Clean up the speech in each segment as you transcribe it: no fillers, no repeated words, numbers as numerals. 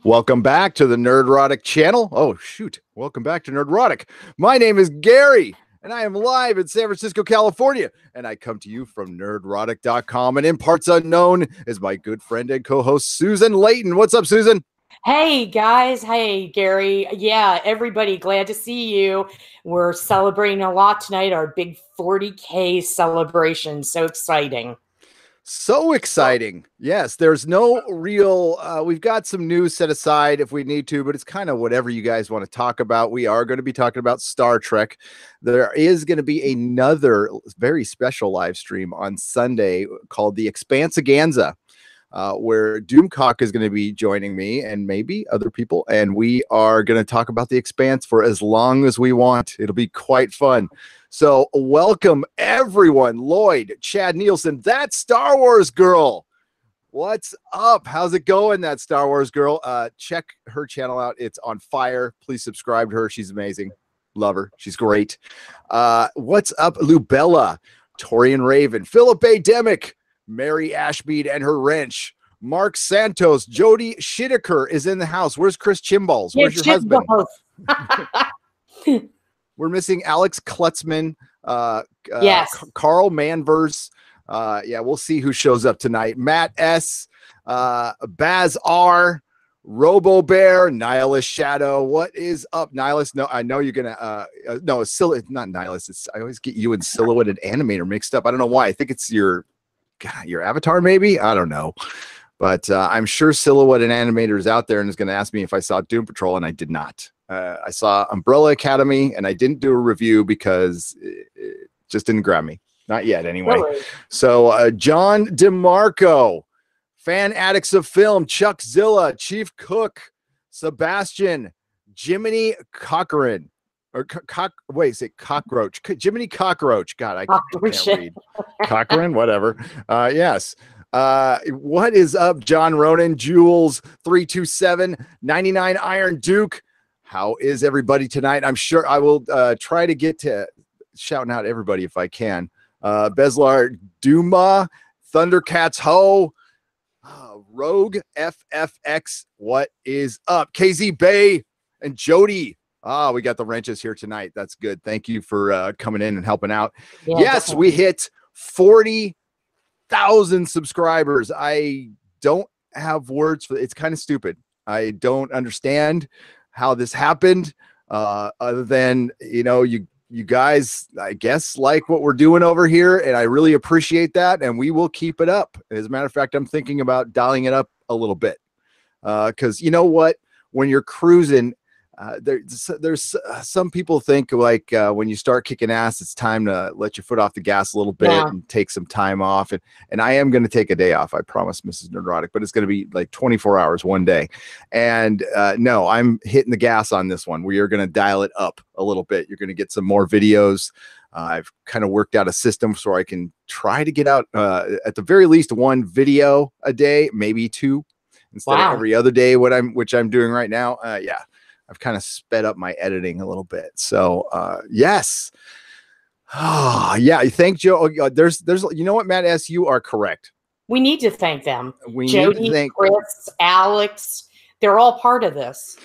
Welcome back to the Nerdrotic channel. Oh, shoot. Welcome back to Nerdrotic. My name is Gary, and I am live in San Francisco, California. And I come to you from nerdrotic.com. And in parts unknown is my good friend and co-host, Susan Layton. What's up, Susan? Hey, guys. Hey, Gary. Yeah, everybody, glad to see you. We're celebrating a lot tonight, our big 40K celebration. So exciting. So exciting. Yes, there's no real, we've got some news set aside if we need to, but it's kind of whatever you guys want to talk about. We are going to be talking about Star Trek. There is going to be another very special live stream on Sunday called the Expanse-aganza, where Doomcock is going to be joining me and maybe other people, and we are going to talk about the Expanse for as long as we want. It'll be quite fun. So welcome everyone. Lloyd, Chad Nielsen, that Star Wars girl. What's up? How's it going, that Star Wars girl? Check her channel out. It's on fire. Please subscribe to her. She's amazing. Love her. She's great. What's up, Lubella, Torian Raven, Philip A. Demick, Mary Ashmead and her wrench, Mark Santos, Jody Shittaker is in the house. Where's Chris Chimballs? Where's your husband? We're missing Alex Klutzman, yes. Carl Manvers. Yeah, we'll see who shows up tonight. Matt S, Baz R, Robo Bear, Nihilist Shadow. What is up, Nihilist? No, I know you're gonna. No, it's not Nihilist. It's, I always get you and Silhouette and Animator mixed up. I don't know why. I think it's your avatar, maybe. I don't know. But I'm sure Silhouette and Animator is out there and is going to ask me if I saw Doom Patrol, and I did not. I saw Umbrella Academy, and I didn't do a review because it just didn't grab me. Not yet, anyway. Really? So John DeMarco, Fan Addicts of Film, Chuck Zilla, Chief Cook, Sebastian, Jiminy Cochran, or wait, is it Cockroach? Jiminy Cockroach. God, I can't read. Cochran, whatever. Yes. What is up, John Ronan, Jules 327, 99 Iron Duke? How is everybody tonight? I'm sure I will try to get to shouting out everybody if I can. Beslar Duma, Thundercats Ho, Rogue FFX. What is up? KZ Bay and Jody. We got the wrenches here tonight. That's good. Thank you for coming in and helping out. Yeah, yes, definitely. We hit 40,000 subscribers. I don't have words for it. It's kind of stupid. I don't understand how this happened, other than, you know, you guys, I guess, like what we're doing over here, and I really appreciate that, and we will keep it up. As a matter of fact, I'm thinking about dialing it up a little bit, because you know what, when you're cruising, there's some people think like when you start kicking ass, it's time to let your foot off the gas a little bit and take some time off. And I am going to take a day off. I promise, Mrs. Nerdrotic, but it's going to be like 24 hours one day. And no, I'm hitting the gas on this one. We are going to dial it up a little bit. You're going to get some more videos. I've kind of worked out a system so I can try to get out at the very least one video a day, maybe two, instead of every other day, which I'm doing right now. Yeah. I've kind of sped up my editing a little bit. So, yes. Yeah. Thank Joe. There's, you know what, Matt S., you are correct. We need to thank them. Jody, Chris, Alex, they're all part of this.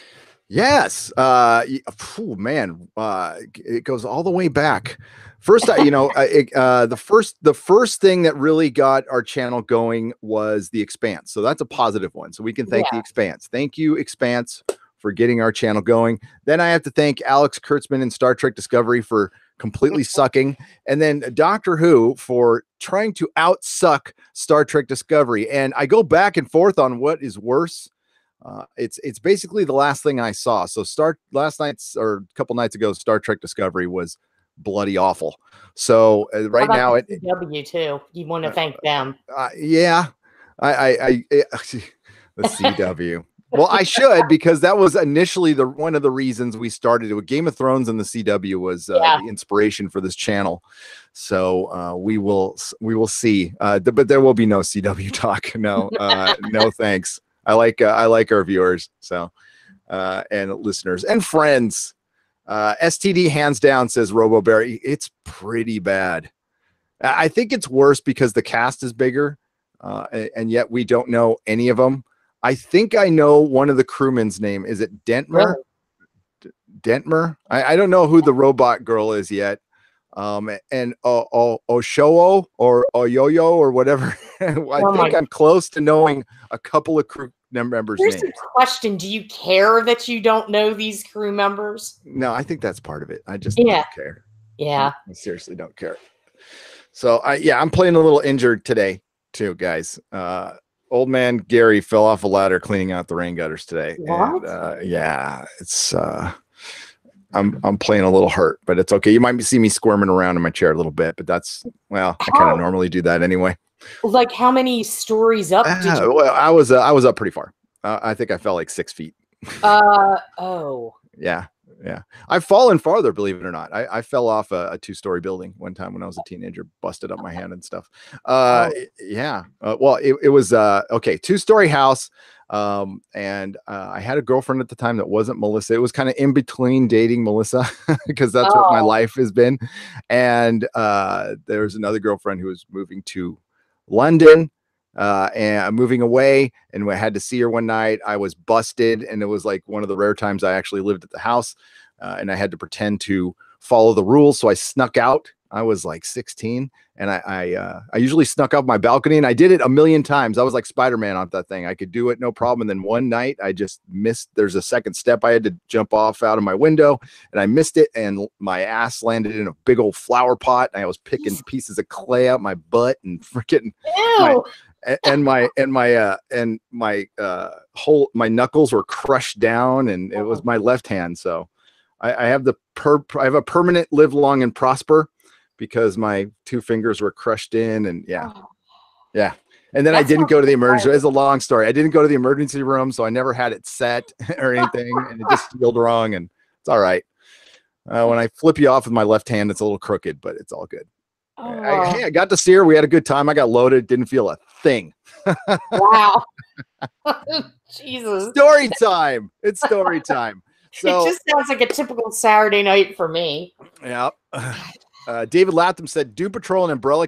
Yes. Man, it goes all the way back. First, you know, the first thing that really got our channel going was the Expanse. So that's a positive one. So we can thank the Expanse. Thank you, Expanse, for getting our channel going. Then I have to thank Alex Kurtzman and Star Trek Discovery for completely sucking, and then Doctor Who for trying to outsuck Star Trek Discovery. And I go back and forth on what is worse. It's basically the last thing I saw. So last night's, or a couple nights ago, Star Trek Discovery was bloody awful. So right now the CW too. You want to thank them? Yeah, the CW. Well, I should, because that was initially one of the reasons we started it with Game of Thrones, and the CW was the inspiration for this channel. So we will see, but there will be no CW talk. No, no thanks. I like our viewers, so and listeners and friends. STD hands down, says RoboBerry. It's pretty bad. I think it's worse because the cast is bigger, and yet we don't know any of them. I think I know one of the crewmen's name. Is it Dentmer? Really? Dentmer? I don't know who the robot girl is yet. And Oshowo or Oyoyo or whatever. I think I'm close to knowing a couple of crew members' Here's names. a question. Do you care that you don't know these crew members? No, I think that's part of it. I just don't care. Yeah. I seriously don't care. So I'm playing a little injured today too, guys. Old man Gary fell off a ladder cleaning out the rain gutters today. What? And it's I'm playing a little hurt, but it's okay. You might see me squirming around in my chair a little bit, but that's, well, I kind of normally do that anyway. Like how many stories up did you? Well, I was up pretty far. I think I fell like 6 feet. Oh. Yeah. I've fallen farther, believe it or not. I fell off a 2-story building one time when I was a teenager, busted up my hand and stuff. Yeah. Well, it was okay, 2-story house. And I had a girlfriend at the time that wasn't Melissa. It was kind of in between dating Melissa because that's what my life has been. And there was another girlfriend who was moving to London. And I'm moving away, and I had to see her one night. I was busted, and it was like one of the rare times I actually lived at the house, and I had to pretend to follow the rules. So I snuck out. I was like 16, and I usually snuck up my balcony, and I did it a million times. I was like Spider-Man on that thing. I could do it no problem. And then one night I just missed. There's a second step. I had to jump off out of my window, and I missed it, and my ass landed in a big old flower pot. And I was picking pieces of clay out my butt and freaking my knuckles were crushed down, and it was my left hand. So I have I have a permanent live long and prosper because my 2 fingers were crushed in, and yeah. And then I didn't go to the emergency. It's a long story. I didn't go to the emergency room, so I never had it set or anything, and it just healed wrong, and it's all right. When I flip you off with my left hand, it's a little crooked, but it's all good. I got to see her. We had a good time. I got loaded. Didn't feel a thing. Wow. Jesus. Story time. It's story time. So it just sounds like a typical Saturday night for me. Yeah. David Latham said Doom Patrol and Umbrella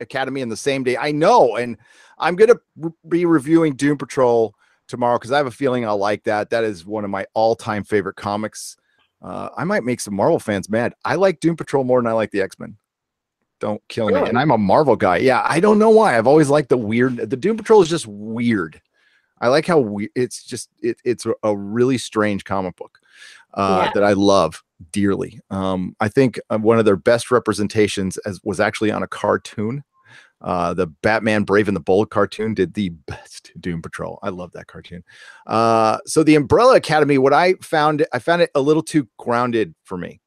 Academy in the same day. I know. And I'm going to be reviewing Doom Patrol tomorrow because I have a feeling I'll like that. That is one of my all-time favorite comics. I might make some Marvel fans mad. I like Doom Patrol more than I like the X-Men. Don't kill me. And I'm a Marvel guy. Yeah, I don't know why. I've always liked the Doom Patrol is just weird. I like how it's just it's a really strange comic book that I love dearly. I think one of their best representations was actually on a cartoon. The Batman Brave and the Bold cartoon did the best Doom Patrol. I love that cartoon. So the Umbrella Academy, what I found it a little too grounded for me.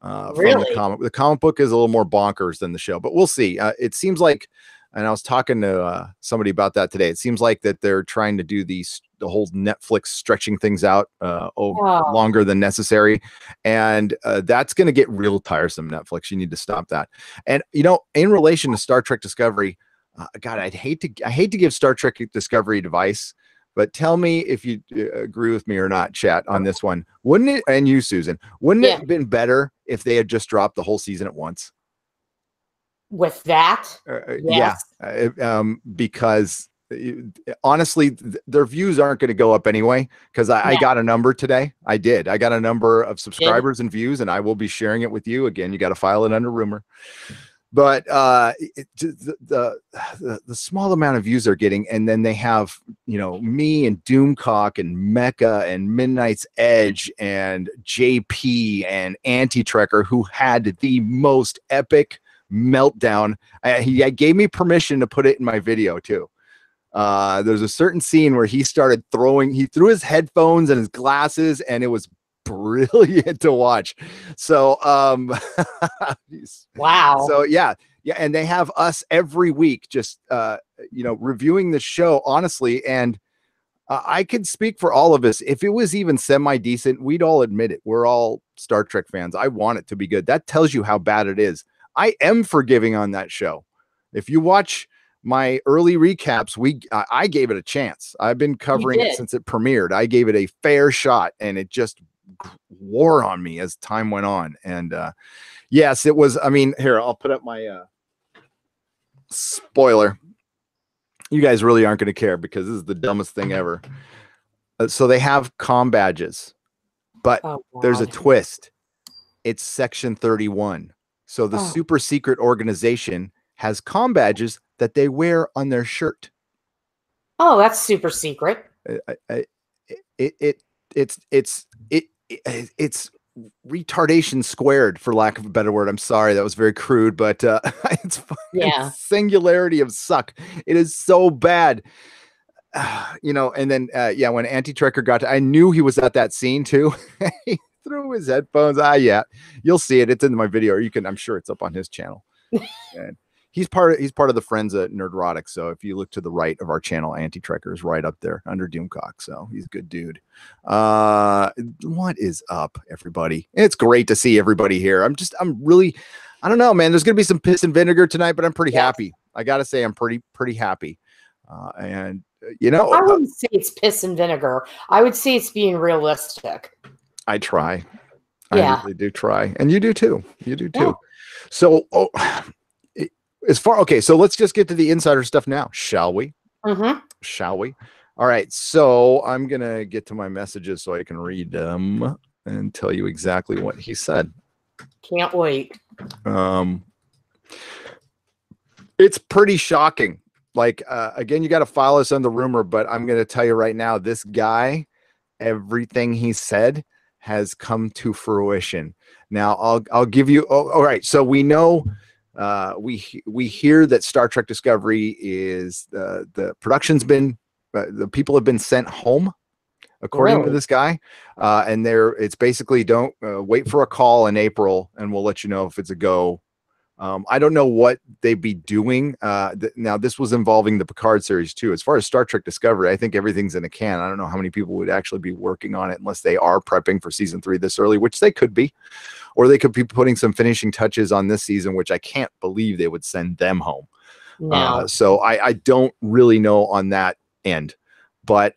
Really? From the comic book is a little more bonkers than the show, but we'll see. It seems like, and I was talking to somebody about that today. It seems like that they're trying to do the whole Netflix stretching things out longer than necessary, and that's going to get real tiresome. Netflix, you need to stop that. And in relation to Star Trek Discovery, God, I hate to give Star Trek Discovery advice. But tell me if you agree with me or not, chat, on this one. Wouldn't it, and you, Susan, wouldn't it have been better if they had just dropped the whole season at once? With that? Yes. Yeah. Because honestly, their views aren't going to go up anyway, because I got a number today. I got a number of subscribers and views, and I will be sharing it with you. Again, you got to file it under rumor. But the small amount of views they're getting, and then they have me and Doomcock and Mecca and Midnight's Edge and JP and Anti-Trekker, who had the most epic meltdown. He gave me permission to put it in my video too. There's a certain scene where he threw his headphones and his glasses, and it was brilliant to watch. So wow. So yeah, and they have us every week just reviewing the show honestly, and I could speak for all of us. If it was even semi-decent, we'd all admit it. We're all Star Trek fans. I want it to be good. That tells you how bad it is. I am forgiving on that show. If you watch my early recaps, I gave it a chance. I've been covering it since it premiered. I gave it a fair shot, and it just wore on me as time went on. And yes, it was. I mean, here, I'll put up my spoiler. You guys really aren't going to care because this is the dumbest thing ever. So they have comm badges, but there's a twist. It's Section 31. So the super secret organization has comm badges that they wear on their shirt. Oh, that's super secret. It's retardation squared, for lack of a better word. I'm sorry, that was very crude, but it's singularity of suck. It is so bad. You know, and then when Anti-Trekker got to, I knew he was at that scene too. He threw his headphones. Yeah, you'll see it. It's in my video, or you can, I'm sure it's up on his channel. And he's part of the friends at Nerdrotic. So if you look to the right of our channel, Anti-Trekker is right up there under Doomcock. So he's a good dude. What is up, everybody? It's great to see everybody here. I'm really, I don't know, man. There's gonna be some piss and vinegar tonight, but I'm pretty happy. I gotta say, I'm pretty happy. And you know, I wouldn't say it's piss and vinegar. I would say it's being realistic. I try. I really do try, and you do too. You do too. Yeah. So, so let's just get to the insider stuff now, shall we? Shall we? All right. So I'm gonna get to my messages so I can read them and tell you exactly what he said. Can't wait. It's pretty shocking. Like, again, you got to follow us on the rumor, but I'm going to tell you right now, this guy, everything he said has come to fruition. Now, I'll give you. All right. So we know, we hear that Star Trek Discovery is the production's been, the people have been sent home, according to this guy, and it's basically don't wait for a call in April, and we'll let you know if it's a go. I don't know what they'd be doing. Now, this was involving the Picard series too. As far as Star Trek Discovery, I think everything's in a can. I don't know how many people would actually be working on it unless they are prepping for season 3 this early, which they could be, or they could be putting some finishing touches on this season, which I can't believe they would send them home. No. So I don't really know on that end, but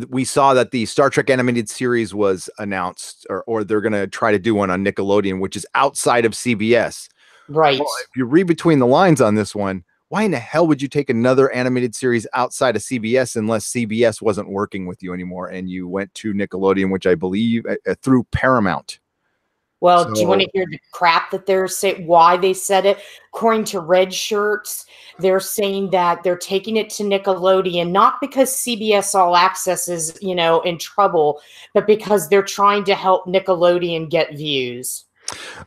we saw that the Star Trek animated series was announced, or they're going to try to do one on Nickelodeon, which is outside of CBS. Right. Well, if you read between the lines on this one, why in the hell would you take another animated series outside of CBS unless CBS wasn't working with you anymore and you went to Nickelodeon, which I believe through Paramount? Well, do you want to hear the crap that they're saying, why they said it? According to Red Shirts, they're saying that they're taking it to Nickelodeon, not because CBS All Access is, you know, in trouble, but because they're trying to help Nickelodeon get views.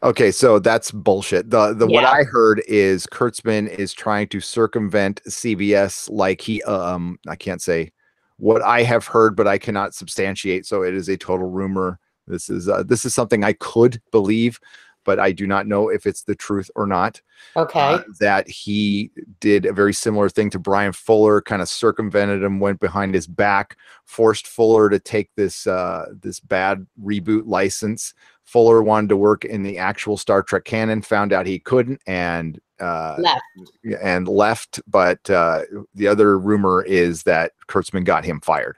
Okay, so that's bullshit. What I heard is Kurtzman is trying to circumvent CBS, like he I can't say what I have heard, but I cannot substantiate. So it is a total rumor. This is something I could believe, but I do not know if it's the truth or not. Okay. That he did a very similar thing to Brian Fuller, kind of circumvented him, went behind his back, forced Fuller to take this bad reboot license. Fuller wanted to work in the actual Star Trek canon, found out he couldn't, and left. But the other rumor is that Kurtzman got him fired.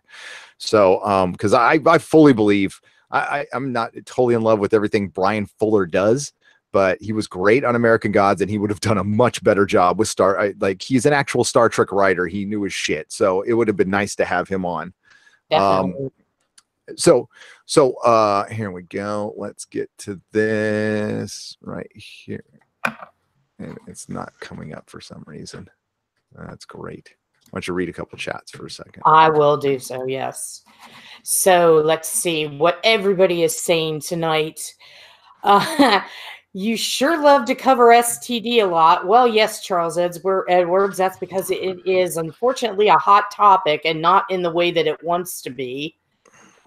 So because I fully believe. I'm not totally in love with everything Brian Fuller does, but he was great on American Gods, and he would have done a much better job with like he's an actual Star Trek writer. He knew his shit, so it would have been nice to have him on. Definitely. So here we go. Let's get to this right here, and it's not coming up for some reason. That's great. Why don't you read a couple chats for a second? I will do so, yes. So let's see what everybody is saying tonight. You sure love to cover STD a lot. Well, yes, Charles Edwards. That's because it is unfortunately a hot topic and not in the way that it wants to be.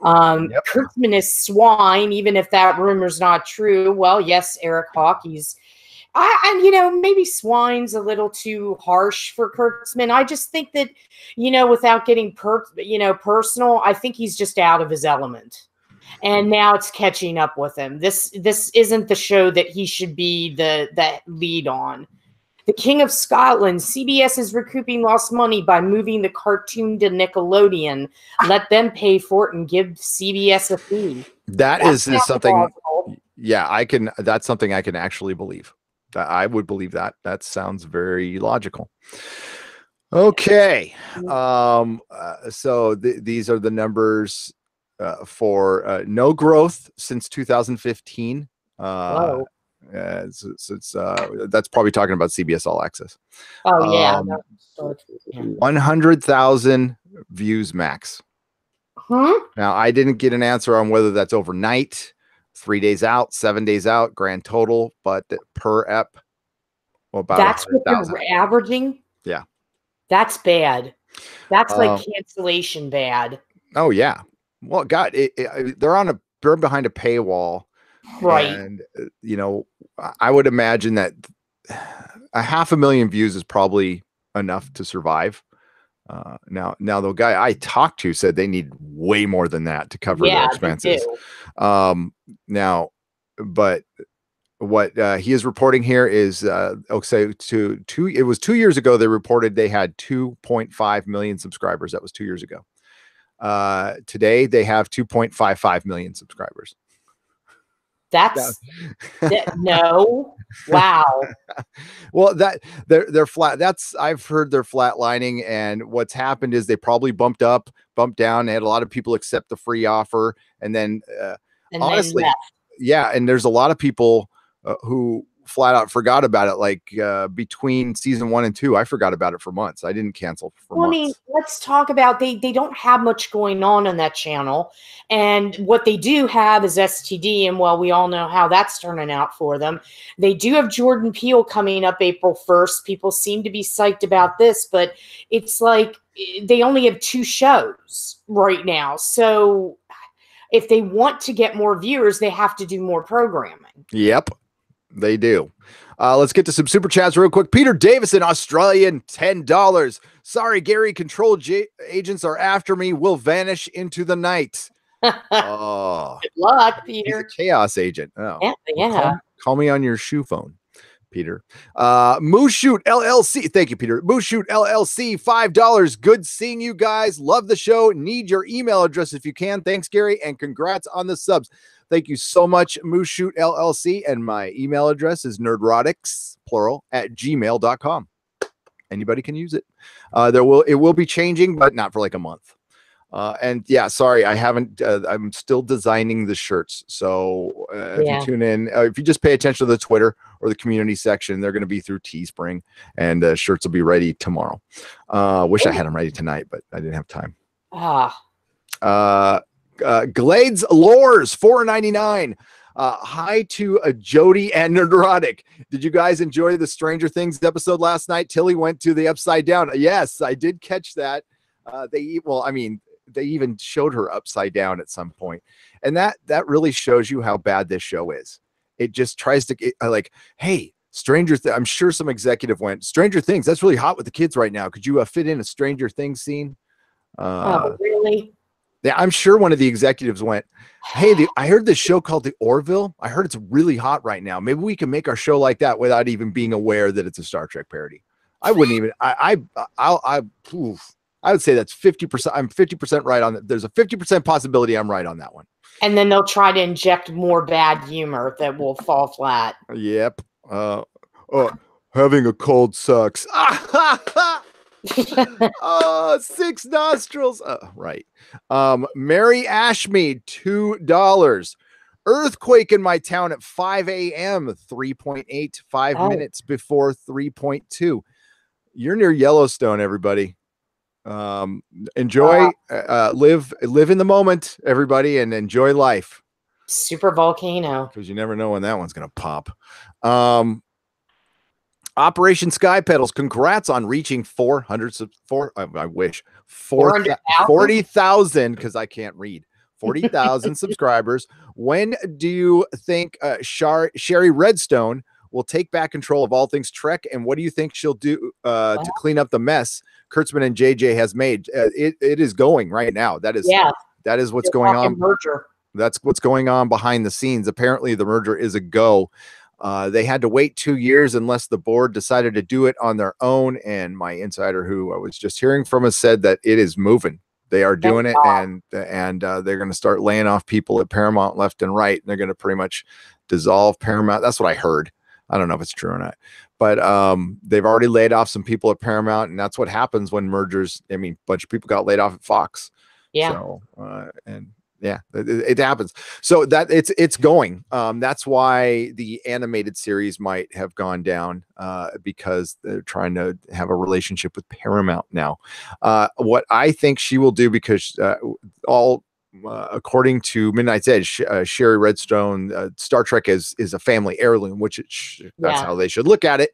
Kurtzman is swine, even if that rumor's not true. Well, yes, Eric Hawk, you know, maybe swine's a little too harsh for Kurtzman. I just think that, you know, without getting personal, I think he's just out of his element. And now it's catching up with him. This isn't the show that he should be the lead on. The King of Scotland, CBS is recouping lost money by moving the cartoon to Nickelodeon. Let them pay for it and give CBS a fee. That's something. Possible. Yeah, that's something I can actually believe. I would believe that. That sounds very logical. Okay. So these are the numbers for no growth since 2015. Whoa. That's probably talking about CBS All Access. Oh yeah. 100,000 views max. Now, I didn't get an answer on whether that's overnight, 3 days out, 7 days out, grand total, but per ep, about that's what 100,000. they're averaging. Yeah, that's bad. That's like cancellation bad. Oh yeah. Well, God, they're behind a paywall, right? And I would imagine that 500,000 views is probably enough to survive. Now the guy I talked to said they need way more than that to cover their expenses. Now, but what he is reporting here is it was 2 years ago they reported they had 2.5 million subscribers. That was 2 years ago. Today they have 2.55 million subscribers. That's no. Wow. Well, they're flat. I've heard they're flatlining, and what's happened is they probably bumped down. They had a lot of people accept the free offer, and then honestly, and there's a lot of people who flat out forgot about it. Like between season 1 and 2, I forgot about it for months. I didn't cancel for months. I mean, let's talk about they don't have much going on that channel, and what they do have is STD, and well, we all know how that's turning out for them. They do have Jordan Peele coming up April 1st. People seem to be psyched about this, but it's like they only have 2 shows right now. So if they want to get more viewers, they have to do more programming. Yep. They do. Let's get to some super chats real quick. Peter Davison, Australian, $10. Sorry, Gary, control agents are after me. Will vanish into the night. Oh, good luck, Peter. He's a chaos agent. Oh, yeah. Call me on your shoe phone, Peter. Mooshoot LLC. Thank you, Peter. Mooshoot LLC, $5. Good seeing you guys. Love the show. Need your email address if you can. Thanks, Gary, and congrats on the subs. Thank you so much, Mooshoot LLC. And my email address is nerdrotics, plural, @gmail.com. Anybody can use it. It will be changing, but not for like a month. And yeah, sorry, I haven't, I'm still designing the shirts. So if you tune in, if you just pay attention to the Twitter or the community section, they're going to be through Teespring, and shirts will be ready tomorrow. Wish I had them ready tonight, but I didn't have time. Glades Lores, $4.99. Hi to Jody and Neurotic. Did you guys enjoy the Stranger Things episode last night? Tilly went to the Upside Down. Yes, I did catch that. They even showed her upside down at some point, and that really shows you how bad this show is. It just tries to get hey, I'm sure some executive went, Stranger Things, that's really hot with the kids right now. Could you fit in a Stranger Things scene? Oh, really? Yeah, I'm sure one of the executives went, hey, I heard this show called the Orville. I heard it's really hot right now. Maybe we can make our show like that without even being aware that it's a Star Trek parody. I wouldn't even. I would say that's 50%. I'm 50% right on that. There's a 50% possibility I'm right on that one. And then they'll try to inject more bad humor that will fall flat. Yep. Having a cold sucks. 6 nostrils. Right. Mary Ashmead, $2. Earthquake in my town at 5 a.m. 3.8, 5 minutes before 3.2. You're near Yellowstone, everybody. Enjoy, live in the moment, everybody, and enjoy life. Super volcano. Because you never know when that one's going to pop. Operation Sky Pedals, congrats on reaching 40,000, because I can't read. 40,000 subscribers. When do you think Sherry Redstone will take back control of all things Trek, and what do you think she'll do to clean up the mess Kurtzman and JJ has made? It is going right now. That is what's going on. Merger. That's what's going on behind the scenes. Apparently the merger is a go. They had to wait 2 years unless the board decided to do it on their own. And my insider, who I was just hearing from, has said that it is moving. They are doing it, and they're going to start laying off people at Paramount left and right. And they're going to pretty much dissolve Paramount. That's what I heard. I don't know if it's true or not, but they've already laid off some people at Paramount, and that's what happens when mergers. I mean, a bunch of people got laid off at Fox. Yeah. So and yeah, it happens. So that it's going. That's why the animated series might have gone down because they're trying to have a relationship with Paramount now. What I think she will do, because according to Midnight's Edge, Sherry Redstone, Star Trek is a family heirloom, which that's how they should look at it.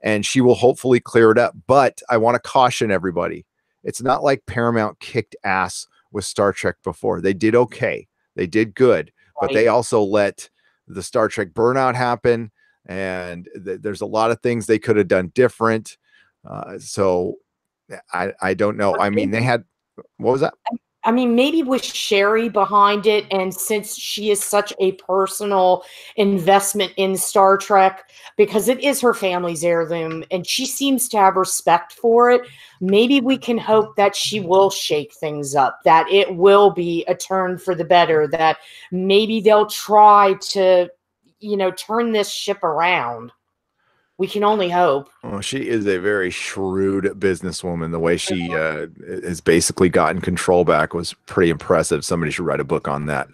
And she will hopefully clear it up. But I want to caution everybody. It's not like Paramount kicked ass with Star Trek before. They did okay. They did good, but they also let the Star Trek burnout happen. And there's a lot of things they could have done different. So I don't know. I mean, they had, what was that? I mean, maybe with Sherry behind it, and since she is such a personal investment in Star Trek, because it is her family's heirloom, and she seems to have respect for it, maybe we can hope that she will shake things up, that it will be a turn for the better, that maybe they'll try to, turn this ship around. We can only hope. Well, she is a very shrewd businesswoman. The way she has basically gotten control back was pretty impressive. Somebody should write a book on that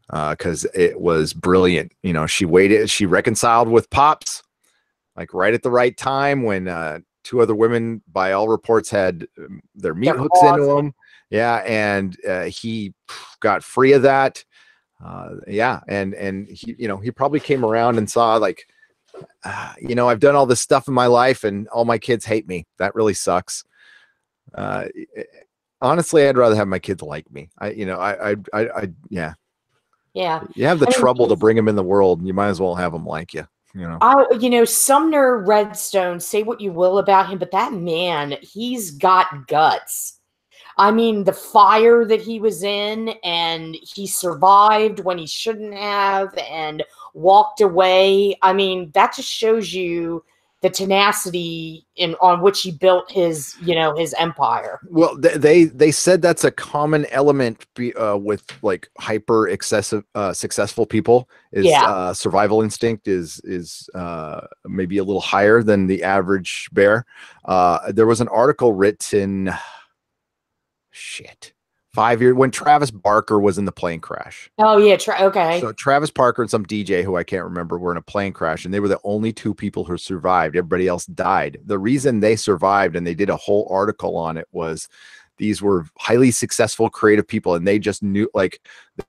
because it was brilliant. She waited. She reconciled with Pops like right at the right time when two other women, by all reports, had their meat hooks into them. Yeah, and he got free of that. Yeah, and he, he probably came around and saw like, I've done all this stuff in my life and all my kids hate me. That really sucks. Honestly, I'd rather have my kids like me. Yeah. You have the trouble to bring them in the world, and you might as well have them like you. Sumner Redstone, say what you will about him, but that man, he's got guts. I mean, the fire that he was in, and he survived when he shouldn't have and walked away. I mean, that just shows you the tenacity on which he built his empire. Well, they said that's a common element with like hyper excessive successful people is survival instinct is maybe a little higher than the average bear. There was an article written 5 years when Travis Barker was in the plane crash. Oh yeah. Okay. So Travis Barker and some DJ who I can't remember were in a plane crash, and they were the only two people who survived. Everybody else died. The reason they survived, and they did a whole article on it, was these were highly successful creative people, and they just knew like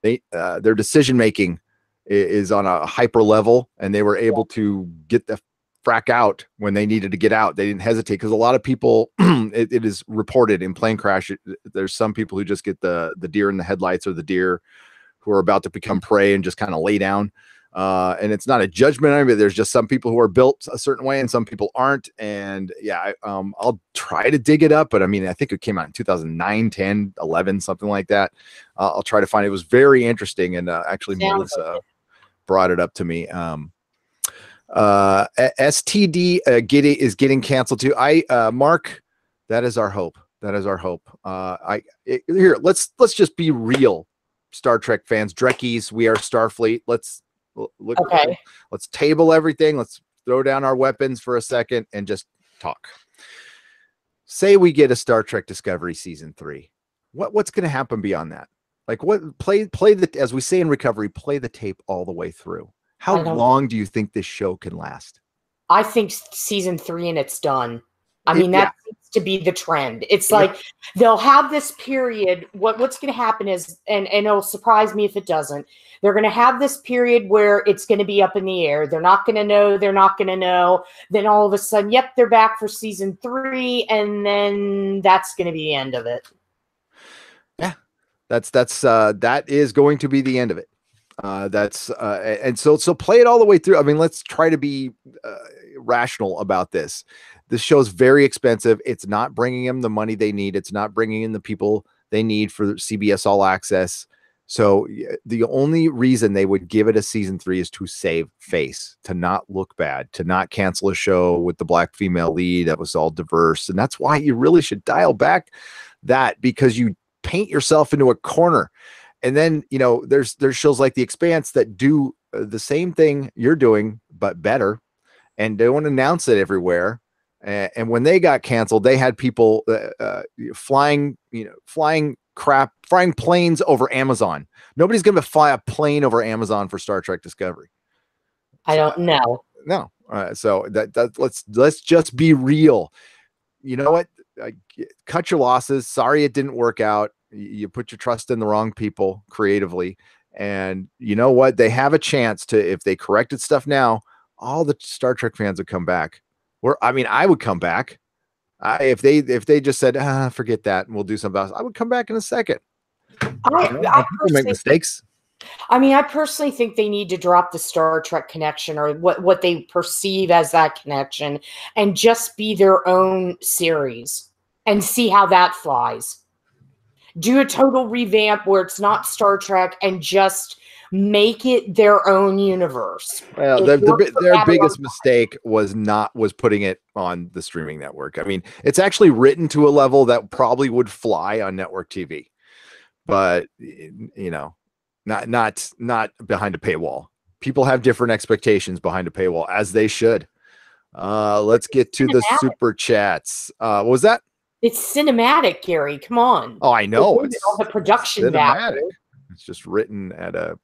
their decision making is on a hyper level, and they were able to get the frack out when they needed to get out. They didn't hesitate, because a lot of people it is reported in plane crash, there's some people who just get the deer in the headlights, or the deer who are about to become prey and just kind of lay down. And it's not a judgment on it, but there's just some people who are built a certain way and some people aren't. And yeah, I'll try to dig it up, but I mean, I think it came out in 2009, 10, 11, something like that. I'll try to find it. It was very interesting. And actually Melissa brought it up to me. STD is getting canceled too. Mark, that is our hope. That is our hope. Here, let's just be real, Star Trek fans. Drekkies, we are Starfleet. Let's look. Okay. Let's table everything. Let's throw down our weapons for a second and just talk. Say we get a Star Trek Discovery season 3. What's going to happen beyond that? Like, what play the, as we say in recovery, play the tape all the way through. How long do you think this show can last? I think season 3 and it's done. I mean, that seems to be the trend. It's like they'll have this period. What's going to happen is, and it'll surprise me if it doesn't, they're going to have this period where it's going to be up in the air. They're not going to know. They're not going to know. Then all of a sudden, yep, they're back for season 3. And then that's going to be the end of it. Yeah, that is going to be the end of it. And so play it all the way through. I mean, let's try to be rational about this. This show's very expensive. It's not bringing them the money they need. It's not bringing in the people they need for CBS All Access. So the only reason they would give it a season 3 is to save face, to not look bad, to not cancel a show with the black female lead that was all diverse. And that's why you really should dial back that, because you paint yourself into a corner. And then, there's shows like The Expanse that do the same thing you're doing, but better. and don't announce it everywhere. And when they got canceled, they had people flying planes over Amazon. Nobody's going to fly a plane over Amazon for Star Trek Discovery. I don't know. No. So let's just be real. You know what? Cut your losses. Sorry it didn't work out. You put your trust in the wrong people creatively. And you know what? They have a chance to, if they corrected stuff now, all the Star Trek fans would come back. I would come back. If they just said, forget that, and we'll do something else, I would come back in a second. People make mistakes. I personally think they need to drop the Star Trek connection, or what they perceive as that connection, and just be their own series and see how that flies. Do a total revamp where it's not Star Trek and just make it their own universe. Well, their biggest mistake was putting it on the streaming network. I mean, it's actually written to a level that probably would fly on network TV, but not behind a paywall. People have different expectations behind a paywall, as they should. Let's get to the super chats. What was that? It's cinematic, Gary. Come on. Oh, I know. It's all the production value. It's just written at a,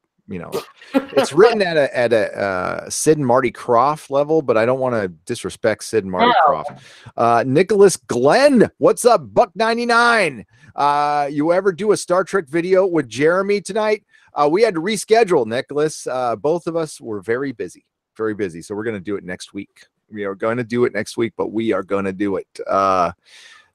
it's written at a Sid and Marty Krofft level, but I don't want to disrespect Sid and Marty Krofft. Nicholas Glenn, what's up? $1.99. You ever do a Star Trek video with Jeremy tonight? We had to reschedule, Nicholas. Both of us were very busy. So we're going to do it next week. We are going to do it next week, but we are going to do it.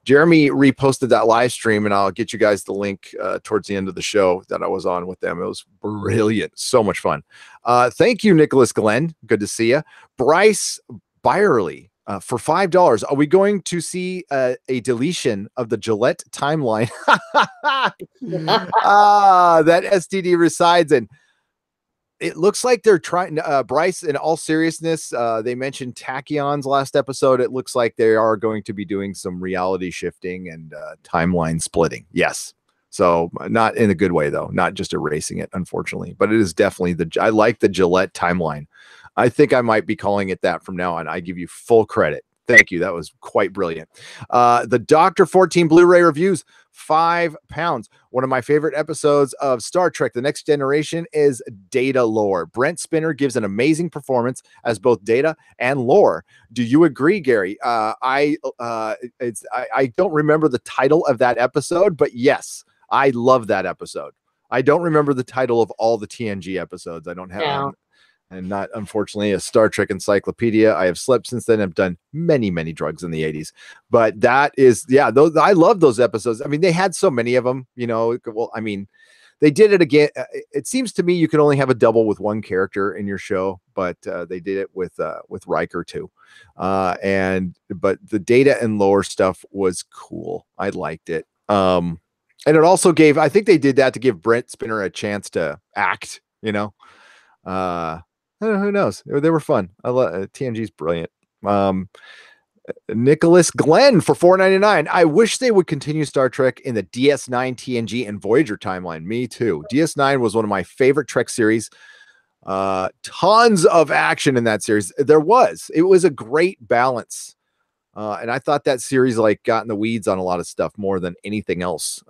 Jeremy reposted that live stream, and I'll get you guys the link towards the end of the show that I was on with them. It was brilliant. So much fun. Thank you, Nicholas Glenn. Good to see you. Bryce Byerly for $5. Are we going to see a deletion of the Gillette timeline that STD resides in? It looks like they're trying, Bryce, in all seriousness, they mentioned tachyons last episode. It looks like they are going to be doing some reality shifting and timeline splitting. Yes. So not in a good way, though, not just erasing it, unfortunately, but it is definitely I like the Gillette timeline. I think I might be calling it that from now on. I give you full credit. Thank you. That was quite brilliant. The Dr. 14 Blu-ray reviews, £5. One of my favorite episodes of Star Trek The Next Generation is Data Lore. Brent Spinner gives an amazing performance as both Data and Lore. Do you agree, Gary? I don't remember the title of that episode, but yes, I love that episode. I don't remember the title of all the TNG episodes. I don't have and not, unfortunately, a Star Trek encyclopedia. I have slept since then. I've done many, many drugs in the 80s. But that is, those, I love those episodes. I mean, they had so many of them, Well, I mean, they did it again. It seems to me you can only have a double with one character in your show, but they did it with Riker too. But the Data and Lore stuff was cool. I liked it. And it also gave, I think they did that to give Brent Spinner a chance to act, who knows? They were fun. I love TNG's brilliant. Nicholas Glenn for $4.99. I wish they would continue Star Trek in the DS9, TNG, and Voyager timeline. Me too. DS9 was one of my favorite Trek series. Tons of action in that series. It was a great balance. And I thought that series got in the weeds on a lot of stuff more than anything else.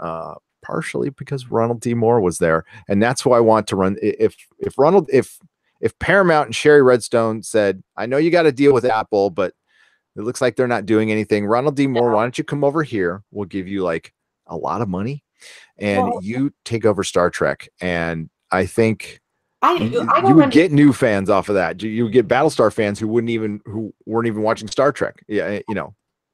Partially because Ronald D. Moore was there. And that's who I want to run. If Paramount and Sherry Redstone said, I know you got to deal with Apple, but it looks like they're not doing anything. Ronald D. Moore, why don't you come over here? We'll give you a lot of money and you take over Star Trek. And I think you would get new fans off of that. You would get Battlestar fans who weren't even watching Star Trek. Yeah.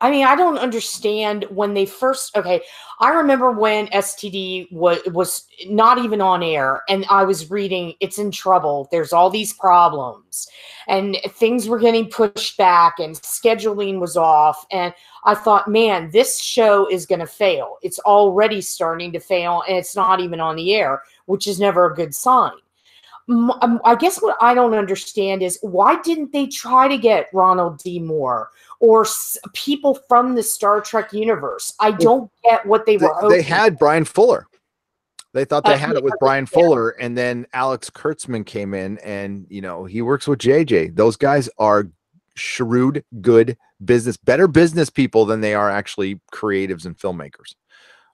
I don't understand when they first, I remember when STD was not even on air, and I was reading, it's in trouble. There's all these problems, and things were getting pushed back, and scheduling was off. And I thought, man, this show is going to fail. It's already starting to fail, and it's not even on the air, which is never a good sign. I guess what I don't understand is why didn't they try to get Ronald D. Moore or people from the Star Trek universe? I don't get what they were hoping. They had Brian Fuller. They thought they had it with Brian Fuller, and then Alex Kurtzman came in, and he works with JJ. Those guys are shrewd, good better business people than they are actually creatives and filmmakers.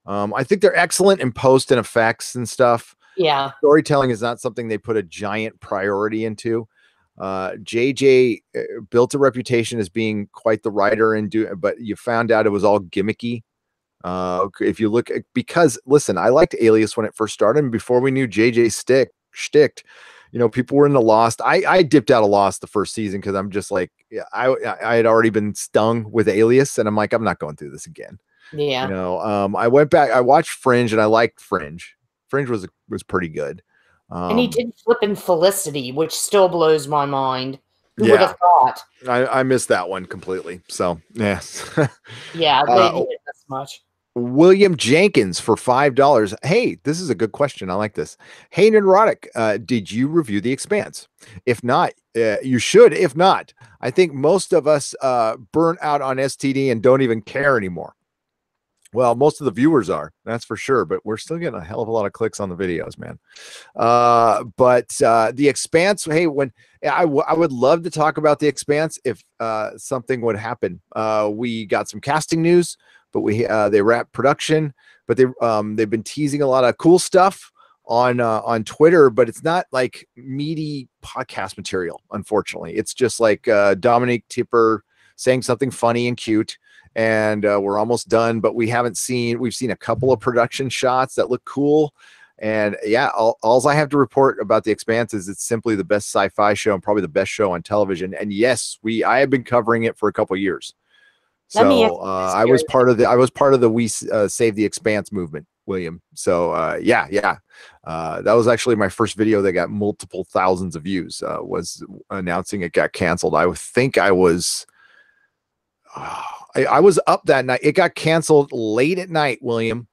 I think they're excellent in post and effects and stuff. Yeah. Storytelling is not something they put a giant priority into. JJ built a reputation as being quite the writer but you found out it was all gimmicky. If you look, because listen, I liked Alias when it first started, and before we knew JJ shticked, people were in the Lost. I dipped out of Lost the first season because I'm just like, I had already been stung with Alias, and I'm like, I'm not going through this again. Yeah. I went back, I watched Fringe, and I liked Fringe. Fringe was pretty good. And he did Flippin' Felicity, which still blows my mind. Who would Yeah. have thought? I missed that one completely. So yes. Yeah, they did it this much. William Jenkins for $5. Hey, this is a good question. I like this. Hey, Neurotic, did you review The Expanse? If not, you should. If not, I think most of us burn out on STD and don't even care anymore. Well, most of the viewers are, that's for sure, but we're still getting a hell of a lot of clicks on the videos, man. But The Expanse, hey, when I would love to talk about The Expanse if something would happen. We got some casting news, but they wrapped production, but they've been teasing a lot of cool stuff on Twitter, but it's not like meaty podcast material, unfortunately. It's just like Dominique Tipper saying something funny and cute. And we're almost done, but we've seen a couple of production shots that look cool. And yeah, all I have to report about The Expanse is it's simply the best sci-fi show and probably the best show on television. And yes, I have been covering it for a couple of years. So I was part of the We Save the Expanse movement, William. So that was actually my first video that got multiple thousands of views, was announcing it got canceled. I think I was up that night. It got canceled late at night, William.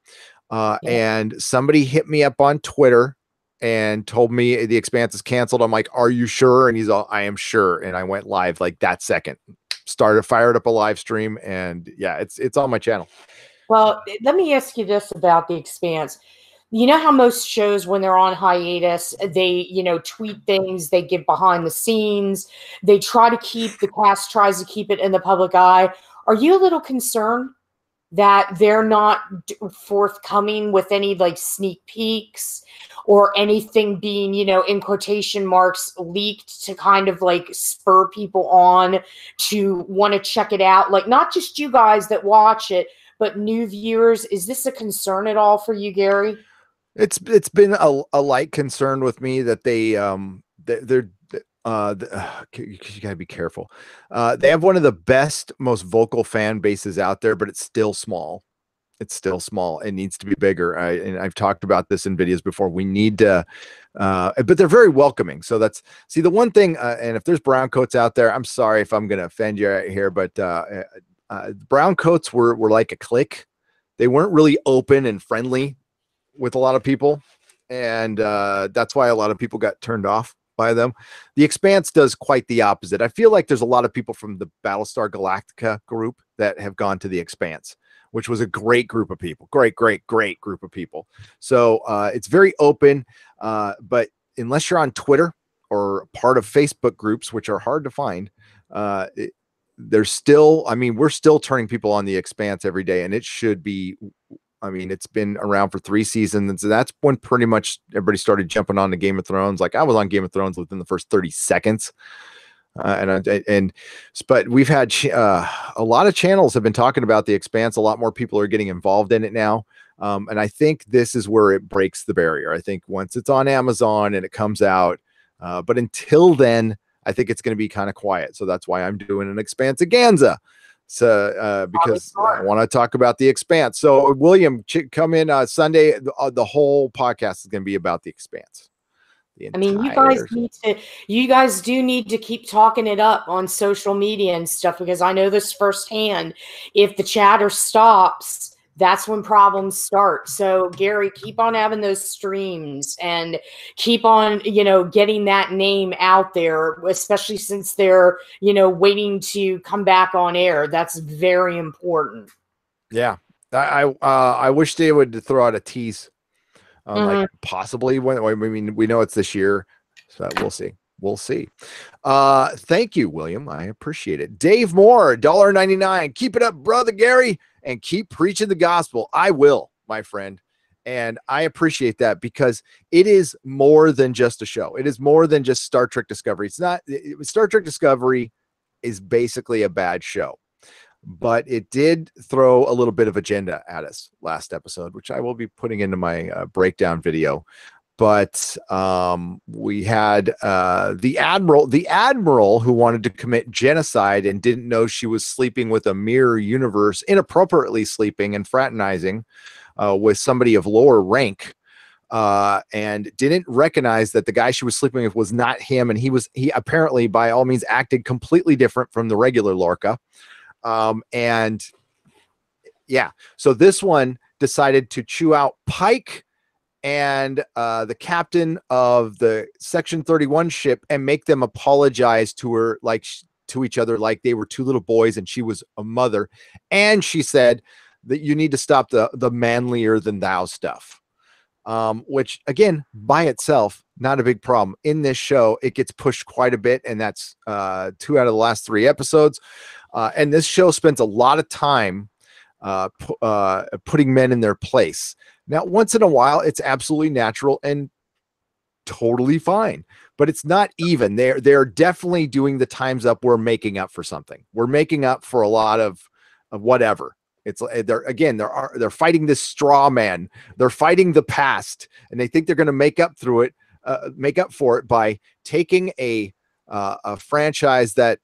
And somebody hit me up on Twitter and told me The Expanse is canceled. I'm like, are you sure? And he's all, I am sure. And I went live like that second. Fired up a live stream, and yeah, it's on my channel. Well, let me ask you this about The Expanse. You know how most shows, when they're on hiatus, they, tweet things, they give behind the scenes, the cast tries to keep it in the public eye. Are you a little concerned that they're not forthcoming with any like sneak peeks or anything being, in quotation marks, leaked to kind of like spur people on to want to check it out? Like, not just you guys that watch it, but new viewers. Is this a concern at all for you, Gary? It's been a light concern with me that they're you gotta be careful. They have one of the best, most vocal fan bases out there, but it's still small. It's still small. It needs to be bigger. And I've talked about this in videos before. We need to, but they're very welcoming. So the one thing, and if there's brown coats out there, I'm sorry if I'm going to offend you right here, but brown coats were like a clique. They weren't really open and friendly with a lot of people. And that's why a lot of people got turned off by them. The Expanse does quite the opposite. I feel like there's a lot of people from the Battlestar Galactica group that have gone to The Expanse, which was a great group of people. Great group of people. So it's very open, but unless you're on Twitter or part of Facebook groups, which are hard to find, we're still turning people on The Expanse every day, and it should be. I mean, it's been around for 3 seasons, and so that's when pretty much everybody started jumping on to Game of Thrones. Like, I was on Game of Thrones within the first 30 seconds. But we've had a lot of channels have been talking about The Expanse. A lot more people are getting involved in it now. And I think this is where it breaks the barrier. I think once it's on Amazon and it comes out, but until then, I think it's going to be kind of quiet. So that's why I'm doing an Expanse-aganza. So because I want to talk about The Expanse. So William, come in Sunday. The whole podcast is going to be about The Expanse. I mean, you guys do need to keep talking it up on social media and stuff, because I know this firsthand. If the chatter stops, that's when problems start. So Gary, keep on having those streams and keep on, getting that name out there, especially since they're, waiting to come back on air. That's very important. Yeah. I wish they would throw out a tease. Like possibly we know it's this year, so we'll see. we'll see. Thank you, William. I appreciate it. Dave Moore, $1.99. Keep it up, brother Gary, and keep preaching the gospel. I will, my friend. And I appreciate that because it is more than just a show. It is more than just Star Trek Discovery. It's not Star Trek Discovery is basically a bad show, but it did throw a little bit of agenda at us last episode, which I will be putting into my breakdown video. But we had the admiral who wanted to commit genocide and didn't know she was sleeping with a mirror universe, inappropriately sleeping and fraternizing with somebody of lower rank, and didn't recognize that the guy she was sleeping with was not him, and he apparently by all means acted completely different from the regular Lorca. And yeah, so this one decided to chew out Pike and the captain of the Section 31 ship and make them apologize to her, like to each other, like they were two little boys and she was a mother. And she said that you need to stop the manlier than thou stuff, which again, by itself, not a big problem. In this show, it gets pushed quite a bit, and that's 2 out of the last 3 episodes. And this show spends a lot of time putting men in their place. Now, once in a while, it's absolutely natural and totally fine, but it's not even. They're definitely doing the times up. We're making up for something. We're making up for a lot of whatever. It's they're fighting this straw man. They're fighting the past, and they think they're going to make up for it by taking a franchise that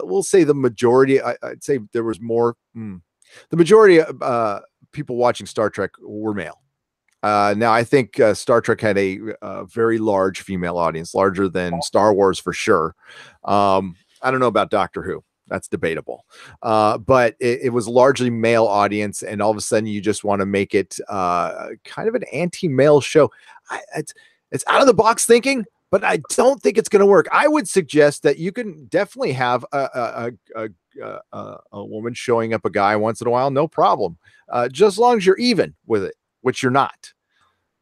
we'll say the majority. I'd say there was more. The majority of people watching Star Trek were male. Now, I think Star Trek had a very large female audience, larger than Star Wars for sure. I don't know about Doctor Who. That's debatable. But it was largely male audience, and all of a sudden you just want to make it kind of an anti-male show. It's out of the box thinking, but I don't think it's going to work. I would suggest that you can definitely have a woman showing up a guy once in a while, no problem. Just as long as you're even with it, which you're not,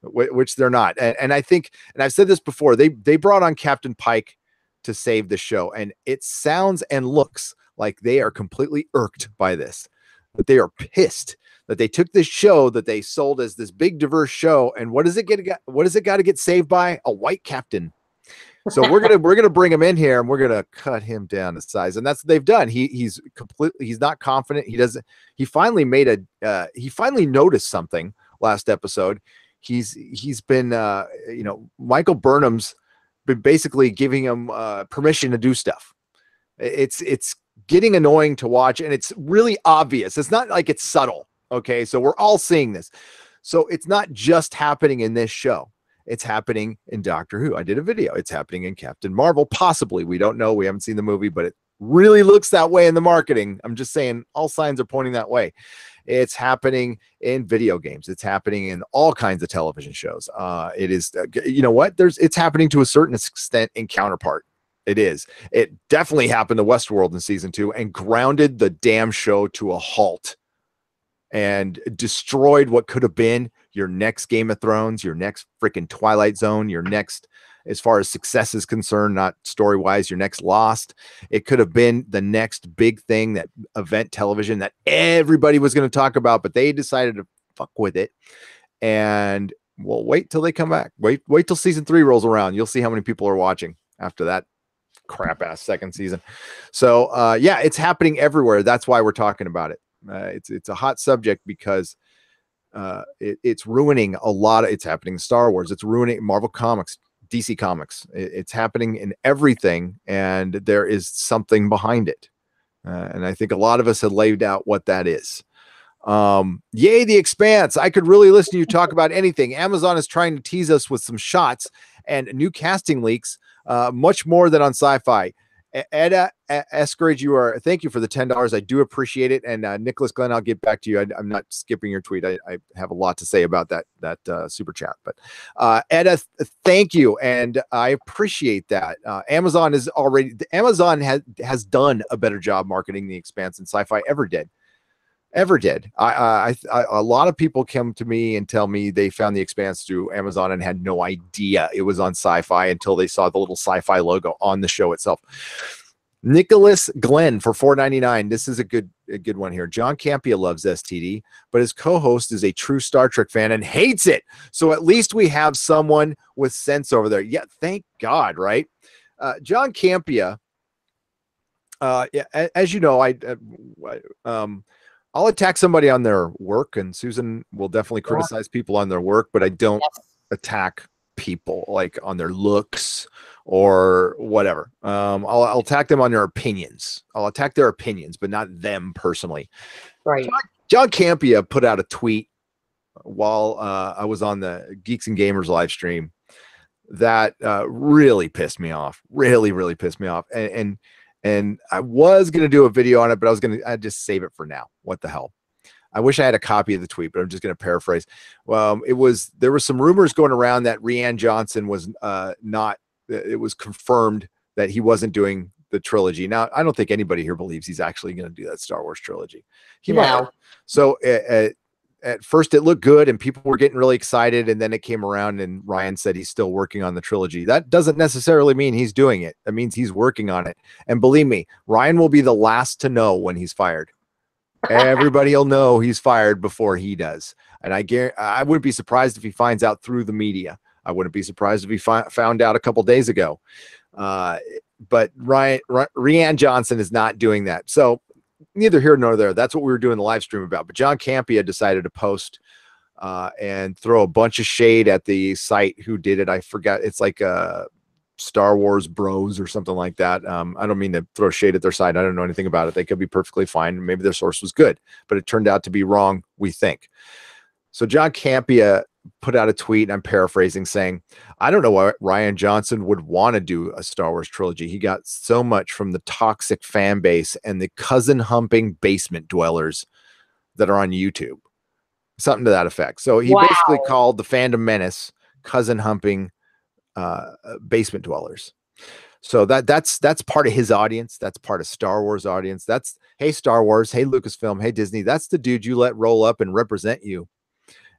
which they're not. And I think, and I've said this before, they brought on Captain Pike to save the show, and it sounds and looks like they are completely irked by this, that they are pissed that they took this show that they sold as this big diverse show, and what does it got to get saved by? A white captain. So we're gonna bring him in here and we're gonna cut him down to size, and that's what they've done. He's not confident. He finally noticed something last episode. He's been Michael Burnham's been basically giving him permission to do stuff. It's getting annoying to watch, and it's really obvious. It's not like it's subtle. Okay, so we're all seeing this. So it's not just happening in this show. It's happening in Doctor Who. I did a video. It's happening in Captain Marvel, possibly. We don't know. We haven't seen the movie, but it really looks that way in the marketing. I'm just saying all signs are pointing that way. It's happening in video games. It's happening in all kinds of television shows. It is, you know what? It's happening to a certain extent in Counterpart. It is. It definitely happened to Westworld in season 2 and grounded the damn show to a halt and destroyed what could have been your next Game of Thrones, your next freaking Twilight Zone, your next, as far as success is concerned, not story-wise, your next Lost. It could have been the next big thing, that event television that everybody was going to talk about, but they decided to fuck with it. And we'll wait till they come back. Wait till season 3 rolls around. You'll see how many people are watching after that crap-ass second season. So, yeah, it's happening everywhere. That's why we're talking about it. It's a hot subject because it's ruining a lot of. It's happening in Star Wars. It's ruining Marvel Comics, DC Comics. It's happening in everything, and there is something behind it. And I think a lot of us have laid out what that is. Yay, The Expanse. I could really listen to you talk about anything. Amazon is trying to tease us with some shots and new casting leaks, much more than on Sci-Fi. Edda Escourage, thank you for the $10. I do appreciate it. And Nicholas Glenn, I'll get back to you. I'm not skipping your tweet. I have a lot to say about that super chat. But Edda, thank you, and I appreciate that. Amazon has done a better job marketing The Expanse than Sci-Fi ever did. ever did. A lot of people come to me and tell me they found The Expanse through Amazon and had no idea it was on Sci-Fi until they saw the little Sci-Fi logo on the show itself. Nicholas Glenn for $4.99. This is a good one here. John Campia loves STD, but his co-host is a true Star Trek fan and hates it. So at least we have someone with sense over there. Yeah, thank God, right? John Campia. Yeah, as you know, I'll attack somebody on their work, and Susan will definitely criticize people on their work, but I don't attack people like on their looks or whatever. I'll attack them on their opinions. I'll attack their opinions, but not them personally. Right. John Campia put out a tweet while I was on the Geeks and Gamers live stream that really pissed me off. Really, really pissed me off. And I was going to do a video on it, but I'd just save it for now. What the hell? I wish I had a copy of the tweet, but I'm just going to paraphrase. There were some rumors going around that Rian Johnson was not, it was confirmed that he wasn't doing the trilogy. Now, I don't think anybody here believes he's actually going to do that Star Wars trilogy. He might. So at first it looked good and people were getting really excited, and then it came around and Ryan said he's still working on the trilogy. That doesn't necessarily mean he's doing it. That means he's working on it. And believe me, Ryan will be the last to know when he's fired. Everybody will know he's fired before he does. And I wouldn't be surprised if he finds out through the media. I wouldn't be surprised if he found out a couple days ago. But Rian Johnson is not doing that. So neither here nor there. That's what we were doing the live stream about. But John Campia decided to post and throw a bunch of shade at the site who did it. I forgot. It's like Star Wars Bros or something like that. I don't mean to throw shade at their site. I don't know anything about it. They could be perfectly fine. Maybe their source was good, but it turned out to be wrong, we think. So John Campia put out a tweet, and I'm paraphrasing, saying, I don't know why Rian Johnson would want to do a Star Wars trilogy. He got so much from the toxic fan base and the cousin humping basement dwellers that are on YouTube. Something to that effect. So he basically called the fandom menace cousin humping basement dwellers. So that's part of his audience. That's part of Star Wars audience. That's, hey, Star Wars, hey, Lucasfilm, hey, Disney. That's the dude you let roll up and represent you.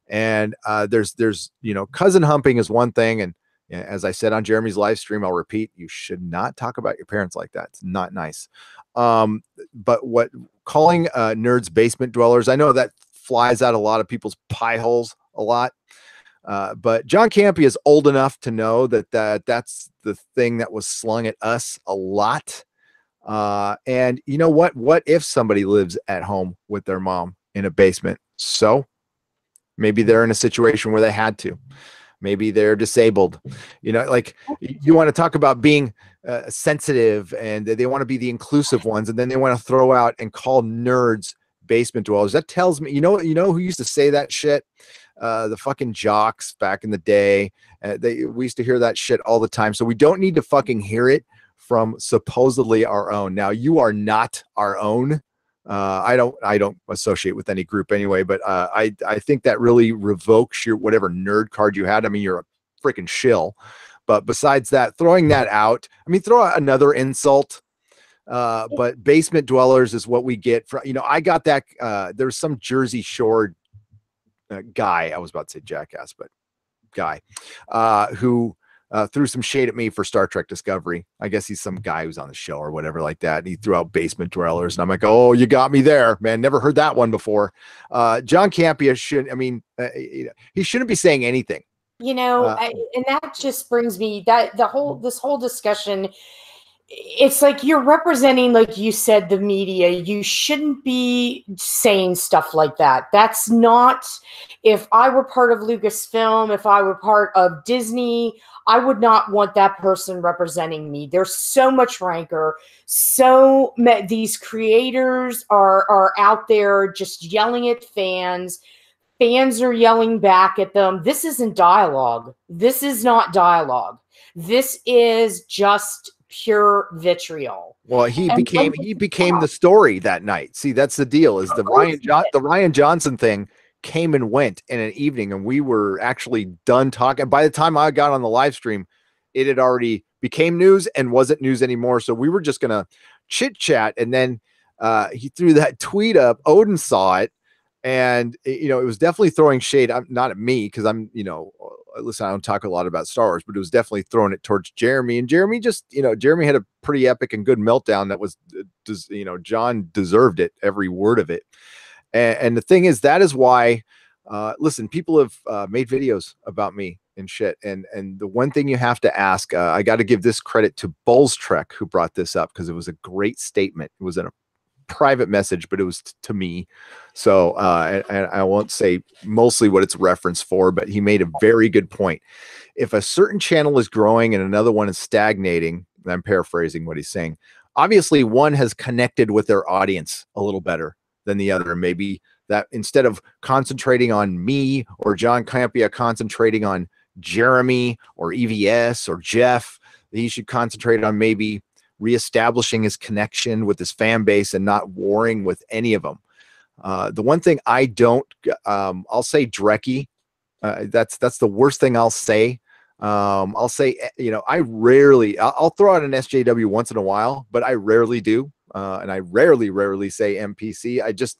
And there's cousin humping is one thing. And as I said on Jeremy's live stream, I'll repeat, you should not talk about your parents like that. It's not nice. But what calling nerds basement dwellers, I know that flies out a lot of people's pie holes a lot. But John Campia is old enough to know that's the thing that was slung at us a lot. And you know what? What if somebody lives at home with their mom in a basement? So maybe they're in a situation where they had to. Maybe they're disabled. Like you want to talk about being sensitive, and they want to be the inclusive ones, and then they want to throw out and call nerds basement dwellers. That tells me, you know who used to say that shit? The fucking jocks back in the day. We used to hear that shit all the time. So we don't need to fucking hear it from supposedly our own. Now, you are not our own. I don't associate with any group anyway, but I think that really revokes your whatever nerd card you had. I mean, you're a freaking shill. But besides that, throwing that out, I mean, throw out another insult. But basement dwellers is what we get from, I got that. There's some Jersey Shore guy, I was about to say jackass, but guy, who threw some shade at me for Star Trek Discovery. I guess he's some guy who's on the show or whatever like that. And he threw out basement dwellers, and I'm like, oh, you got me there, man. Never heard that one before. John Campia he shouldn't be saying anything. And that just brings me this whole discussion. It's like you're representing, like you said, the media. You shouldn't be saying stuff like that. That's not, if I were part of Lucasfilm, if I were part of Disney, I would not want that person representing me. There's so much rancor. These creators are out there just yelling at fans. Fans are yelling back at them. This isn't dialogue. This is not dialogue. This is just pure vitriol. Well, he became the story that night. See, that's the deal, is the Rian Johnson thing came and went in an evening, and we were actually done talking. By the time I got on the live stream, it had already became news and wasn't news anymore. So we were just gonna chit chat, and then he threw that tweet up. Odin saw it. And, you know, it was definitely throwing shade, not at me, because I'm, you know, listen, I don't talk a lot about Star Wars, but it was definitely throwing it towards Jeremy. And Jeremy just, you know, Jeremy had a pretty epic and good meltdown that was, you know, John deserved it, every word of it. And the thing is, that is why, listen, people have made videos about me and shit. And the one thing you have to ask, I got to give this credit to Bulls Trek, who brought this up, because it was a great statement. It was in a private message, but it was to me. So and I won't say mostly what it's referenced for, but he made a very good point. If a certain channel is growing and another one is stagnating, and I'm paraphrasing what he's saying, obviously one has connected with their audience a little better than the other. Maybe that instead of concentrating on me or John Campia concentrating on Jeremy or EVS or Jeff, he should concentrate on maybe reestablishing his connection with his fan base and not warring with any of them. The one thing I don't, I'll say Drecky. That's the worst thing I'll say. I'll say, you know, I'll throw out an SJW once in a while, but I rarely do. And I rarely say MPC.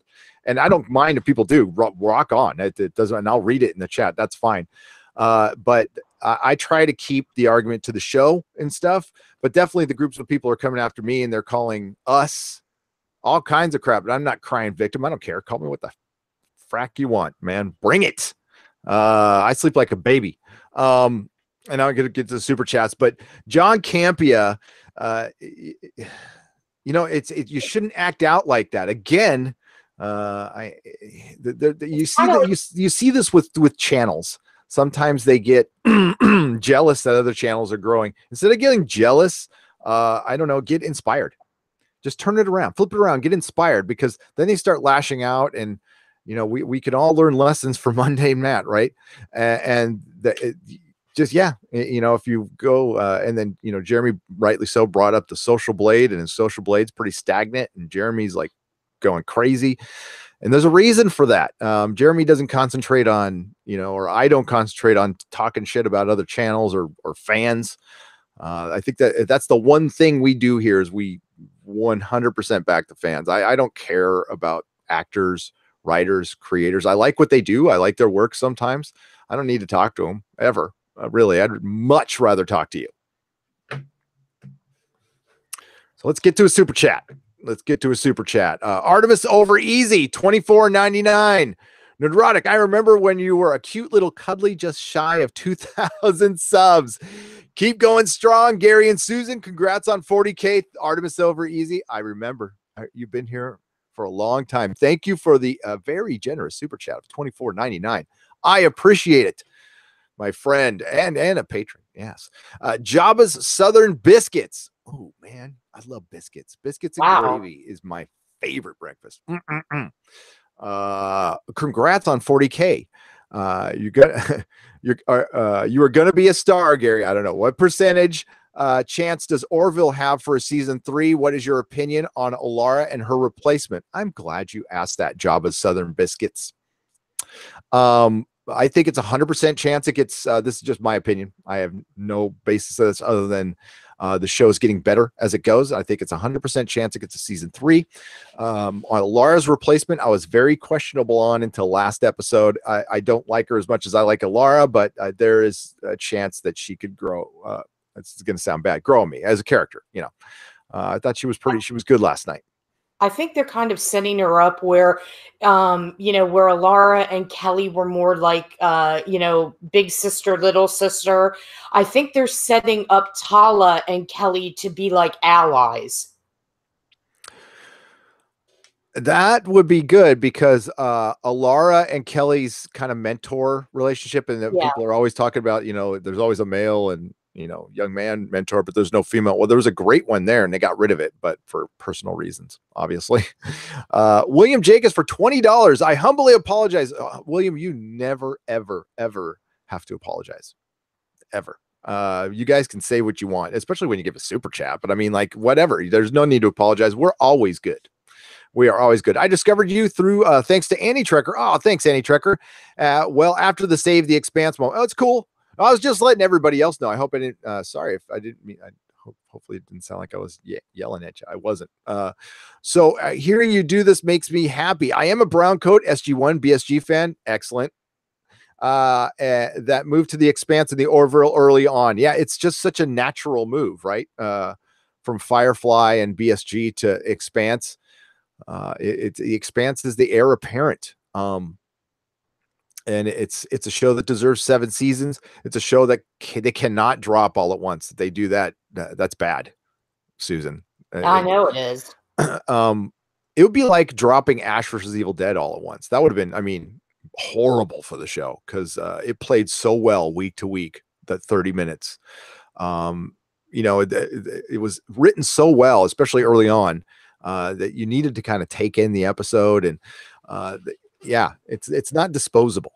And I don't mind if people do. Rock on. It doesn't, and I'll read it in the chat. That's fine. But I try to keep the argument to the show and stuff, but definitely the groups of people are coming after me and they're calling us all kinds of crap. But I'm not crying victim. I don't care. Call me what the frack you want, man. Bring it. I sleep like a baby. And I'm going to get to the super chats, but John Campia, you know, you shouldn't act out like that. Again, you see this with channels. Sometimes they get jealous that other channels are growing. Instead of getting jealous, I don't know, get inspired. Just turn it around, flip it around, get inspired, because then they start lashing out. And, you know, we can all learn lessons from Mundane Matt, right? Just, yeah, you know, if you go and then, you know, Jeremy rightly so brought up the Social Blade, and his Social Blade's pretty stagnant, and Jeremy's like going crazy. And there's a reason for that. Jeremy doesn't concentrate on, you know, or I don't concentrate on talking shit about other channels or fans. I think that's the one thing we do here is we 100% back the fans. I don't care about actors, writers, creators. I like what they do. I like their work sometimes. I don't need to talk to them ever. Really, I'd much rather talk to you. So let's get to a super chat. Artemis over easy, $24.99. Neurotic, I remember when you were a cute little cuddly, just shy of 2,000 subs. Keep going strong, Gary and Susan. Congrats on 40K. Artemis over easy. I remember. You've been here for a long time. Thank you for the very generous super chat of $24.99. I appreciate it, my friend, and a patron. Yes. Jabba's Southern Biscuits. Oh man, I love biscuits. Biscuits and gravy is my favorite breakfast. Congrats on 40K. You are gonna be a star, Gary. I don't know what percentage chance does Orville have for a season 3. What is your opinion on Alara and her replacement? I'm glad you asked that, Jabba's Southern Biscuits. I think it's 100% chance it gets, this is just my opinion. I have no basis of this other than the show is getting better as it goes. I think it's 100% chance it gets to season 3. On Alara's replacement, I was very questionable on until last episode. I don't like her as much as I like Alara, but there is a chance that she could grow. It's going to sound bad. Grow on me as a character. You know, I thought she was good last night. I think they're kind of setting her up where, you know, where Alara and Kelly were more like, you know, big sister, little sister. I think they're setting up Tala and Kelly to be like allies. That would be good because Alara and Kelly's kind of mentor relationship, and people are always talking about, you know, there's always a male and, you know, young man mentor, but there's no female. Well, there was a great one there and they got rid of it, but for personal reasons, obviously. William Jacobs for $20. I humbly apologize. William, you never, ever, ever have to apologize. Ever. You guys can say what you want, especially when you give a super chat, but I mean, like, whatever. There's no need to apologize. We're always good. We are always good. I discovered you through thanks to Annie Trekker. Oh, thanks, Annie Trekker. Well, after the Save the Expanse moment. Oh, it's cool. I was just letting everybody else know. I hope I didn't. Sorry if I didn't mean. I Hopefully it didn't sound like I was yelling at you. I wasn't. So hearing you do this makes me happy. I am a brown coat SG1 BSG fan. Excellent. That move to the Expanse and the Orville early on. Yeah, it's just such a natural move, right? From Firefly and BSG to Expanse. The Expanse is the heir apparent. And it's a show that deserves 7 seasons. It's a show that they cannot drop all at once. If they do that, that's bad, Susan. I know it is. It would be like dropping Ash versus Evil Dead all at once. That would have been, I mean, horrible for the show because it played so well week to week, that 30 minutes. You know, it was written so well, especially early on, that you needed to kind of take in the episode. And yeah, it's not disposable.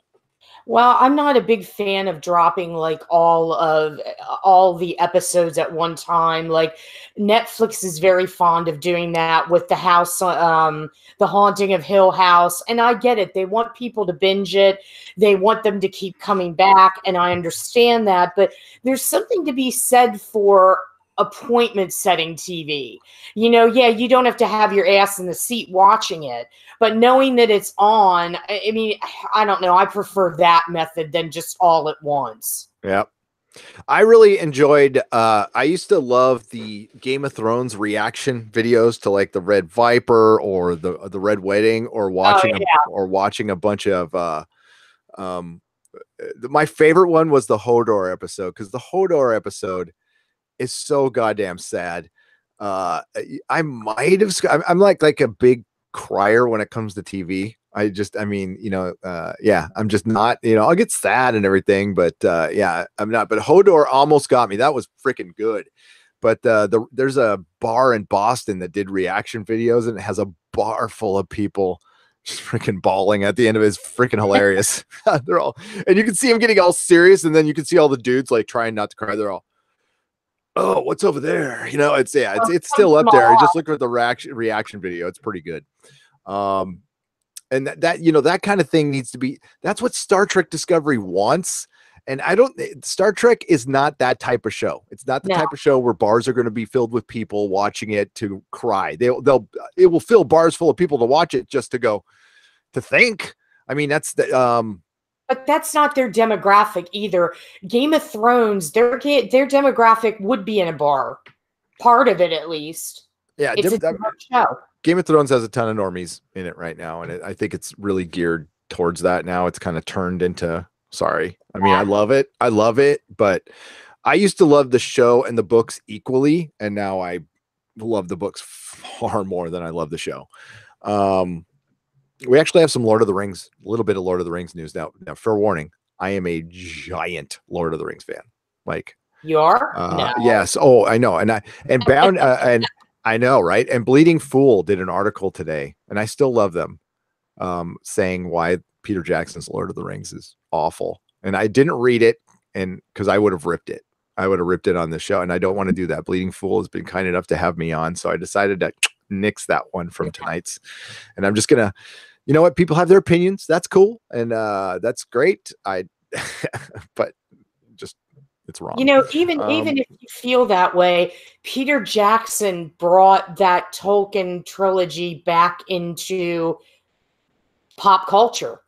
Well, I'm not a big fan of dropping like all the episodes at one time. Like Netflix is very fond of doing that with the house, The Haunting of Hill House. And I get it. They want people to binge it. They want them to keep coming back. And I understand that. But there's something to be said for appointment setting TV. You know, yeah, you don't have to have your ass in the seat watching it, but knowing that it's on, I mean, I don't know. I prefer that method than just all at once. Yeah. I really enjoyed, I used to love the Game of Thrones reaction videos to like the Red Viper or the Red Wedding, or watching a bunch of, my favorite one was the Hodor episode, because the Hodor episode is so goddamn sad. I might have, I'm like a big crier when it comes to TV. I mean, you know, yeah, I'm just not, you know, I'll get sad and everything, but yeah, I'm not. But Hodor almost got me. That was freaking good. But there's a bar in Boston that did reaction videos, and it has a bar full of people just freaking bawling at the end of it. It's freaking hilarious. They're all, and you can see them getting all serious, and then you can see all the dudes like trying not to cry. They're all, oh, what's over there? You know, it's still up there. Just look at the reaction video. It's pretty good. And that you know, that kind of thing needs to be, that's what Star Trek Discovery wants. And Star Trek is not that type of show. It's not the type of show where bars are going to be filled with people watching it to cry. It will fill bars full of people to watch it just to think. I mean, that's the, but that's not their demographic either. Game of Thrones, their demographic would be in a bar. Part of it, at least. Yeah, it's a different show. Game of Thrones has a ton of normies in it right now, and I think it's really geared towards that now. It's kind of turned into, sorry. I mean, I love it, but I used to love the show and the books equally, and now I love the books far more than I love the show. We actually have some Lord of the Rings, a little bit of Lord of the Rings news now. Now, fair warning, I am a giant Lord of the Rings fan. Like, you are? No. Yes. Oh, I know. And Bound and I know, right? And Bleeding Fool did an article today, and I still love them, saying why Peter Jackson's Lord of the Rings is awful. And I didn't read it, and because I would have ripped it. I would have ripped it on the show, and I don't want to do that. Bleeding Fool has been kind enough to have me on, so I decided to nix that one from tonight's. And I'm just gonna, you know what? People have their opinions. That's cool, and that's great. But just, it's wrong. You know, even if you feel that way, Peter Jackson brought that Tolkien trilogy back into pop culture.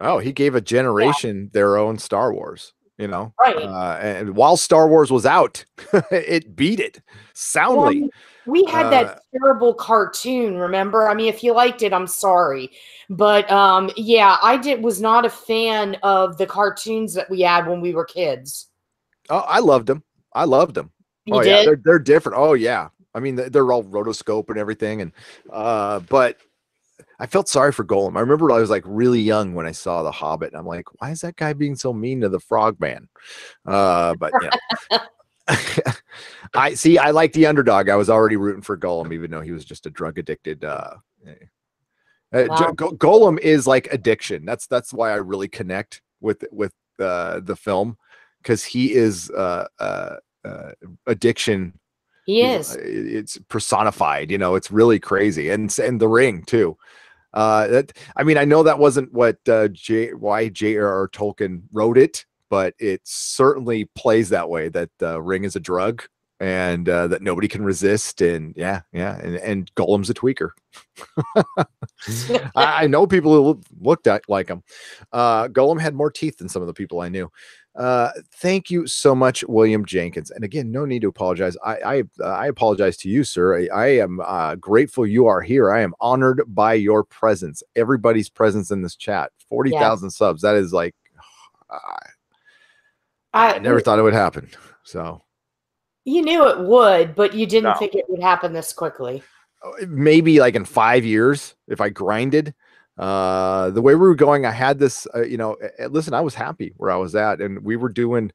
Oh, he gave a generation their own Star Wars, you know, right? And while Star Wars was out, it beat it soundly. Well, we had that terrible cartoon, remember? I mean, if you liked it, I'm sorry. But yeah, was not a fan of the cartoons that we had when we were kids. Oh, I loved them. You did? Yeah, they're different. Oh yeah. I mean, they're all rotoscope and everything. And but I felt sorry for Gollum. I remember I was like really young when I saw The Hobbit, and I'm like, why is that guy being so mean to the Frogman? But yeah. I like the underdog. I was already rooting for Gollum, even though he was just a drug addicted. Wow. Gollum is like addiction. That's why I really connect with the film, because he is addiction. He is. It's personified. You know, it's really crazy, and The Ring too. I mean, I know that wasn't what why J.R.R. Tolkien wrote it, but it certainly plays that way, that Ring is a drug, and that nobody can resist. And and Golem's a tweaker. I know people who looked at like him. Golem had more teeth than some of the people I knew. Thank you so much, William Jenkins. And again, no need to apologize. I apologize to you, sir. I am grateful you are here. I am honored by your presence. Everybody's presence in this chat. 40,000 subs. That is like, I never thought it would happen. So you knew it would, but you didn't think it would happen this quickly. Maybe like in 5 years, if I grinded. The way we were going, I had this, listen, I was happy where I was at, and we were doing,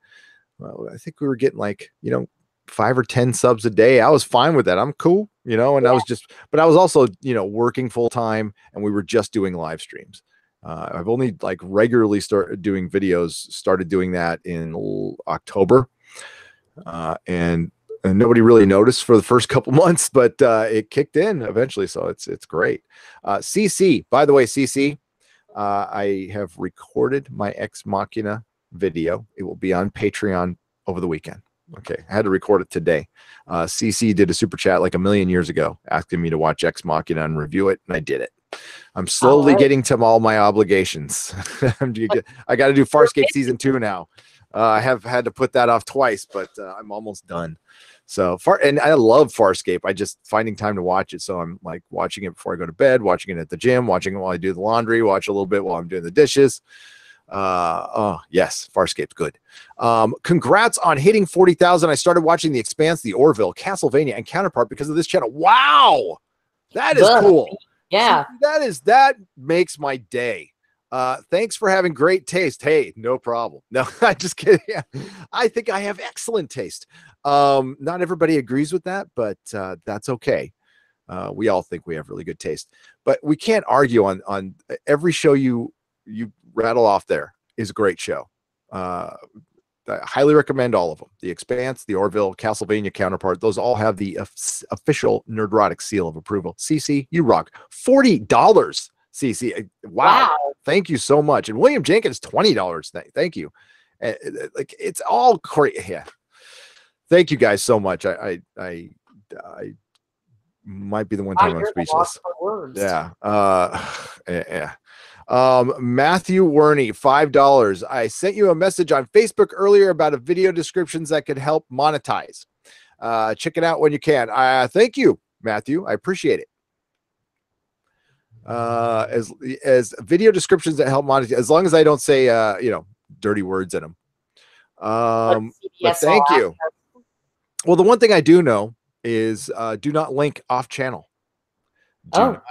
I think we were getting like, 5 or 10 subs a day. I was fine with that. I'm cool, and I was but I was also, working full time, and we were just doing live streams. I've only like regularly started doing that in October. And nobody really noticed for the first couple months, but it kicked in eventually. So it's great. CC, by the way, CC, I have recorded my Ex Machina video. It will be on Patreon over the weekend. Okay. I had to record it today. CC did a super chat like a million years ago, asking me to watch Ex Machina and review it. And I did it. I'm slowly getting to all my obligations. I got to do Farscape season 2 now. I have had to put that off twice, but I'm almost done. So and I love Farscape. I just finding time to watch it. So I'm like watching it before I go to bed, watching it at the gym, watching it while I do the laundry, watch a little bit while I'm doing the dishes. Oh yes, Farscape's good. Congrats on hitting 40,000. I started watching The Expanse, the Orville, Castlevania, and Counterpart because of this channel. Wow, that is cool. Yeah, see, that makes my day. Thanks for having great taste. Hey, no problem. No, I'm just kidding. I think I have excellent taste. Not everybody agrees with that, but that's okay. We all think we have really good taste, but we can't argue on every show you rattle off. There is a great show. I highly recommend all of them. The Expanse, the Orville, Castlevania, Counterpart. Those all have the official Nerdrotic seal of approval. CC, you rock. $40. CC, wow. Thank you so much. And William Jenkins, $20. Thank you. Like it's all great. Yeah. Thank you guys so much. I might be the one time I'm speechless. Yeah. Yeah. Matthew Werney, $5. I sent you a message on Facebook earlier about a video descriptions that could help monetize. Check it out when you can. Thank you, Matthew. I appreciate it. As video descriptions that help monetize, as long as I don't say dirty words in them. But thank you. Well, the one thing I do know is do not link off channel. Do not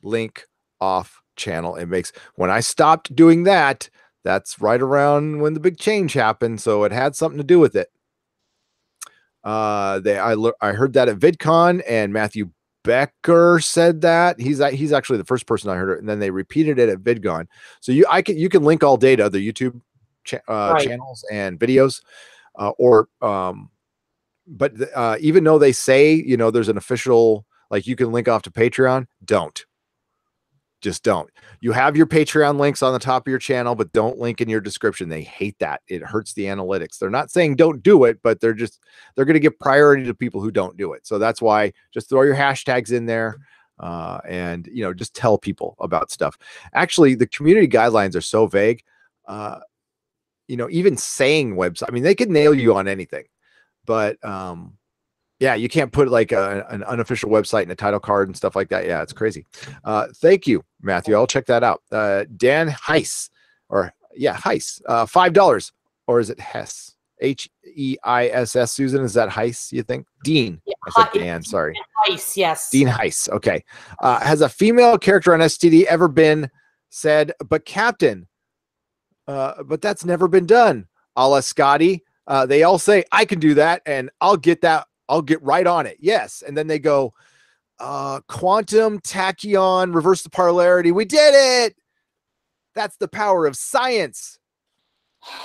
link off channel. It makes, when I stopped doing that, that's right around when the big change happened. So it had something to do with it. I heard that at VidCon, and Matthew Becker said that. He's actually the first person I heard it, and then they repeated it at VidCon. So you can link all data, the YouTube channels and videos, but even though they say there's an official, like, you can link off to Patreon, just don't. You have your Patreon links on the top of your channel, but don't link in your description. They hate that. It hurts the analytics. They're not saying don't do it, but they're going to give priority to people who don't do it. So that's why just throw your hashtags in there, and just tell people about stuff. Actually, the community guidelines are so vague. Even saying website, I mean, they could nail you on anything, but yeah, you can't put like an unofficial website in a title card and stuff like that. Yeah, it's crazy. Thank you, Matthew. I'll check that out. Dan Heiss, Heiss, $5, or is it Hess? Heiss. Susan, is that Heiss? You think? Dean? Yeah, I said Dan. Sorry. Heiss, yes. Dean Heiss. Okay. Has a female character on STD ever been said, but Captain? But that's never been done. A la Scotty. They all say I can do that, and I'll get that. I'll get right on it. Yes. And then they go, quantum, tachyon, reverse the polarity. We did it. That's the power of science.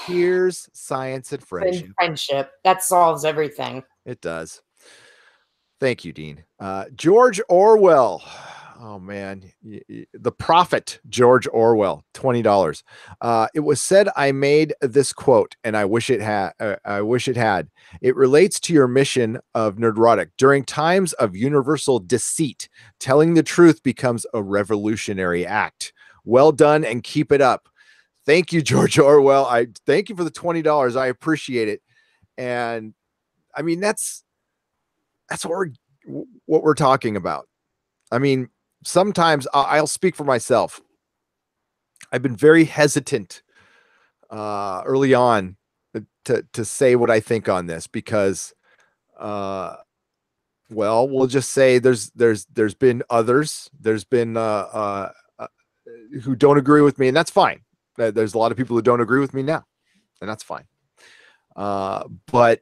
Here's science and friendship. Friendship. That solves everything. It does. Thank you, Dean. George Orwell. oh man, The Prophet, George Orwell, $20. It was said I made this quote, and I wish it had. I wish it had. It relates to your mission of Nerdrotic. During times of universal deceit, telling the truth becomes a revolutionary act. Well done, and keep it up. Thank you, George Orwell. I thank you for the $20. I appreciate it. And I mean, that's what we're talking about. I mean, sometimes I'll speak for myself. I've been very hesitant early on to say what I think on this because, well, we'll just say there's been others. There's been who don't agree with me, and that's fine. There's a lot of people who don't agree with me now, and that's fine. But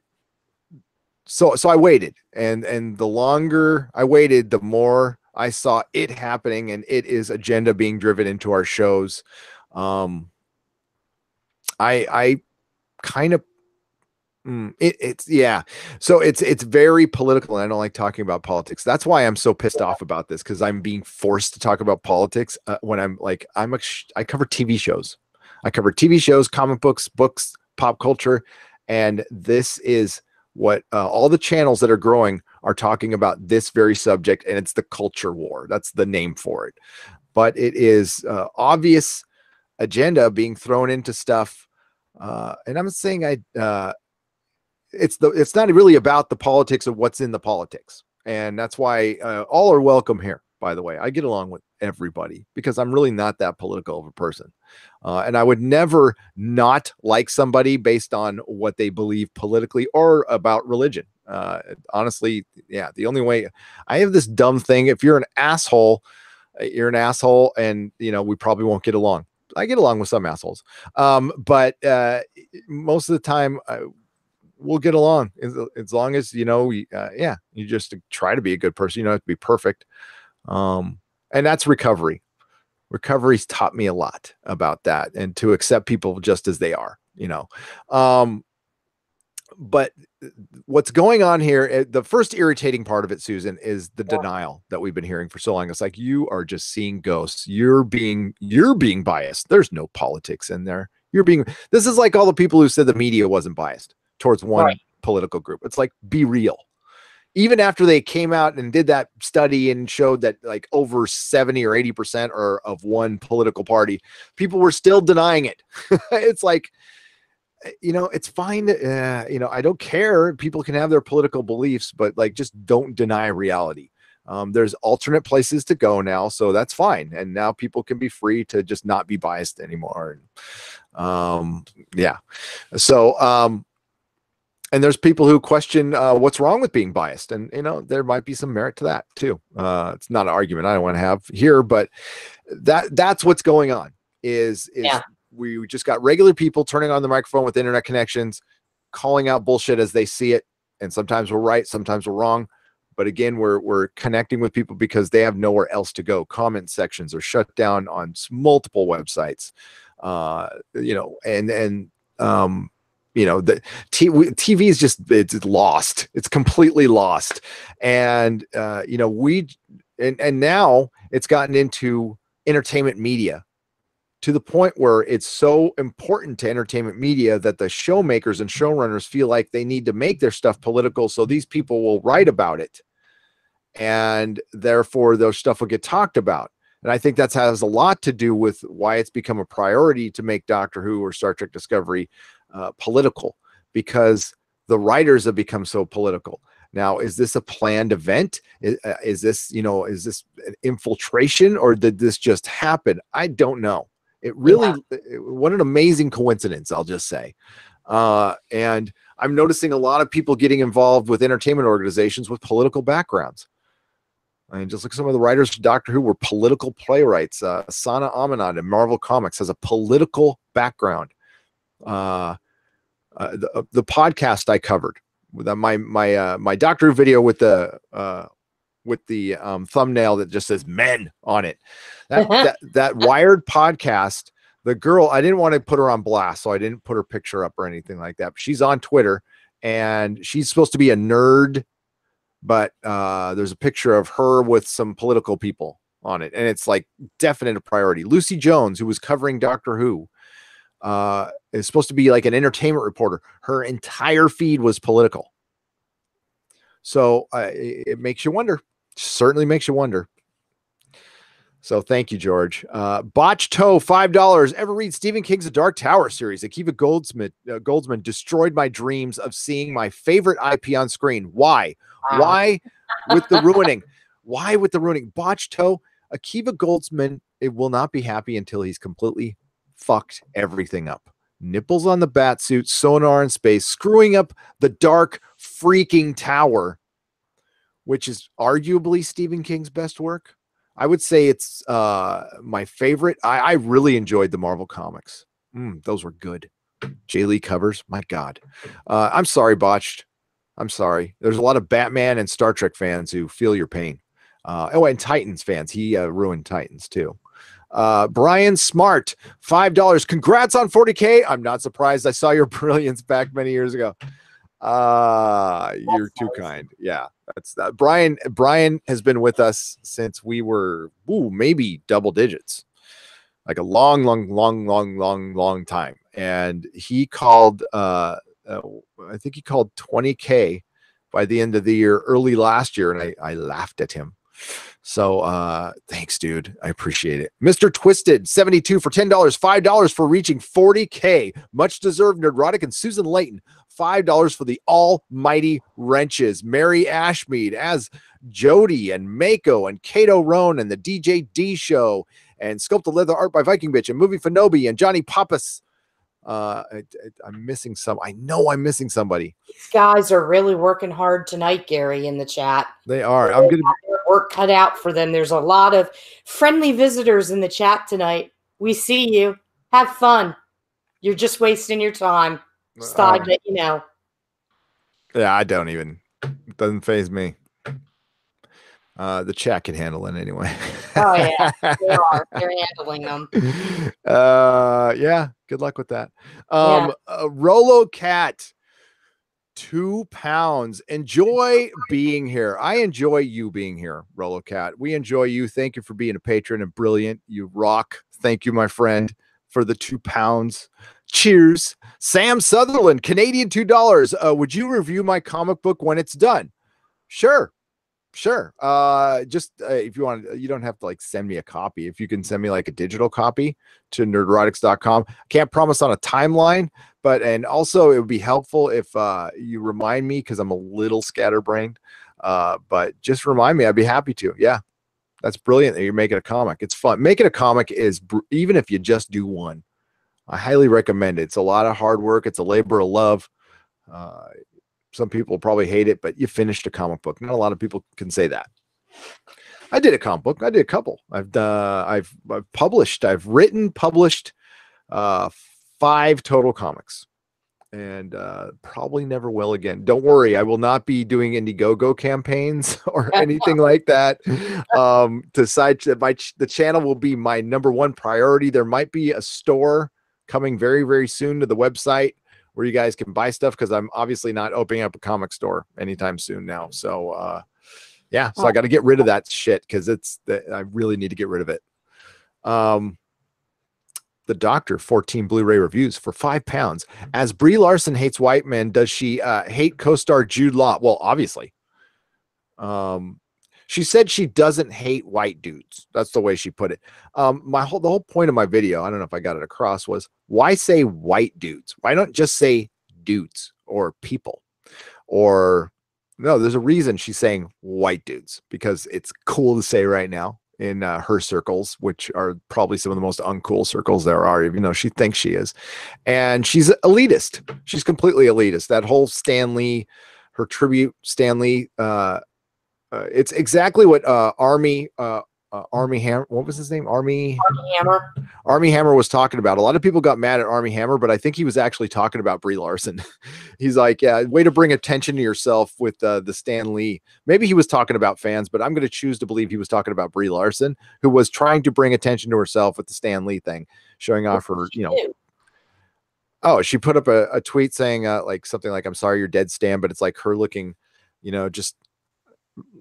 so I waited, and the longer I waited, the more I saw it happening, and it is agenda being driven into our shows. I kind of it's yeah. So it's very political, and I don't like talking about politics. That's why I'm so pissed off about this, because I'm being forced to talk about politics when I cover TV shows. I cover TV shows, comic books, pop culture, and this is what all the channels that are growing are talking about, this very subject, and it's the culture war. That's the name for it. But it is obvious agenda being thrown into stuff, and I'm saying it's not really about the politics of what's in the politics, and that's why all are welcome here. By the way, I get along with everybody because I'm really not that political of a person. And I would never not like somebody based on what they believe politically or about religion. Honestly, yeah, the only way I have this dumb thing, if you're an asshole, you're an asshole, and we probably won't get along. I get along with some assholes. But most of the time, we'll get along as long as, yeah, you just try to be a good person. You don't have to be perfect. And that's recovery. Recovery's taught me a lot about that, and to accept people just as they are, but what's going on here, the first irritating part of it, Susan, is the denial that we've been hearing for so long. It's like, you are just seeing ghosts. You're being biased. There's no politics in there. This is like all the people who said the media wasn't biased towards one political group. It's like, be real. Even after they came out and did that study and showed that like over 70 or 80% are of one political party, people were still denying it. It's like, it's fine. I don't care. People can have their political beliefs, but like, just don't deny reality. There's alternate places to go now, so that's fine. And now people can be free to just not be biased anymore. Yeah. So, and there's people who question what's wrong with being biased, and there might be some merit to that too. It's not an argument I don't want to have here, but that's what's going on. Is we just got regular people turning on the microphone with internet connections, calling out bullshit as they see it, and sometimes we're right, sometimes we're wrong. But again, we're connecting with people because they have nowhere else to go. Comment sections are shut down on multiple websites, the TV is just, it's lost. It's completely lost. And, and now it's gotten into entertainment media to the point where it's so important to entertainment media that the show makers and showrunners feel like they need to make their stuff political, so these people will write about it, and therefore their stuff will get talked about. And I think that has a lot to do with why it's become a priority to make Doctor Who or Star Trek Discovery political, because the writers have become so political. Now, is this a planned event? Is this an infiltration, or did this just happen? I don't know. It really, what an amazing coincidence, I'll just say. And I'm noticing a lot of people getting involved with entertainment organizations with political backgrounds. I mean, just look at some of the writers for Doctor Who were political playwrights. Sana Amanat in Marvel Comics has a political background. The podcast I covered with my Doctor Who video with the thumbnail that just says men on it. That Wired podcast, the girl, I didn't want to put her on blast, so I didn't put her picture up or anything like that. But she's on Twitter, and she's supposed to be a nerd, but there's a picture of her with some political people on it, and it's like definite a priority. Lucy Jones, who was covering Doctor Who, is supposed to be like an entertainment reporter. Her entire feed was political. So it makes you wonder. Certainly makes you wonder. So thank you, George. Botch Toe, $5. Ever read Stephen King's The Dark Tower series? Akiva Goldsman destroyed my dreams of seeing my favorite IP on screen. Why? Wow. Why with the ruining? Why with the ruining? Botch Toe, Akiva Goldsman, it will not be happy until he's completely fucked everything up. Nipples on the bat suit, sonar in space, screwing up the dark freaking tower, which is arguably Stephen King's best work. I would say it's my favorite. I really enjoyed the Marvel comics. Those were good. J. Lee covers. My God. I'm sorry, Botched. I'm sorry. There's a lot of Batman and Star Trek fans who feel your pain. And Titans fans. He ruined Titans too. Brian Smart, $5. Congrats on 40K. I'm not surprised. I saw your brilliance back many years ago. You're too kind. Yeah, that's that. Brian has been with us since we were maybe double digits, like a long time. And he called I think he called 20K by the end of the year, early last year, and I laughed at him. So thanks, dude. I appreciate it. Mr. Twisted, 72 for $10, $5 for reaching 40K. Much deserved, Nerdrotic, and Susan Layton, $5 for the almighty wrenches. Mary Ashmead as Jody and Mako and Kato Roan and the DJ D Show and Sculpted Leather Art by Viking Bitch and Movie Fanobi and Johnny Pappas. I'm missing some. I know I'm missing somebody. These guys are really working hard tonight, Gary, in the chat. They are. I'm going to have work cut out for them. There's a lot of friendly visitors in the chat tonight. We see you. Have fun. You're just wasting your time. Stop it, you know. Yeah, I don't even. It doesn't faze me. The chat can handle it anyway. Oh yeah, they are. They're handling them. Yeah. Good luck with that. Rolo Cat, £2. Enjoy being here. I enjoy you being here, Rolo Cat. We enjoy you. Thank you for being a patron and brilliant. You rock. Thank you, my friend, for the £2. Cheers. Sam Sutherland, Canadian $2. Would you review my comic book when it's done? Sure. Just if you want, you don't have to like send me a copy. If you can send me like a digital copy to nerdrotics.com. Can't promise on a timeline, and also it would be helpful if you remind me, because I'm a little scatterbrained. But just remind me, I'd be happy to. Yeah, that's brilliant that you're making a comic. It's fun. Making a comic is, even if you just do one, I highly recommend it. It's a lot of hard work. It's a labor of love. Some people probably hate it, but you finished a comic book. Not a lot of people can say that. I did a comic book. I did a couple. I've published 5 total comies, and probably never will again. Don't worry, I will not be doing Indiegogo campaigns or anything like that. The channel will be my #1 priority. There might be a store coming very, very soon to the website where you guys can buy stuff, because I'm obviously not opening up a comic store anytime soon now. So yeah, so I got to get rid of that shit, because I really need to get rid of it. The Doctor, 14 Blu-ray reviews for £5. As Brie Larson hates white men, does she hate co-star Jude Law? Well, obviously. She said she doesn't hate white dudes. That's the way she put it. The whole point of my video, I don't know if I got it across, was why say white dudes? Why not just say dudes or people? Or no, there's a reason she's saying white dudes, because it's cool to say right now in her circles, which are probably some of the most uncool circles there are, even though she thinks she is. And she's elitist. She's completely elitist. That whole Stan Lee, her tribute Stan Lee, it's exactly what Army Hammer, what was his name? Army Hammer was talking about. A lot of people got mad at Army Hammer, but I think he was actually talking about Brie Larson. He's like, yeah, way to bring attention to yourself with the Stan Lee. Maybe he was talking about fans, but I'm going to choose to believe he was talking about Brie Larson, who was trying to bring attention to herself with the Stan Lee thing, showing off her, Oh, she put up a tweet saying like something like, "I'm sorry you're dead, Stan," but it's like her looking, just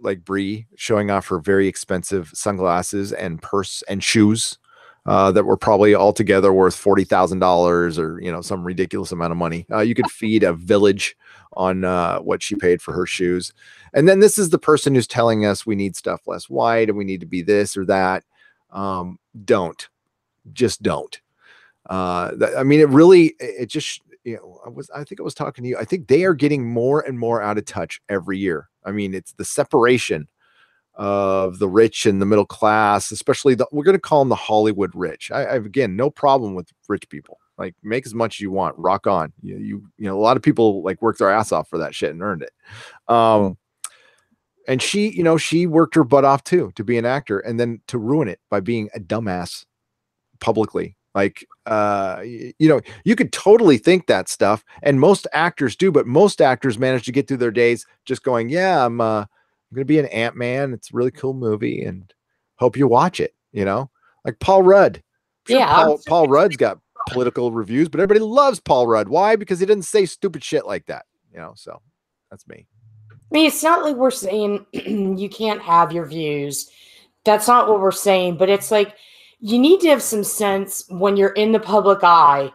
like Brie showing off her very expensive sunglasses and purse and shoes that were probably altogether worth $40,000 or, you know, some ridiculous amount of money. You could feed a village on what she paid for her shoes. And then this is the person who's telling us we need stuff less white and we need to be this or that. Just don't. I mean, it just, you know, I think I was talking to you. I think they are getting more and more out of touch every year. I mean, it's the separation of the rich and the middle class, especially we're going to call them the Hollywood rich. I have, again, no problem with rich people. Like, make as much as you want, rock on. You know, a lot of people like worked their ass off for that shit and earned it. And she, you know, she worked her butt off too, to be an actor and then to ruin it by being a dumbass publicly. Like, you know, you could totally think that stuff, and most actors do, but most actors manage to get through their days just going, yeah, I'm going to be an Ant-Man. It's a really cool movie and hope you watch it, you know, like Paul Rudd. Sure, Yeah, Paul Rudd's got political reviews, but everybody loves Paul Rudd. Why? Because he didn't say stupid shit like that, you know? So that's me. I mean, it's not like we're saying you can't have your views. That's not what we're saying, but it's like, you need to have some sense when you're in the public eye.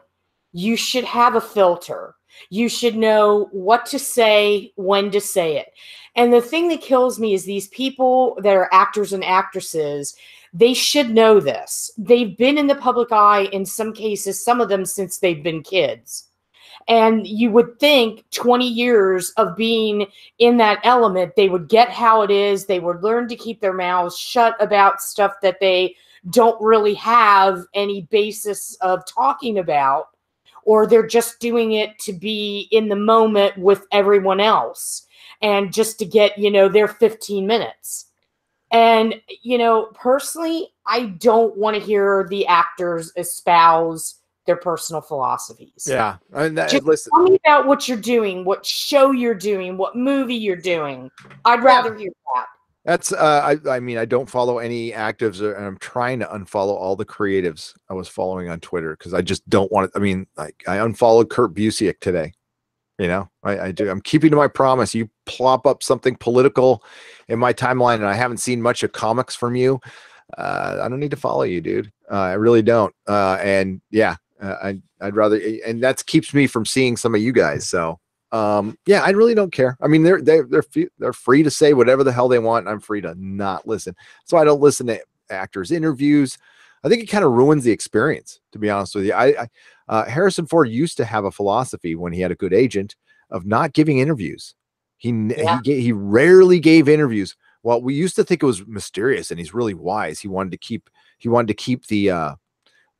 You should have a filter. You should know what to say, when to say it. And the thing that kills me is these people that are actors and actresses, they should know this. They've been in the public eye in some cases, some of them since they've been kids. And you would think 20 years of being in that element, they would get how it is. They would learn to keep their mouths shut about stuff that they don't really have any basis of talking about, or they're just doing it to be in the moment with everyone else and just to get, you know, their 15 minutes. And, you know, personally, I don't want to hear the actors espouse their personal philosophies. Yeah. And just listen, tell me about what you're doing, what show you're doing, what movie you're doing. I'd rather hear that. That's I mean, I don't follow any actives, and I'm trying to unfollow all the creatives I was following on Twitter because I just don't want to. I mean, like, I unfollowed Kurt Busiek today. You know, I do. I'm keeping to my promise. You plop up something political in my timeline, and I haven't seen much of comics from you. I don't need to follow you, dude. I really don't. And yeah, I'd rather, and that keeps me from seeing some of you guys. So. Yeah, I really don't care. I mean, they're free to say whatever the hell they want, and I'm free to not listen. So I don't listen to actors' interviews. I think it kind of ruins the experience, to be honest with you. Harrison Ford used to have a philosophy when he had a good agent of not giving interviews. He rarely gave interviews. Well, we used to think it was mysterious, and he's really wise. He wanted to keep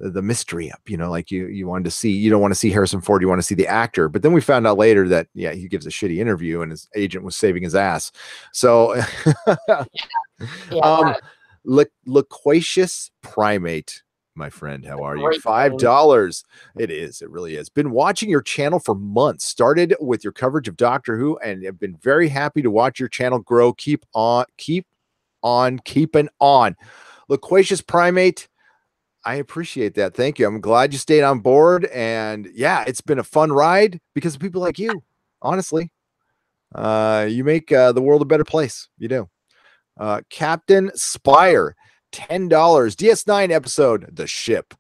the mystery up, you know, like you wanted to see, you don't want to see Harrison Ford, you want to see the actor. But then we found out later that, yeah, he gives a shitty interview and his agent was saving his ass. So Loquacious Primate, my friend, how are you? $5. It really is. Been watching your channel for months. Started with your coverage of Doctor Who and have been very happy to watch your channel grow. Keep on keeping on. Loquacious Primate, I appreciate that. Thank you. I'm glad you stayed on board. And yeah, it's been a fun ride because of people like you. Honestly, you make the world a better place. You do. Captain Spire, $10. DS9 episode, The Ship.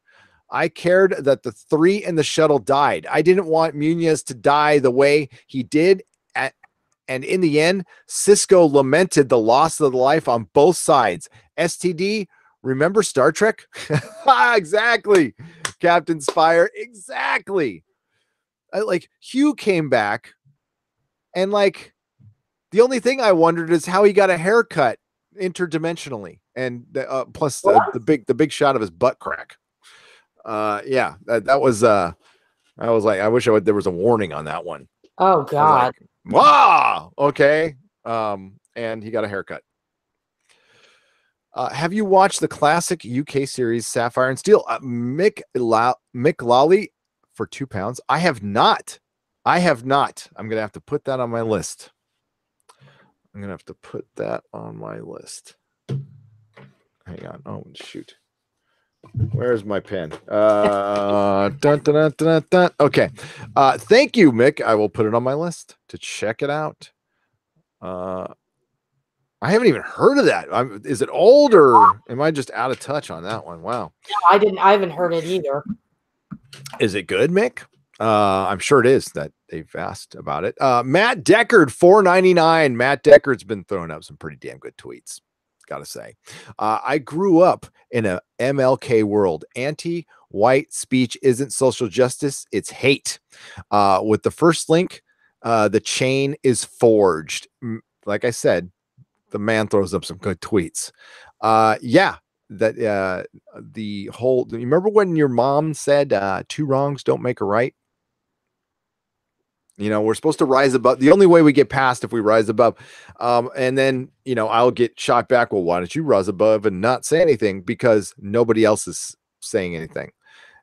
I cared that the 3 in the shuttle died. I didn't want Muniz to die the way he did. And in the end, Cisco lamented the loss of the life on both sides. STD, remember Star Trek? Exactly. Captain Spire. Exactly. Like, Hugh came back, and like, the only thing I wondered is how he got a haircut interdimensionally, and plus the big shot of his butt crack. Yeah, that was I was like, I wish there was a warning on that one. Oh God. Like, wow. Okay. And he got a haircut. Have you watched the classic UK series Sapphire and Steel? Mick Lally for £2. I have not. I'm gonna have to put that on my list. Hang on. Oh shoot. Where's my pen? Dun, dun, dun, dun, dun. Okay. Thank you, Mick. I will put it on my list to check it out. I haven't even heard of that. Is it old or am I just out of touch on that one? Wow. I haven't heard it either. Is it good, Mick? I'm sure it is that they've asked about it. Matt Deckard, $4.99. Matt Deckard's been throwing up some pretty damn good tweets. Gotta say. I grew up in a MLK world. Anti-white speech isn't social justice, it's hate. With the first link, the chain is forged. Like I said, the man throws up some good tweets. Yeah, that the whole, you remember when your mom said two wrongs don't make a right? You know, we're supposed to rise above. The only way we get past if we rise above. And then, you know, I'll get shot back. Well, why don't you rise above and not say anything? Because nobody else is saying anything.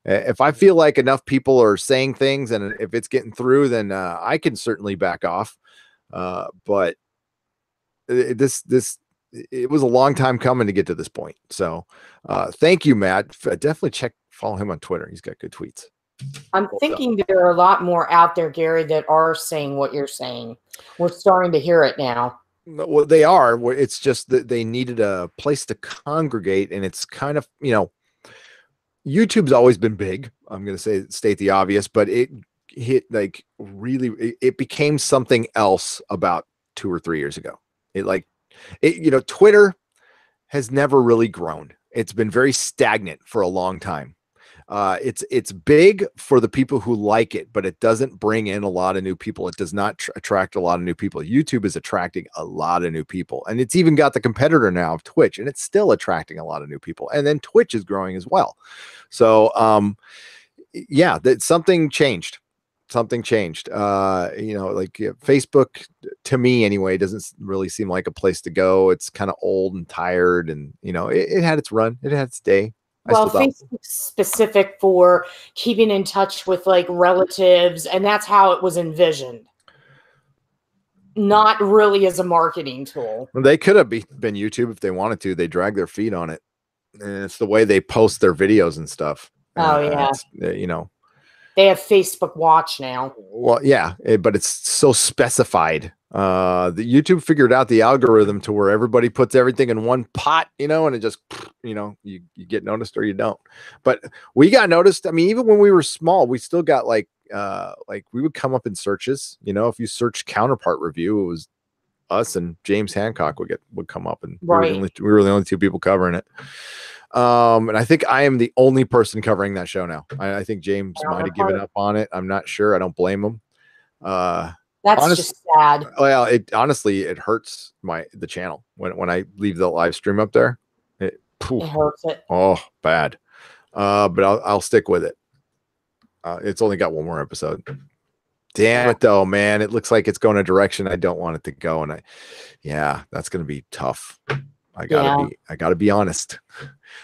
If I feel like enough people are saying things and if it's getting through, then I can certainly back off. But it was a long time coming to get to this point. So thank you, Matt. Definitely follow him on Twitter. He's got good tweets. I'm thinking there are a lot more out there, Gary, that are saying what you're saying. We're starting to hear it now. Well, they are. It's just that they needed a place to congregate, and it's kind of, you know, YouTube's always been big. I'm going to state the obvious, but it hit like really, it became something else about 2 or 3 years ago. You know, Twitter has never really grown. It's been very stagnant for a long time. It's big for the people who like it, but it doesn't bring in a lot of new people. It does not attract a lot of new people. YouTube is attracting a lot of new people, and it's even got the competitor now of Twitch, and it's still attracting a lot of new people. And then Twitch is growing as well. So, yeah, that something changed. Something changed. You know, like Facebook, to me anyway, doesn't really seem like a place to go. It's kind of old and tired, and you know, it had its run. It had its day. Well, Facebook's specific for keeping in touch with like relatives, and that's how it was envisioned. Not really as a marketing tool. They could have been YouTube if they wanted to. They drag their feet on it, and it's the way they post their videos and stuff. Oh yeah, you know, they have Facebook Watch now. Well, yeah, but it's so specified. The YouTube figured out the algorithm to where everybody puts everything in one pot, you know, and it just, you know, you get noticed or you don't. But we got noticed. I mean, even when we were small, we still got like we would come up in searches, you know, if you search counterpart review, it was us and James Hancock would come up, and right. we were the only two people covering it. And I think I am the only person covering that show now. I think James might have given up on it. I'm not sure. I don't blame him. That's just sad. Well, it honestly, it hurts the channel when I leave the live stream up there. It hurts it. Oh, bad. But I'll stick with it. It's only got one more episode. Damn it, though, man! It looks like it's going a direction I don't want it to go, and yeah, that's going to be tough. I gotta be honest.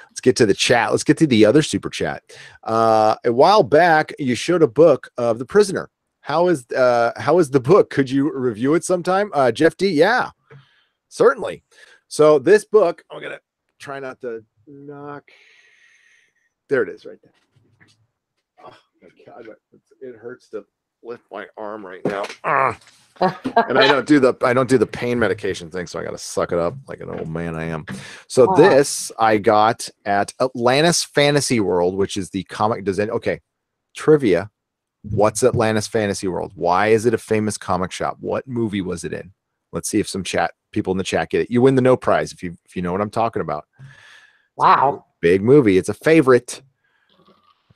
Let's get to the chat. Let's get to the other super chat. A while back, you showed a book of The Prisoner. How is the book? Could you review it sometime? Jeff D. Yeah, certainly. So this book, I'm gonna try not to knock. There it is, right there. Oh my God, it hurts to lift my arm right now. And I don't do the pain medication thing, so I got to suck it up like an old man I am. So this I got at Atlantis Fantasy World, which is the comic design. Okay, trivia. What's Atlantis Fantasy World? Why is it a famous comic shop? What movie was it in? Let's see if some people in the chat get it. You win the no prize if you know what I'm talking about. Wow. Big movie. It's a favorite.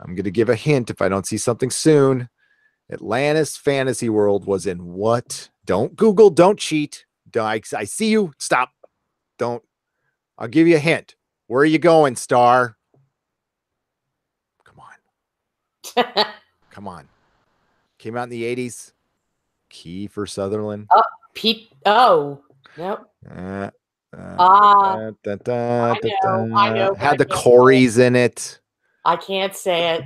I'm going to give a hint if I don't see something soon. Atlantis Fantasy World was in what? Don't Google. Don't cheat. I see you. Stop. Don't. I'll give you a hint. Where are you going, Star? Come on. Come on. Came out in the 80s. Kiefer Sutherland. Oh, Pete. Oh, nope. I know. Had the Coreys in it. I can't say it.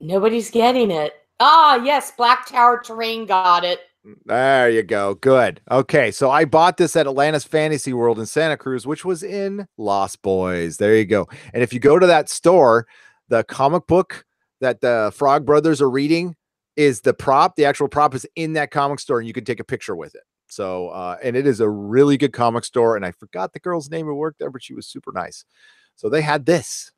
Nobody's getting it. Yes, Black Tower Terrain got it. There you go. Good. Okay, so I bought this at Atlantis Fantasy World in Santa Cruz, which was in Lost Boys. There you go. And if you go to that store, the comic book that the Frog Brothers are reading is the prop. The actual prop is in that comic store, and you can take a picture with it. So, and it is a really good comic store. And I forgot the girl's name who worked there, but she was super nice. So they had this.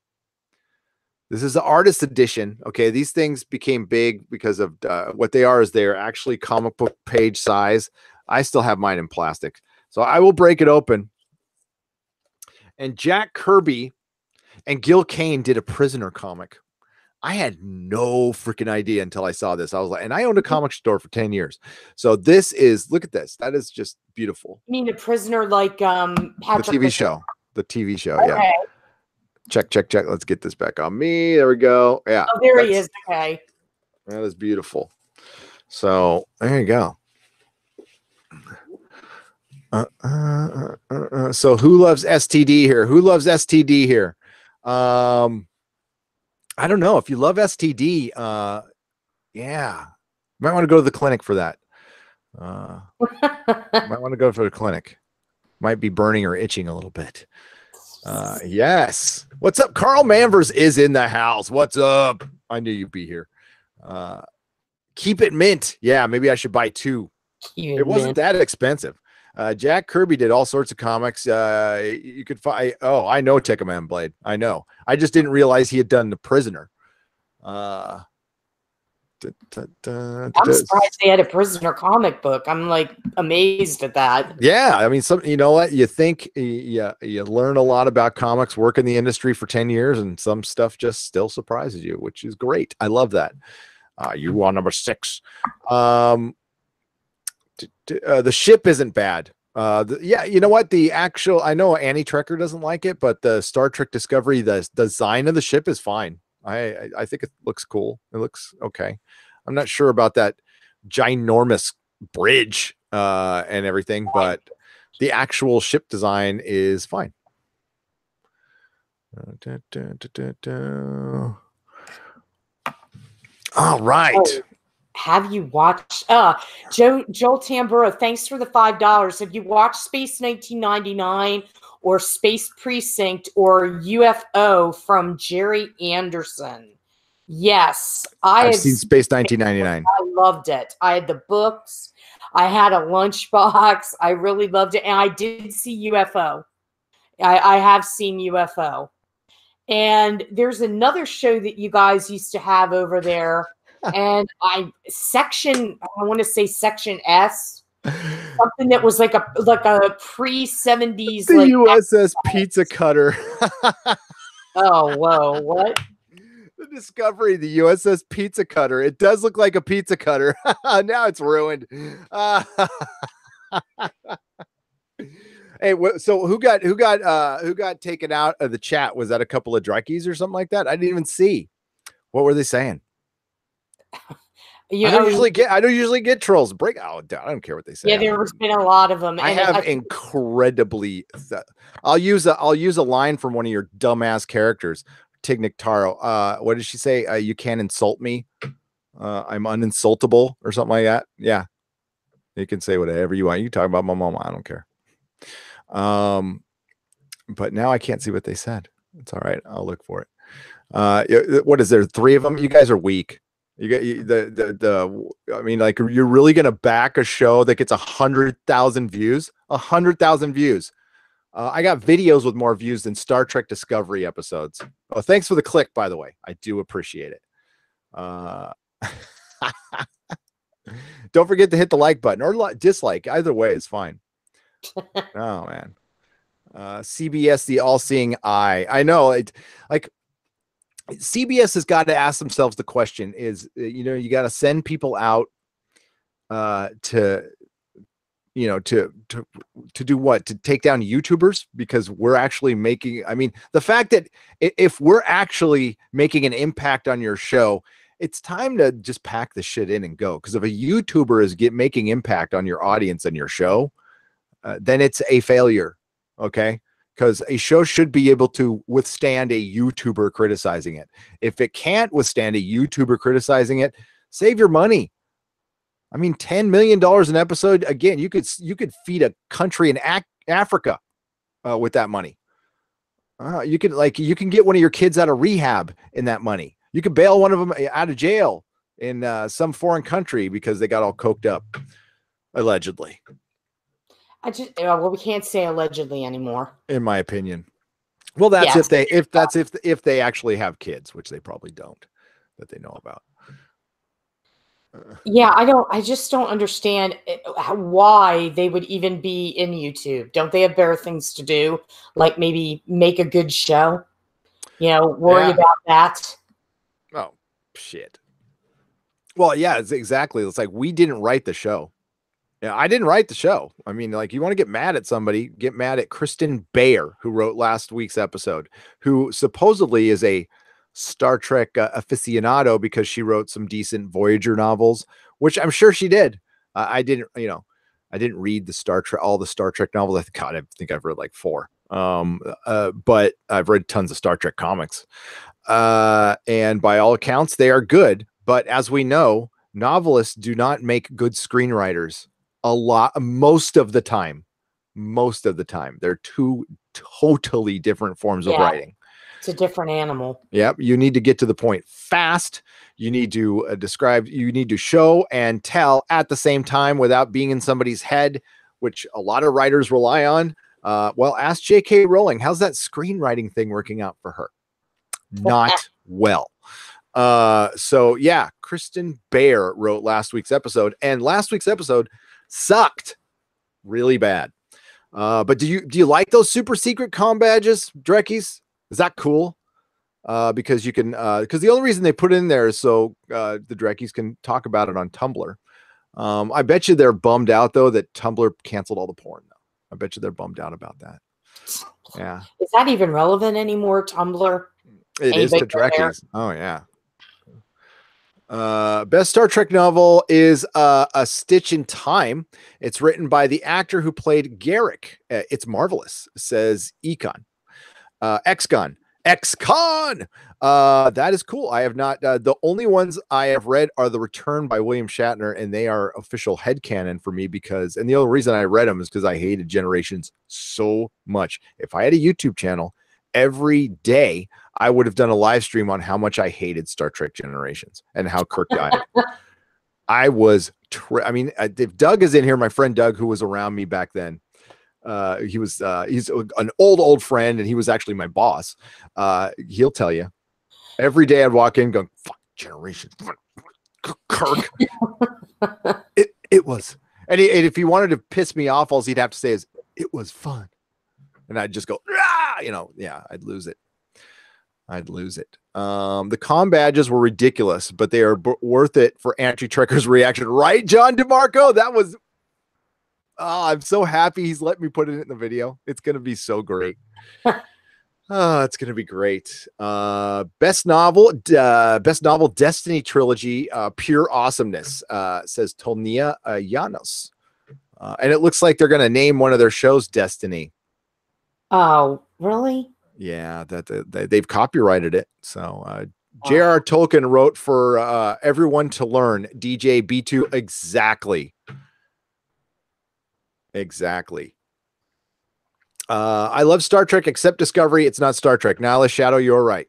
This is the artist edition. Okay, these things became big because of what they are. Is they're actually comic book page size. I still have mine in plastic, so I will break it open. And Jack Kirby and Gil Kane did a Prisoner comic. I had no freaking idea until I saw this. I was like, and I owned a comic store for 10 years. So this is, look at this. That is just beautiful. You mean a Prisoner like the TV show. The TV show, okay. Yeah. Check. Let's get this back on me. There we go. Yeah. Oh, there he is. Okay. That is beautiful. So there you go. So who loves STD here? Who loves STD here? I don't know. If you love STD, yeah, might want to go to the clinic for that. Might want to go for the clinic. Might be burning or itching a little bit. Yes. What's up? Carl Manvers is in the house. What's up? I knew you'd be here. Keep it mint. Yeah, maybe I should buy 2. It wasn't that expensive. Jack Kirby did all sorts of comics. You could find. Oh, I know Tickaman Blade. I know. I just didn't realize he had done The Prisoner. I'm surprised they had a Prisoner comic book. I'm like amazed at that. Yeah, I mean, you know what? You think you learn a lot about comics, work in the industry for 10 years, and some stuff just still surprises you, which is great. I love that. You are number 6. The ship isn't bad. Yeah, you know what? I know Annie Trekker doesn't like it, but the Star Trek Discovery, the design of the ship is fine. I think it looks cool. It looks okay. I'm not sure about that ginormous bridge and everything, but the actual ship design is fine. All right. Oh, have you watched Joel Tamburo, thanks for the $5. Have you watched Space 1999 or Space Precinct or UFO from Jerry Anderson? Yes, I've seen Space 1999. I loved it. I had the books. I had a lunchbox. I really loved it. And I did see UFO. I have seen UFO. And there's another show that you guys used to have over there. And I want to say Section S. Something that was like a pre-70s. The USS Pizza Cutter. Oh, whoa. What? The Discovery, the USS Pizza Cutter. It does look like a pizza cutter. Now it's ruined. Hey, so who got taken out of the chat? Was that a couple of Drekkies or something like that? I didn't even see. What were they saying? I don't usually get trolls. I don't care what they say. Yeah, there's been a lot of them. I have incredibly. I'll use a line from one of your dumbass characters, Tignic Taro. What did she say? You can't insult me. I'm uninsultable or something like that. Yeah, you can say whatever you want. You talk about my mama. I don't care. But now I can't see what they said. It's all right. I'll look for it. What is there? 3 of them? You guys are weak. You get I mean, like, you're really going to back a show that gets 100,000 views, 100,000 views. I got videos with more views than Star Trek Discovery episodes. Oh, thanks for the click, by the way. I do appreciate it. Don't forget to hit the like button or dislike. Either way is fine. Oh man. CBS, the all-seeing eye. I know it, like, CBS has got to ask themselves the question is, you got to send people out to do what? To take down YouTubers because we're actually making, I mean, the fact that if we're actually making an impact on your show, it's time to just pack the shit in and go. Because if a YouTuber is making impact on your audience and your show, then it's a failure. Okay. Because a show should be able to withstand a YouTuber criticizing it. If it can't withstand a YouTuber criticizing it, save your money. I mean, $10 million an episode. Again, you could feed a country in Africa with that money. You can get one of your kids out of rehab in that money. You could bail one of them out of jail in some foreign country because they got all coked up, allegedly. Well, we can't say allegedly anymore. in my opinion. Well, that's Yes. if they actually have kids, which they probably don't, that they know about. Yeah, I just don't understand why they would even be in YouTube. Don't they have better things to do? Like maybe make a good show? Worry about that. Oh, shit. Well, yeah, it's exactly. It's like we didn't write the show. Yeah, I didn't write the show. I mean, like, you want to get mad at somebody, get mad at Kristen Bayer, who wrote last week's episode, who supposedly is a Star Trek aficionado because she wrote some decent Voyager novels, which I'm sure she did. I didn't read all the Star Trek novels. I think I've read like 4. But I've read tons of Star Trek comics. And by all accounts, they are good. But as we know, novelists do not make good screenwriters. Most of the time, they're 2 totally different forms of writing. It's a different animal. Yep. You need to get to the point fast. You need to you need to show and tell at the same time without being in somebody's head, which a lot of writers rely on. Well, ask J.K. Rowling. How's that screenwriting thing working out for her? Not well. So yeah, Kristen Bayer wrote last week's episode, and last week's episode sucked really bad. But do you like those super secret comm badges, Dreckies? Is that cool? Because you can, because the only reason they put it in there is so the Dreckies can talk about it on Tumblr. I bet you they're bummed out though that Tumblr canceled all the porn though. I bet you they're bummed out about that. Yeah. Is that even relevant anymore, Tumblr? It is to Dreckies. Oh yeah. Best Star Trek novel is A Stitch in Time. It's written by the actor who played Garrick. It's marvelous, says Econ. XCon. That is cool. I have not. The only ones I have read are The Return by William Shatner, and they are official headcanon for me and the only reason I read them is because I hated Generations so much. If I had a YouTube channel, every day I would have done a live stream on how much I hated Star Trek Generations and how Kirk died. If Doug is in here, my friend Doug, who was around me back then, he's an old friend, and he was actually my boss. He'll tell you every day I'd walk in going, fuck Generations, Kirk. it was, and if he wanted to piss me off, all he'd have to say is it was fun, and I'd just go, I'd lose it. The comm badges were ridiculous, but they are worth it for anti-Trekker's reaction, right, John DeMarco? That was. I'm so happy he's let me put it in the video. It's going to be so great. It's going to be great. Best novel, Destiny trilogy, pure awesomeness, says Tonia Llanos. And it looks like they're going to name one of their shows Destiny. Oh, really? Yeah, they've copyrighted it. So J.R.R. Tolkien wrote for Everyone to Learn, DJ B2. Exactly. I love Star Trek except Discovery. It's not Star Trek. Nihilist Shadow, you're right.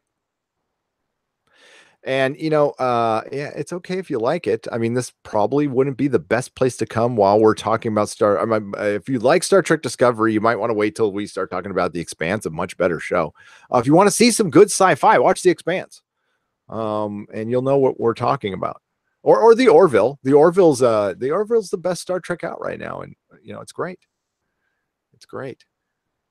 And it's okay if you like it. I mean, this probably wouldn't be the best place to come while we're talking about if you like Star Trek Discovery, you might want to wait till we start talking about The Expanse, a much better show. If you want to see some good sci-fi, watch The Expanse. And you'll know what we're talking about. Or the Orville. The Orville's the best Star Trek out right now, and it's great. It's great.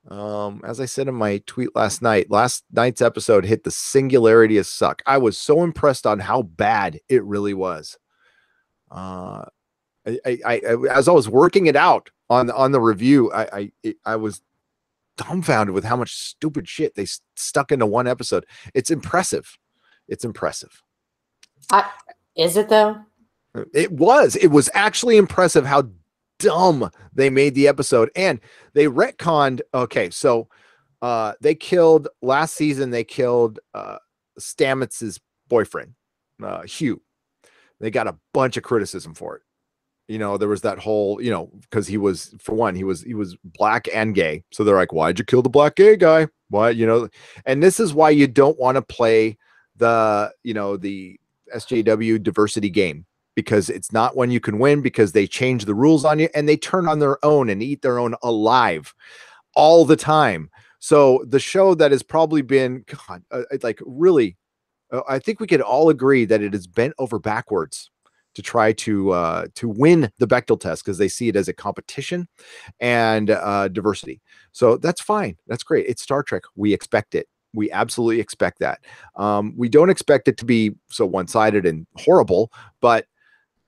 As I said in my tweet last night's episode hit the singularity of suck. I was so impressed on how bad it really was. As I was working it out on the review, I was dumbfounded with how much stupid shit they stuck into one episode. It's impressive. It's impressive. Is it though? It was actually impressive how dumb they made the episode, and they retconned. Okay, so they killed last season. They killed Stamets's boyfriend, Hugh. They got a bunch of criticism for it. There was that whole, because he was black and gay. So they're like, why'd you kill the black gay guy? Why, and this is why you don't want to play the SJW diversity game. because it's not one you can win, because they change the rules on you and they turn on their own and eat their own alive all the time. So the show that has probably been, God, like really, I think we could all agree that it is bent over backwards to try to win the Bechdel test, because they see it as a competition and diversity. So that's fine. That's great. It's Star Trek. We expect it. We absolutely expect that. We don't expect it to be so one-sided and horrible, but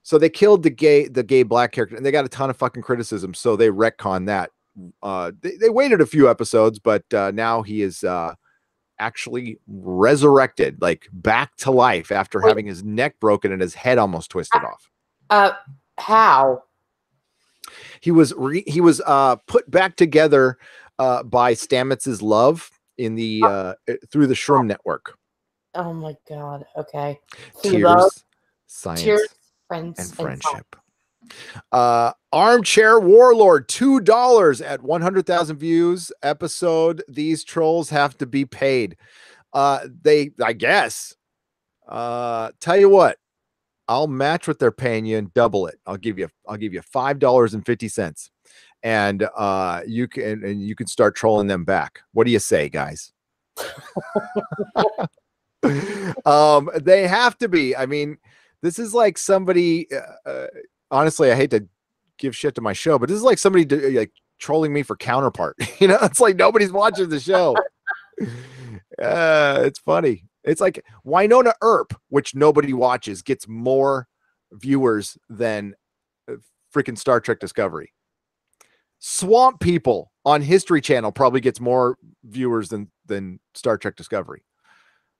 so they killed the gay black character, and they got a ton of fucking criticism. So they retcon that. They waited a few episodes, but now he is actually resurrected, like back to life after having his neck broken and his head almost twisted off. How? He was put back together by Stamets's love in the through the Shroom network. Oh my God. Okay. Tears, love, science, tears, friends, and friendship. Armchair Warlord, $2 at 100,000 views episode. These trolls have to be paid. I guess. Tell you what, I'll match what they're paying you and double it. I'll give you $5.50, and you can start trolling them back. What do you say, guys? They have to be. I mean, this is like somebody. Honestly, I hate to give shit to my show, but this is like somebody like trolling me for Counterpart. You know, it's like nobody's watching the show. It's funny. It's like Winona Earp, which nobody watches, gets more viewers than freaking Star Trek Discovery. Swamp People on History Channel probably gets more viewers than Star Trek Discovery.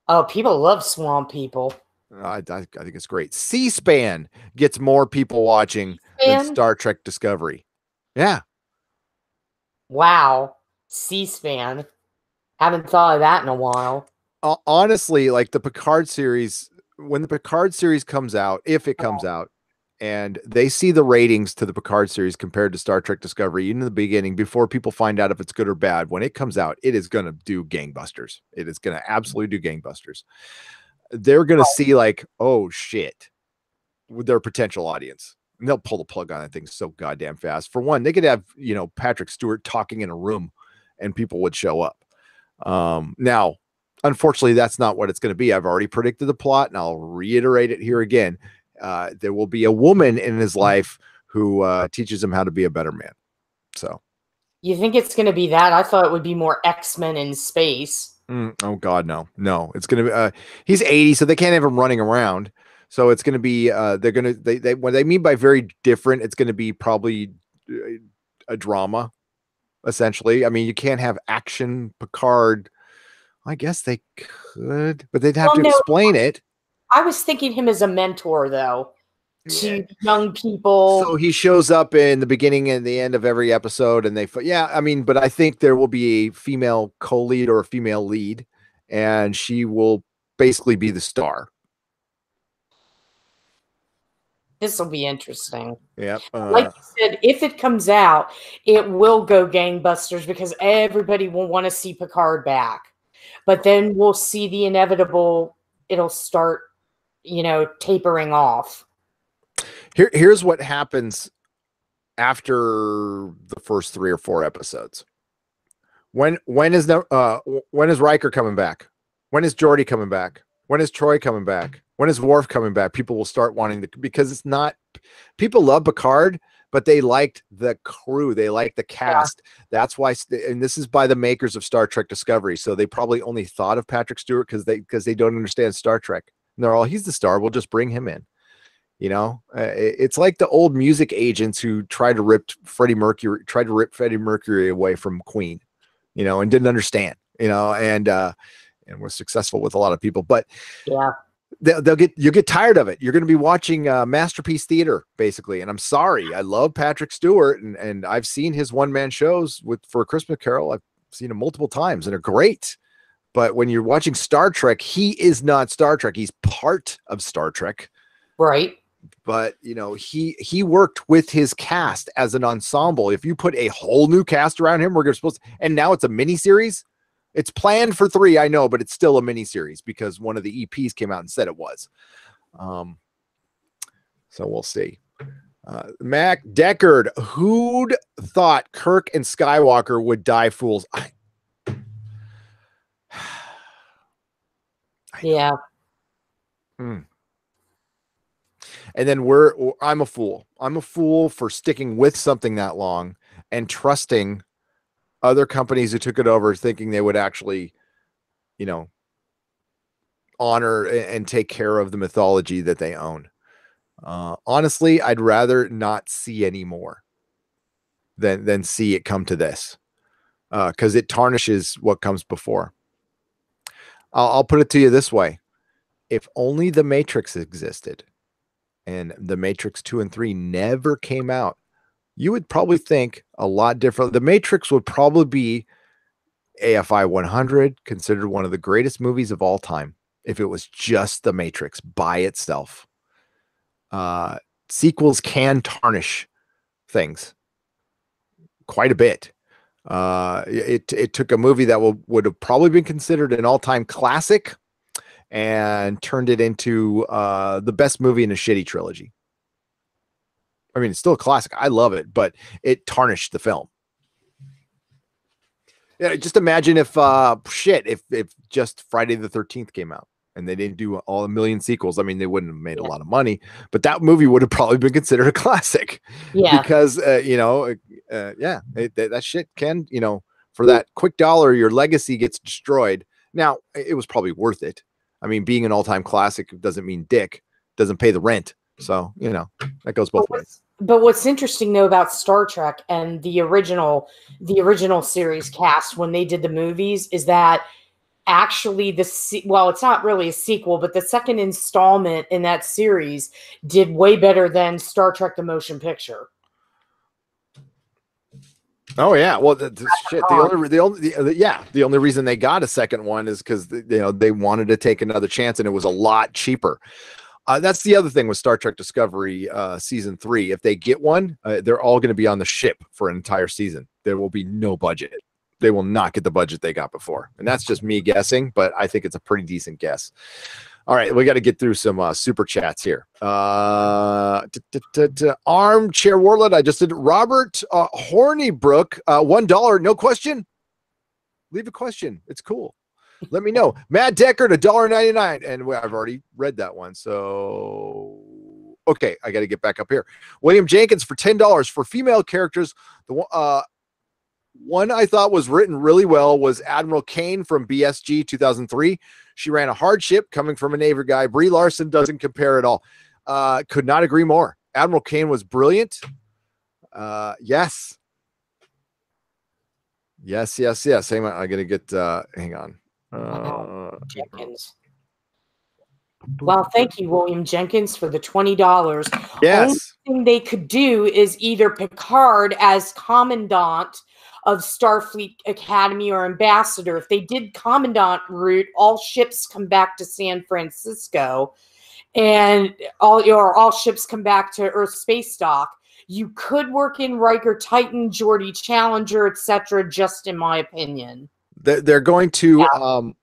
Oh, people love Swamp People. I think it's great. C-SPAN gets more people watching than Star Trek Discovery. Yeah. Wow. C-SPAN. Haven't thought of that in a while. Honestly, like the Picard series, when the Picard series comes out, if it comes out, and they see the ratings to the Picard series compared to Star Trek Discovery, even in the beginning, before people find out if it's good or bad, when it comes out, it is going to do gangbusters. It is going to absolutely do gangbusters. They're going to see like, oh shit, with their potential audience. And they'll pull the plug on that thing so goddamn fast. For one, they could have, Patrick Stewart talking in a room and people would show up. Now, unfortunately, that's not what it's going to be. I've already predicted the plot, and I'll reiterate it here again. There will be a woman in his life who teaches him how to be a better man. So, you think it's going to be that? I thought it would be more X-Men in space. Oh God, no. It's going to be. He's 80, so they can't have him running around. So it's going to be. They're going to. They what they mean by very different. It's going to be probably a drama. Essentially, I mean, you can't have action Picard. I guess they could, but they'd have to explain it. I was thinking him as a mentor, though, to young people. So he shows up in the beginning and the end of every episode, and but I think there will be a female co-lead or a female lead, and she will basically be the star. This will be interesting. Yeah. Like you said, if it comes out, it will go gangbusters because everybody will want to see Picard back. But then we'll see the inevitable. It'll start, tapering off. Here's what happens after the first 3 or 4 episodes. When is Riker coming back? When is Geordi coming back? When is Troy coming back? When is Worf coming back? People will start wanting because it's not. People love Picard, but they liked the crew. They liked the cast. Yeah. That's why, and this is by the makers of Star Trek Discovery. So they probably only thought of Patrick Stewart because they don't understand Star Trek. And they're all, he's the star. We'll just bring him in. It's like the old music agents who tried to rip Freddie Mercury away from Queen, and didn't understand, and was successful with a lot of people. But yeah. You'll get tired of it. You're going to be watching masterpiece theater basically. And I'm sorry, I love Patrick Stewart and I've seen his one-man shows for A Christmas Carol. I've seen him multiple times and they're great. But when you're watching Star Trek, he is not Star Trek. He's part of Star Trek. Right. But he worked with his cast as an ensemble. If you put a whole new cast around him, and now it's a mini series. It's planned for 3, I know, but it's still a mini series because one of the EPs came out and said it was. So we'll see. Mac Deckard, who'd thought Kirk and Skywalker would die fools? Yeah. And then I'm a fool. I'm a fool for sticking with something that long and trusting other companies who took it over, thinking they would actually, honor and take care of the mythology that they own. Honestly, I'd rather not see any more than see it come to this, because it tarnishes what comes before. I'll put it to you this way. If only The Matrix existed and The Matrix 2 and 3 never came out, you would probably think a lot different. The Matrix would probably be AFI 100, considered one of the greatest movies of all time, if it was just The Matrix by itself. Sequels can tarnish things quite a bit. It took a movie that would have probably been considered an all-time classic and turned it into the best movie in a shitty trilogy. I mean, it's still a classic. I love it, but it tarnished the film. Yeah, just imagine if just Friday the 13th came out and they didn't do all a million sequels. I mean, they wouldn't have made a lot of money, but that movie would have probably been considered a classic. Yeah. Because that shit can, for that quick dollar, your legacy gets destroyed. Now, it was probably worth it. I mean, being an all-time classic doesn't mean doesn't pay the rent. So, that goes both ways. But what's interesting though about Star Trek and the original series cast when they did the movies is that actually it's not really a sequel, but the second installment in that series did way better than Star Trek: The Motion Picture. Oh yeah, well the only reason they got a second one is because they wanted to take another chance and it was a lot cheaper. That's the other thing with Star Trek Discovery season 3. If they get one, they're all going to be on the ship for an entire season. There will be no budget. They will not get the budget they got before. And that's just me guessing, but I think it's a pretty decent guess. All right, we got to get through some super chats here. Armchair Warlord, I just did. Robert Hornybrook, $1, no question? Leave a question. It's cool. Let me know. Matt Deckard, $1.99. And I've already read that one. So, okay, I got to get back up here. William Jenkins for $10 for female characters. The one I thought was written really well was Admiral Kane from BSG 2003. She ran a hard ship coming from a Navy guy. Brie Larson doesn't compare at all. Could not agree more. Admiral Kane was brilliant. Yes. Hang on. I got to get, hang on. Jenkins. Well, thank you, William Jenkins, for the $20. Yes. Only thing they could do is either Picard as Commandant of Starfleet Academy or Ambassador. If they did Commandant route, all ships come back to San Francisco, and all ships come back to Earth Space Dock. You could work in Riker Titan, Geordi Challenger, etc. Just in my opinion. They're going to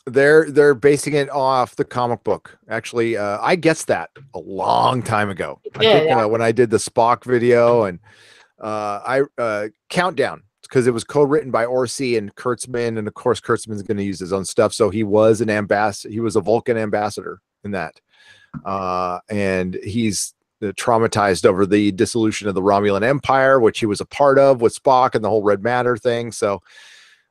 they're basing it off the comic book. Actually, I guessed that a long time ago. When I did the Spock video and Countdown, because it was co-written by Orsi and Kurtzman, and of course Kurtzman's going to use his own stuff. So he was an ambassador. He was a Vulcan ambassador in that, and he's traumatized over the dissolution of the Romulan Empire, which he was a part of with Spock and the whole Red Matter thing. So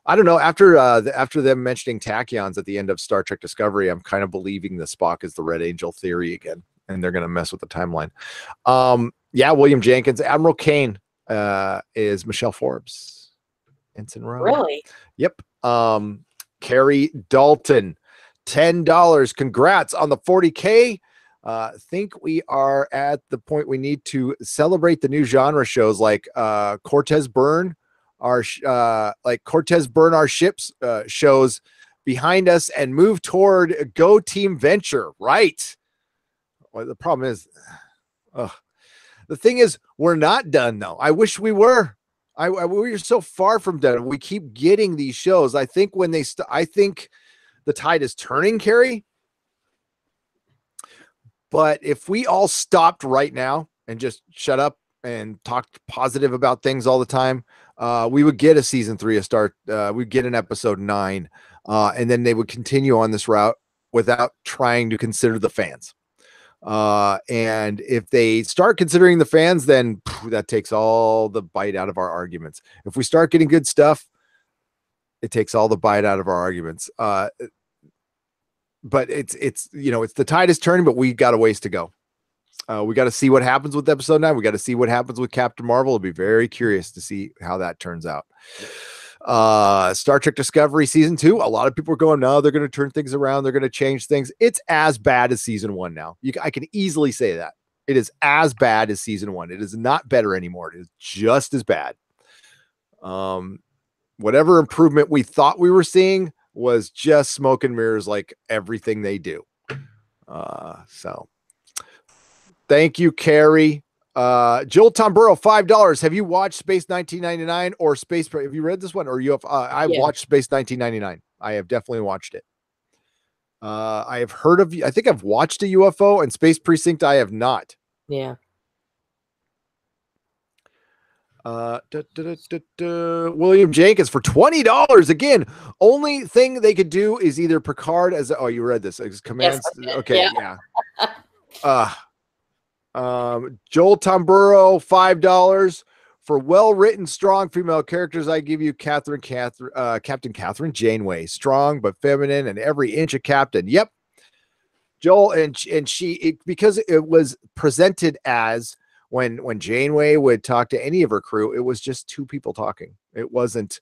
I don't know. After them mentioning tachyons at the end of Star Trek Discovery, I'm kind of believing the Spock is the Red Angel theory again, and they're going to mess with the timeline. William Jenkins. Admiral Kane is Michelle Forbes. Ensign Rowe. Really? Yep. Carrie Dalton, $10. Congrats on the 40K. Think we are at the point we need to celebrate the new genre shows like Cortez Burn our ships shows behind us and move toward Go Team Venture. Right. Well, the problem is, the thing is, we're not done though. I wish we were. We're so far from done. We keep getting these shows. I think when I think the tide is turning, Carrie. But if we all stopped right now and just shut up and talked positive about things all the time, we would get a season 3 a start. We'd get an episode 9, and then they would continue on this route without trying to consider the fans. And if they start considering the fans, then that takes all the bite out of our arguments. If we start getting good stuff, it takes all the bite out of our arguments. But it's the tide is turning, but we got a ways to go. We got to see what happens with episode 9. We got to see what happens with Captain Marvel. I'll be very curious to see how that turns out. Star Trek Discovery season 2. A lot of people are going, no, they're going to turn things around. They're going to change things. It's as bad as season 1 now. I can easily say that. It is as bad as season 1. It is not better anymore. It is just as bad. Whatever improvement we thought we were seeing was just smoke and mirrors, like everything they do. So thank you, Carrie. Joel Tomburo, $5. Have you watched Space 1999 or Space? Have you read this one or you have? I've watched Space 1999. I have definitely watched it. I have heard of. I think I've watched a UFO and Space Precinct. I have not. Yeah. William Jenkins for $20 again. Only thing they could do is either Picard as you read this as commands. Yes, okay, yeah. Joel Tomburo, $5 for well-written, strong female characters. I give you Captain Catherine Janeway, strong but feminine, and every inch a captain. Yep, Joel, and she because it was presented as. When Janeway would talk to any of her crew, it was just two people talking. It wasn't,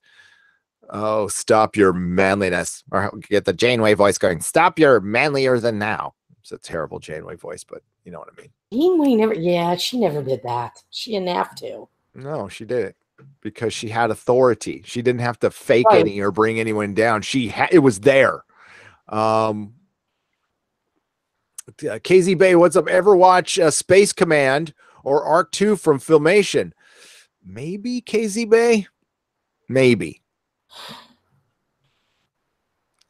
oh, stop your manliness, or get the Janeway voice going. Stop your manlier than now. It's a terrible Janeway voice, but you know what I mean. Janeway she never did that. She didn't have to. No, she did it because she had authority. She didn't have to fake any or bring anyone down. It was there. KZ Bay, what's up? Ever watch Space Command or Arc 2 from Filmation? Maybe, KZ Bay? Maybe.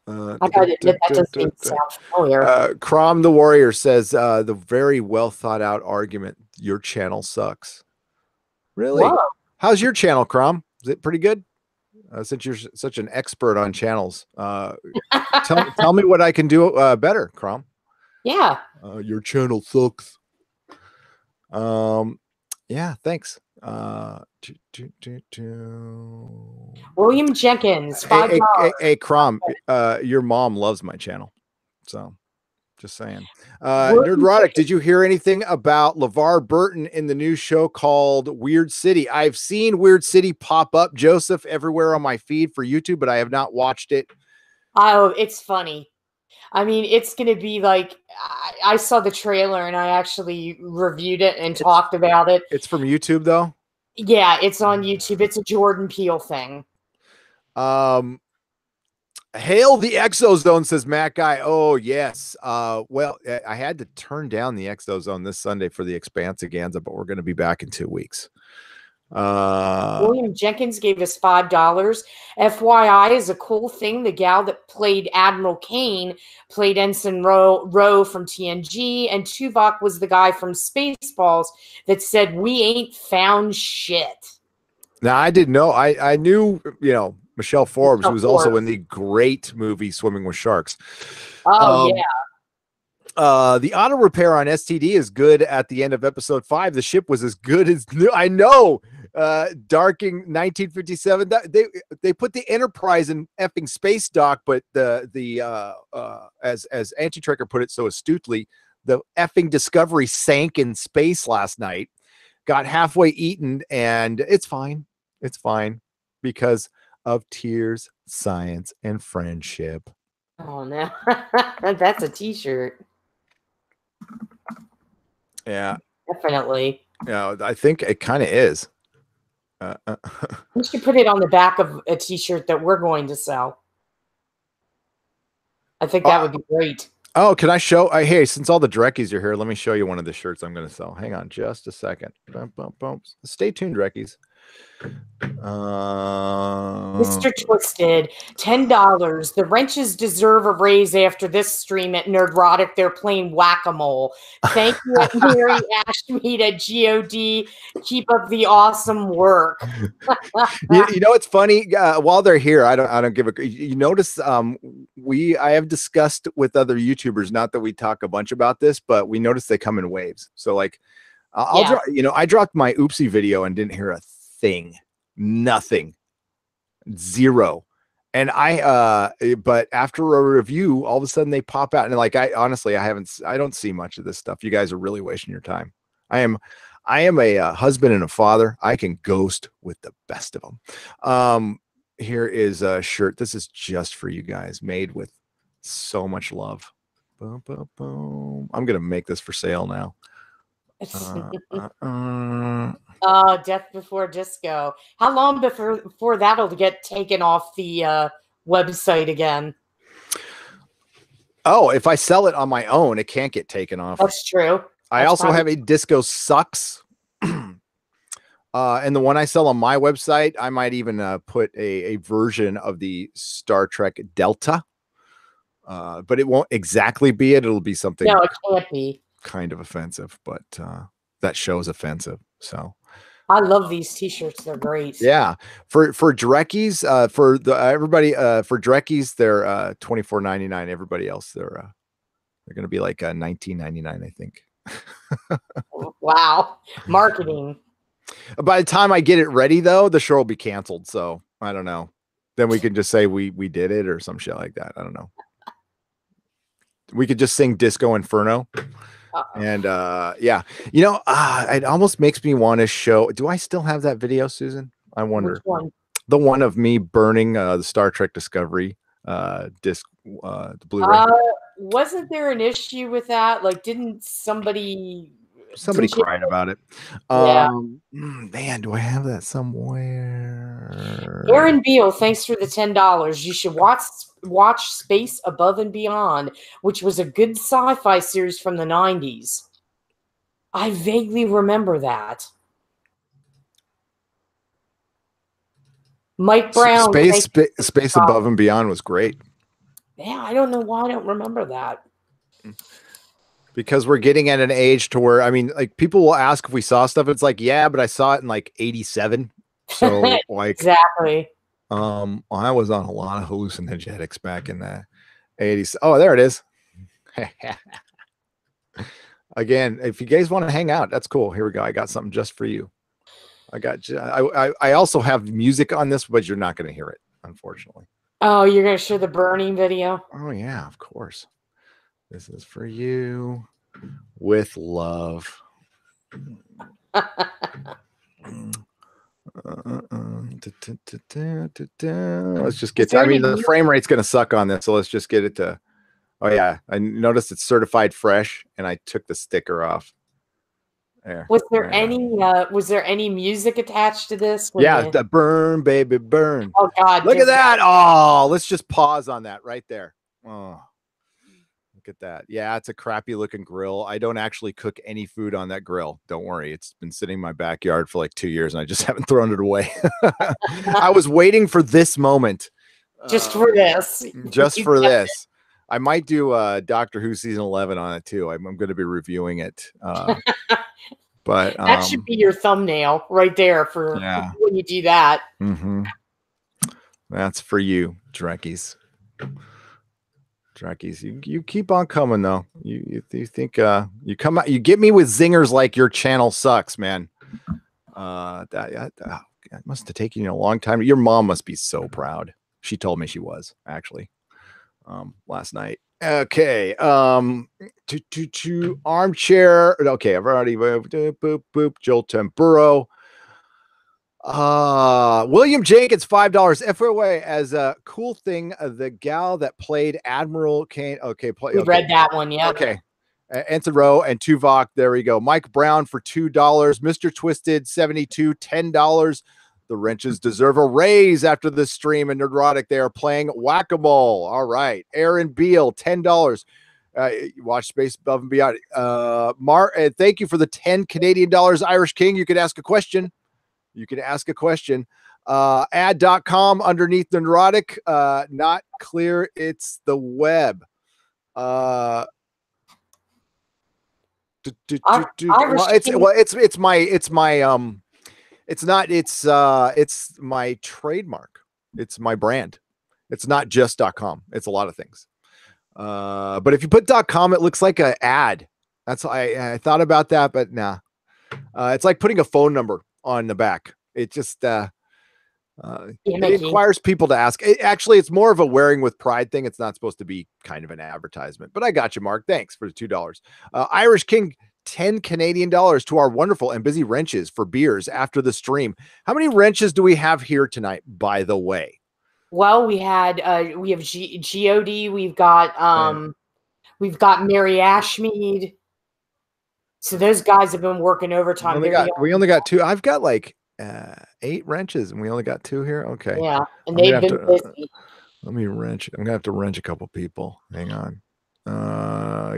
That doesn't sound familiar. Crom the Warrior says, the very well thought out argument, your channel sucks. Really? Whoa. How's your channel, Crom? Is it pretty good? Since you're such an expert on channels, tell me what I can do better, Crom. Yeah. Your channel sucks. Yeah, thanks. William Jenkins, $5. Hey, Crom, your mom loves my channel, so just saying. Nerdrotic, did you hear anything about LeVar Burton in the new show called Weird City? I've seen Weird City pop up, Joseph, everywhere on my feed for YouTube, but I have not watched it. Oh, it's funny. I mean, it's going to be like, I saw the trailer and I actually reviewed it and talked about it. It's from YouTube, though? Yeah, it's on YouTube. It's a Jordan Peele thing. Hail the Exozone, says Matt Guy. Oh, yes. Well, I had to turn down the Exozone this Sunday for the Expansiganza, but we're going to be back in 2 weeks. William Jenkins gave us $5. FYI is a cool thing. The gal that played Admiral Kane played Ensign Rowe from TNG, and Tuvok was the guy from Spaceballs that said, "We ain't found shit." Now, I didn't know. I knew, Michelle Forbes, who was also in the great movie Swimming with Sharks. Oh, yeah. The auto repair on STD is good at the end of episode 5. The ship was as good as new. I know. Darking 1957. They put the Enterprise in effing space dock, but as Anti-Trekker put it so astutely, the effing Discovery sank in space last night, got halfway eaten, and it's fine. It's fine because of tears, science, and friendship. Oh no, that's a T-shirt. Yeah, definitely. Yeah, I think it kind of is. We should put it on the back of a T-shirt that we're going to sell. I think that would be great. Oh, can I show? Hey, since all the Dreckies are here, let me show you one of the shirts I'm going to sell. Hang on just a second. Stay tuned, Dreckies. Mr. Twisted, $10. The wrenches deserve a raise after this stream at Nerdrotic. They're playing whack-a-mole. Thank you at Mary Ashmead at GOD. Keep up the awesome work. you know, it's funny. While they're here, I don't give a. You notice, I have discussed with other YouTubers. Not that we talk a bunch about this, but we notice they come in waves. So like, I dropped my oopsie video and didn't hear a thing, nothing. Zero. And but after a review, all of a sudden they pop out. And like, I don't see much of this stuff. You guys are really wasting your time. I am a husband and a father. I can ghost with the best of them. Here is a shirt. This is just for you guys, made with so much love. Boom, boom, boom. I'm going to make this for sale now. Death Before Disco. How long before that'll get taken off the website again? Oh, if I sell it on my own, it can't get taken off. That's true. I also have a Disco Sucks. And the one I sell on my website, I might even put a version of the Star Trek Delta. But it won't exactly be it. It'll be something. No, it can't be. Kind of offensive, but that show's offensive. So I love these t-shirts. They're great. Yeah. For Dreckies, for Dreckies, they're $24.99. Everybody else, they're going to be like $19.99, I think. Wow. Marketing. By the time I get it ready, though, the show will be canceled. So I don't know. Then we can just say we did it or some shit like that. I don't know. We could just sing Disco Inferno. And yeah, you know, it almost makes me want to show. Do I still have that video, Susan? I wonder. Which one? The one of me burning the Star Trek Discovery disc, the Blu-ray. Wasn't there an issue with that? Like, didn't somebody cried about it? Yeah. Man, do I have that somewhere? Aaron Beal, thanks for the $10. You should watch Space Above and Beyond, which was a good sci-fi series from the 90s. I vaguely remember that. Mike Brown. Space Above and Beyond was great. Yeah, I don't know why I don't remember that. Because we're getting at an age to where, I mean, like, people will ask if we saw stuff. It's like, yeah, but I saw it in like 87. So like, exactly. I was on a lot of hallucinogenics back in the 80s. Oh, there it is. Again, if you guys want to hang out, that's cool. Here we go. I got something just for you. I also have music on this, but you're not going to hear it, unfortunately. Oh, you're going to show the burning video? Oh, yeah, of course. This is for you with love. Let's just get to, I mean, the frame rate's going to suck on this, so let's just get it to, oh yeah, I noticed it's certified fresh, and I took the sticker off. There. Was there any music attached to this? Yeah, the burn, baby, burn. Oh God, look at that. Oh, let's just pause on that right there. Oh, look at that. Yeah, it's a crappy looking grill. I don't actually cook any food on that grill. Don't worry. It's been sitting in my backyard for like 2 years and I just haven't thrown it away. I was waiting for this moment. Just for this. Just for this. I might do Doctor Who season 11 on it too. I'm going to be reviewing it. But that should be your thumbnail right there for when you do that. Mm-hmm. That's for you, Dreckies. Dreckies, you keep on coming though. You think you come out, you get me with zingers like your channel sucks, man. That must have taken you a long time. Your mom must be so proud. She told me she was actually last night. Okay, to armchair. Okay, I've already boop Joel Tamburo. William Jenkins, $5. FOA as a cool thing. The gal that played Admiral Kane. Okay, read that one. Yeah. Okay. Anthero and Tuvok. There we go. Mike Brown for $2. Mr. Twisted 72, $10. The wrenches deserve a raise after this stream and Nerdrotic. They are playing whack-a-mole. All right. Aaron Beal, $10. Watch Space Above and Beyond. Thank you for the 10 Canadian dollars, Irish King. You could ask a question. You can ask a question. Ad.com underneath the neurotic. Not clear. It's the web. Well, it's my trademark. It's my brand. It's not just .com. It's a lot of things. But if you put .com, it looks like an ad. That's I thought about that, but nah. It's like putting a phone number on the back. It just it requires people to ask. Actually, it's more of a wearing with pride thing. It's not supposed to be kind of an advertisement. But I got you, Mark. Thanks for the $2. Irish King, 10 Canadian dollars to our wonderful and busy wrenches for beers after the stream. How many wrenches do we have here tonight, by the way? Well, we have God, we've got Mary Ashmead. So those guys have been working overtime. We only got 2. I've got like 8 wrenches, and we only got 2 here. Okay. Yeah, and they've been busy. Let me wrench. I'm gonna have to wrench a couple people. Hang on.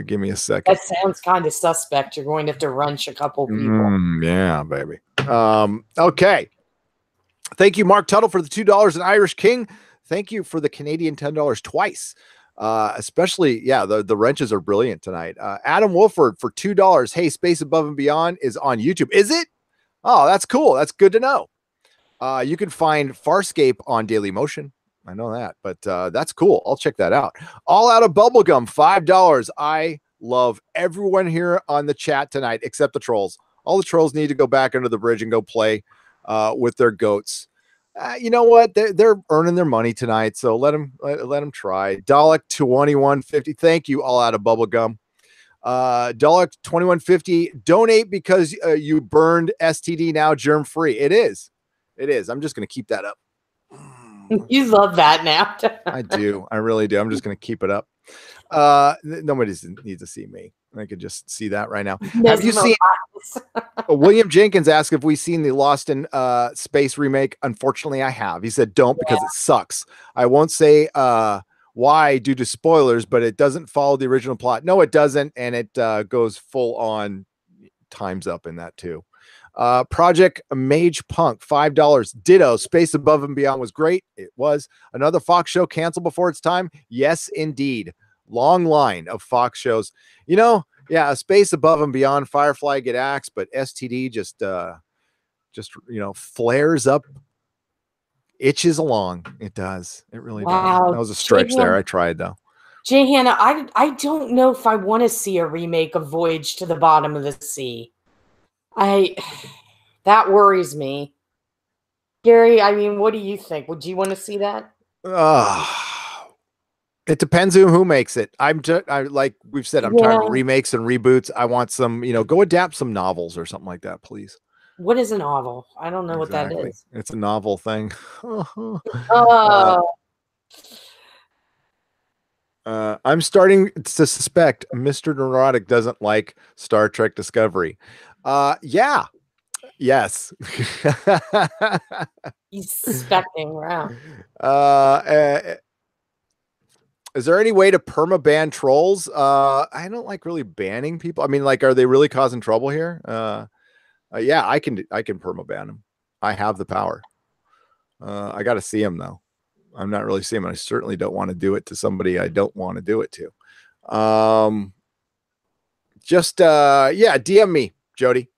Give me a second. That sounds kind of suspect. You're going to have to wrench a couple people. Yeah, baby. Okay. Thank you, Mark Tuttle, for the $2 and Irish King. Thank you for the Canadian $10 twice. Especially, the wrenches are brilliant tonight. Adam Wolford for $2. Hey, Space Above and Beyond is on YouTube. Is it? Oh, that's cool. That's good to know. You can find Farscape on Daily Motion. I know that, but that's cool. I'll check that out. All Out of Bubblegum, $5. I love everyone here on the chat tonight, except the trolls. All the trolls need to go back under the bridge and go play with their goats. You know what? They're earning their money tonight, so let them try. Dalek 2150. Thank you, All Out of Bubblegum. Dalek 2150. Donate because you burned STD now germ free. It is. I'm just gonna keep that up. You love that now. I do. I really do. I'm just gonna keep it up. Nobody needs to see me. I could just see that right now. Have you seen William Jenkins asked if we've seen the Lost in Space remake? Unfortunately, I have. He said don't because it sucks. I won't say why due to spoilers, but it doesn't follow the original plot. No, it doesn't, and it goes full on times up in that too. Project Mage Punk, $5. Ditto. Space Above and Beyond was great. It was. Another Fox show canceled before its time. Yes, indeed. Long line of Fox shows. Space Above and Beyond, Firefly get axed, but STD just flares up, itches along. It does. It really does. That was a stretch there. I tried though. Jay Hannah, I don't know if I want to see a remake of Voyage to the Bottom of the Sea. That worries me. Gary, I mean, what do you think? Would you want to see that? It depends on who makes it. Like we've said, I'm tired of remakes and reboots. I want some, go adapt some novels or something like that, please. What is a novel? I don't know what that is. It's a novel thing. I'm starting to suspect Mr. Neurotic doesn't like Star Trek Discovery. Yes. He's suspecting. Wow. Is there any way to perma-ban trolls? I don't like really banning people. I mean, like, are they really causing trouble here? I can perma-ban them. I have the power. I got to see them though. I'm not really seeing them. I certainly don't want to do it to somebody I don't want to do it to. DM me, Jody.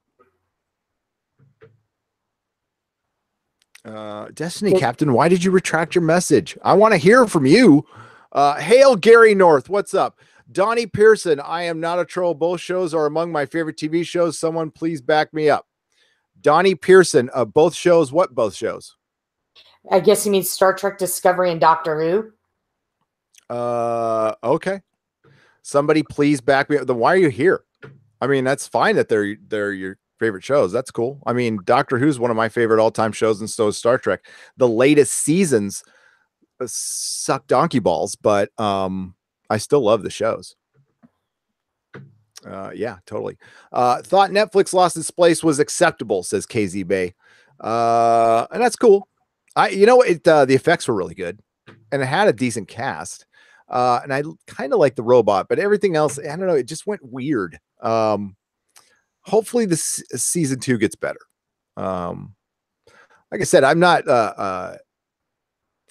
Destiny Captain, why did you retract your message? I want to hear from you. Hail Gary North, what's up? Donnie Pearson, I am not a troll. Both shows are among my favorite TV shows. Someone please back me up. Donnie Pearson, both shows. What both shows? I guess he means Star Trek Discovery and Doctor Who. Okay. Somebody please back me up. Then why are you here? I mean, that's fine that they're your favorite shows. That's cool. I mean, Doctor Who's one of my favorite all-time shows, and so is Star Trek. The latest seasons suck donkey balls, but I still love the shows. Yeah, totally. Thought Netflix Lost Its Place was acceptable, says KZ Bay. And that's cool. The effects were really good, and it had a decent cast. And I kind of like the robot, but everything else, I don't know, it just went weird. Hopefully this season 2 gets better. like I said, I'm not a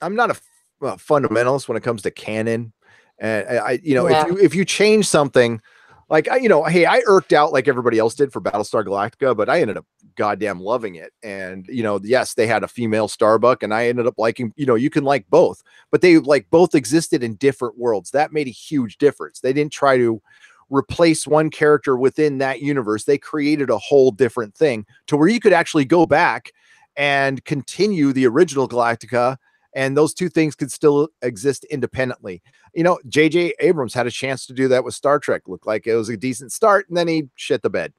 fundamentalist when it comes to canon. And if you change something, like hey, I irked out like everybody else did for Battlestar Galactica, but I ended up goddamn loving it. And yes, they had a female Starbuck, and I ended up liking. You can like both, but they like both existed in different worlds. That made a huge difference. They didn't try to replace one character within that universe. They created a whole different thing to where you could actually go back and continue the original Galactica, and those two things could still exist independently. J.J. Abrams had a chance to do that with Star Trek. Looked like it was a decent start, and then he shit the bed.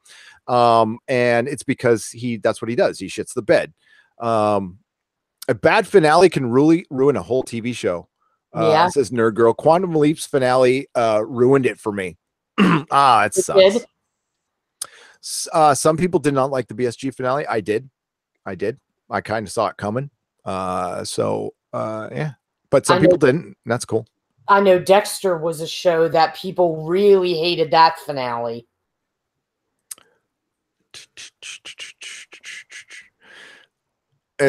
And it's because that's what he does. He shits the bed. A bad finale can really ruin a whole TV show. Says Nerd Girl. Quantum Leap's finale ruined it for me. It sucks. Some people did not like the BSG finale. I did. I kind of saw it coming. Yeah, but some people didn't. And that's cool. I know Dexter was a show that people really hated that finale.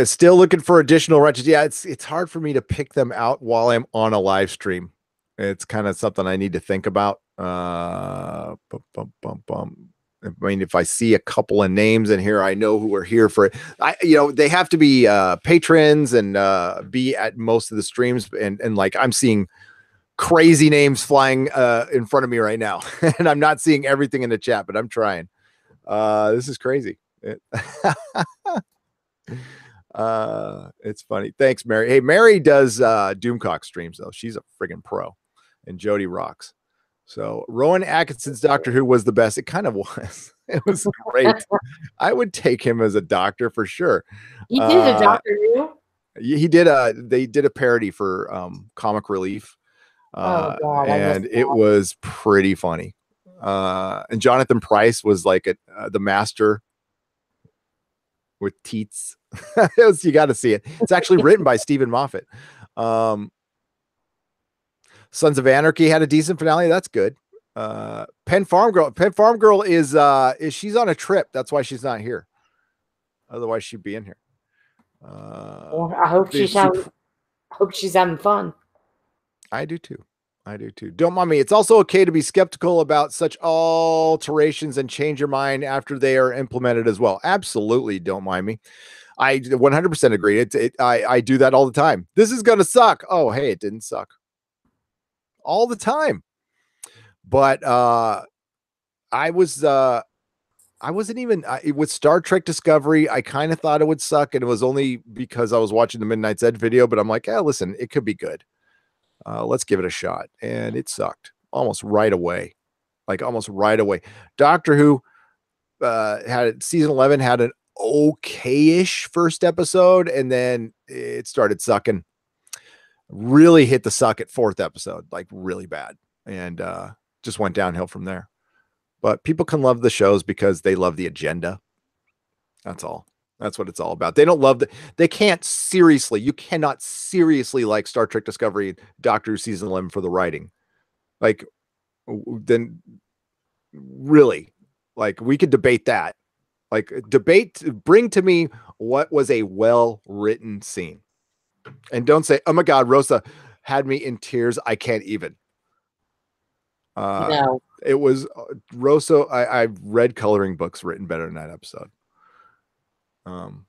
Still looking for additional wrenches. Yeah, it's hard for me to pick them out while I'm on a live stream. It's kind of something I need to think about. I mean, if I see a couple of names in here, I know who are here for it. They have to be patrons and be at most of the streams. And like, I'm seeing crazy names flying in front of me right now. And I'm not seeing everything in the chat, but I'm trying. This is crazy. It's funny. Thanks, Mary. Hey, Mary does Doomcock streams, though. She's a friggin' pro. And Jody rocks. So Rowan Atkinson's Doctor Who was the best. It kind of was. It was great. I would take him as a doctor for sure. He did a Doctor Who? He did they did a parody for Comic Relief. God, and it was pretty funny. And Jonathan Pryce was like the master with teats. You got to see it. It's actually written by Stephen Moffat. Sons of Anarchy had a decent finale. That's good. Penn Farm Girl is she's on a trip. That's why she's not here. Otherwise she'd be in here. I hope she's having fun. I do too. Don't mind me. It's also okay to be skeptical about such alterations and change your mind after they are implemented as well. Absolutely. Don't mind me. I 100% agree. I do that all the time. This is going to suck. Oh, hey, it didn't suck. All the time. But I wasn't even with Star Trek Discovery. I kind of thought it would suck, and it was only because I was watching the Midnight's Ed video, but I'm like, listen, it could be good. Let's give it a shot. And it sucked almost right away. Doctor Who had season 11 had an okay-ish first episode, and then it started sucking. Really hit the suck at fourth episode, like really bad, and just went downhill from there. But people can love the shows because they love the agenda. That's all. That's what it's all about. They don't love you cannot seriously like Star Trek Discovery, Doctor Who season 11 for the writing. Like, then really, like, we could debate that. Like, bring to me what was a well-written scene. And don't say, oh my God, Rosa had me in tears. I can't even. No. It was Rosa. I've read coloring books written better than that episode. And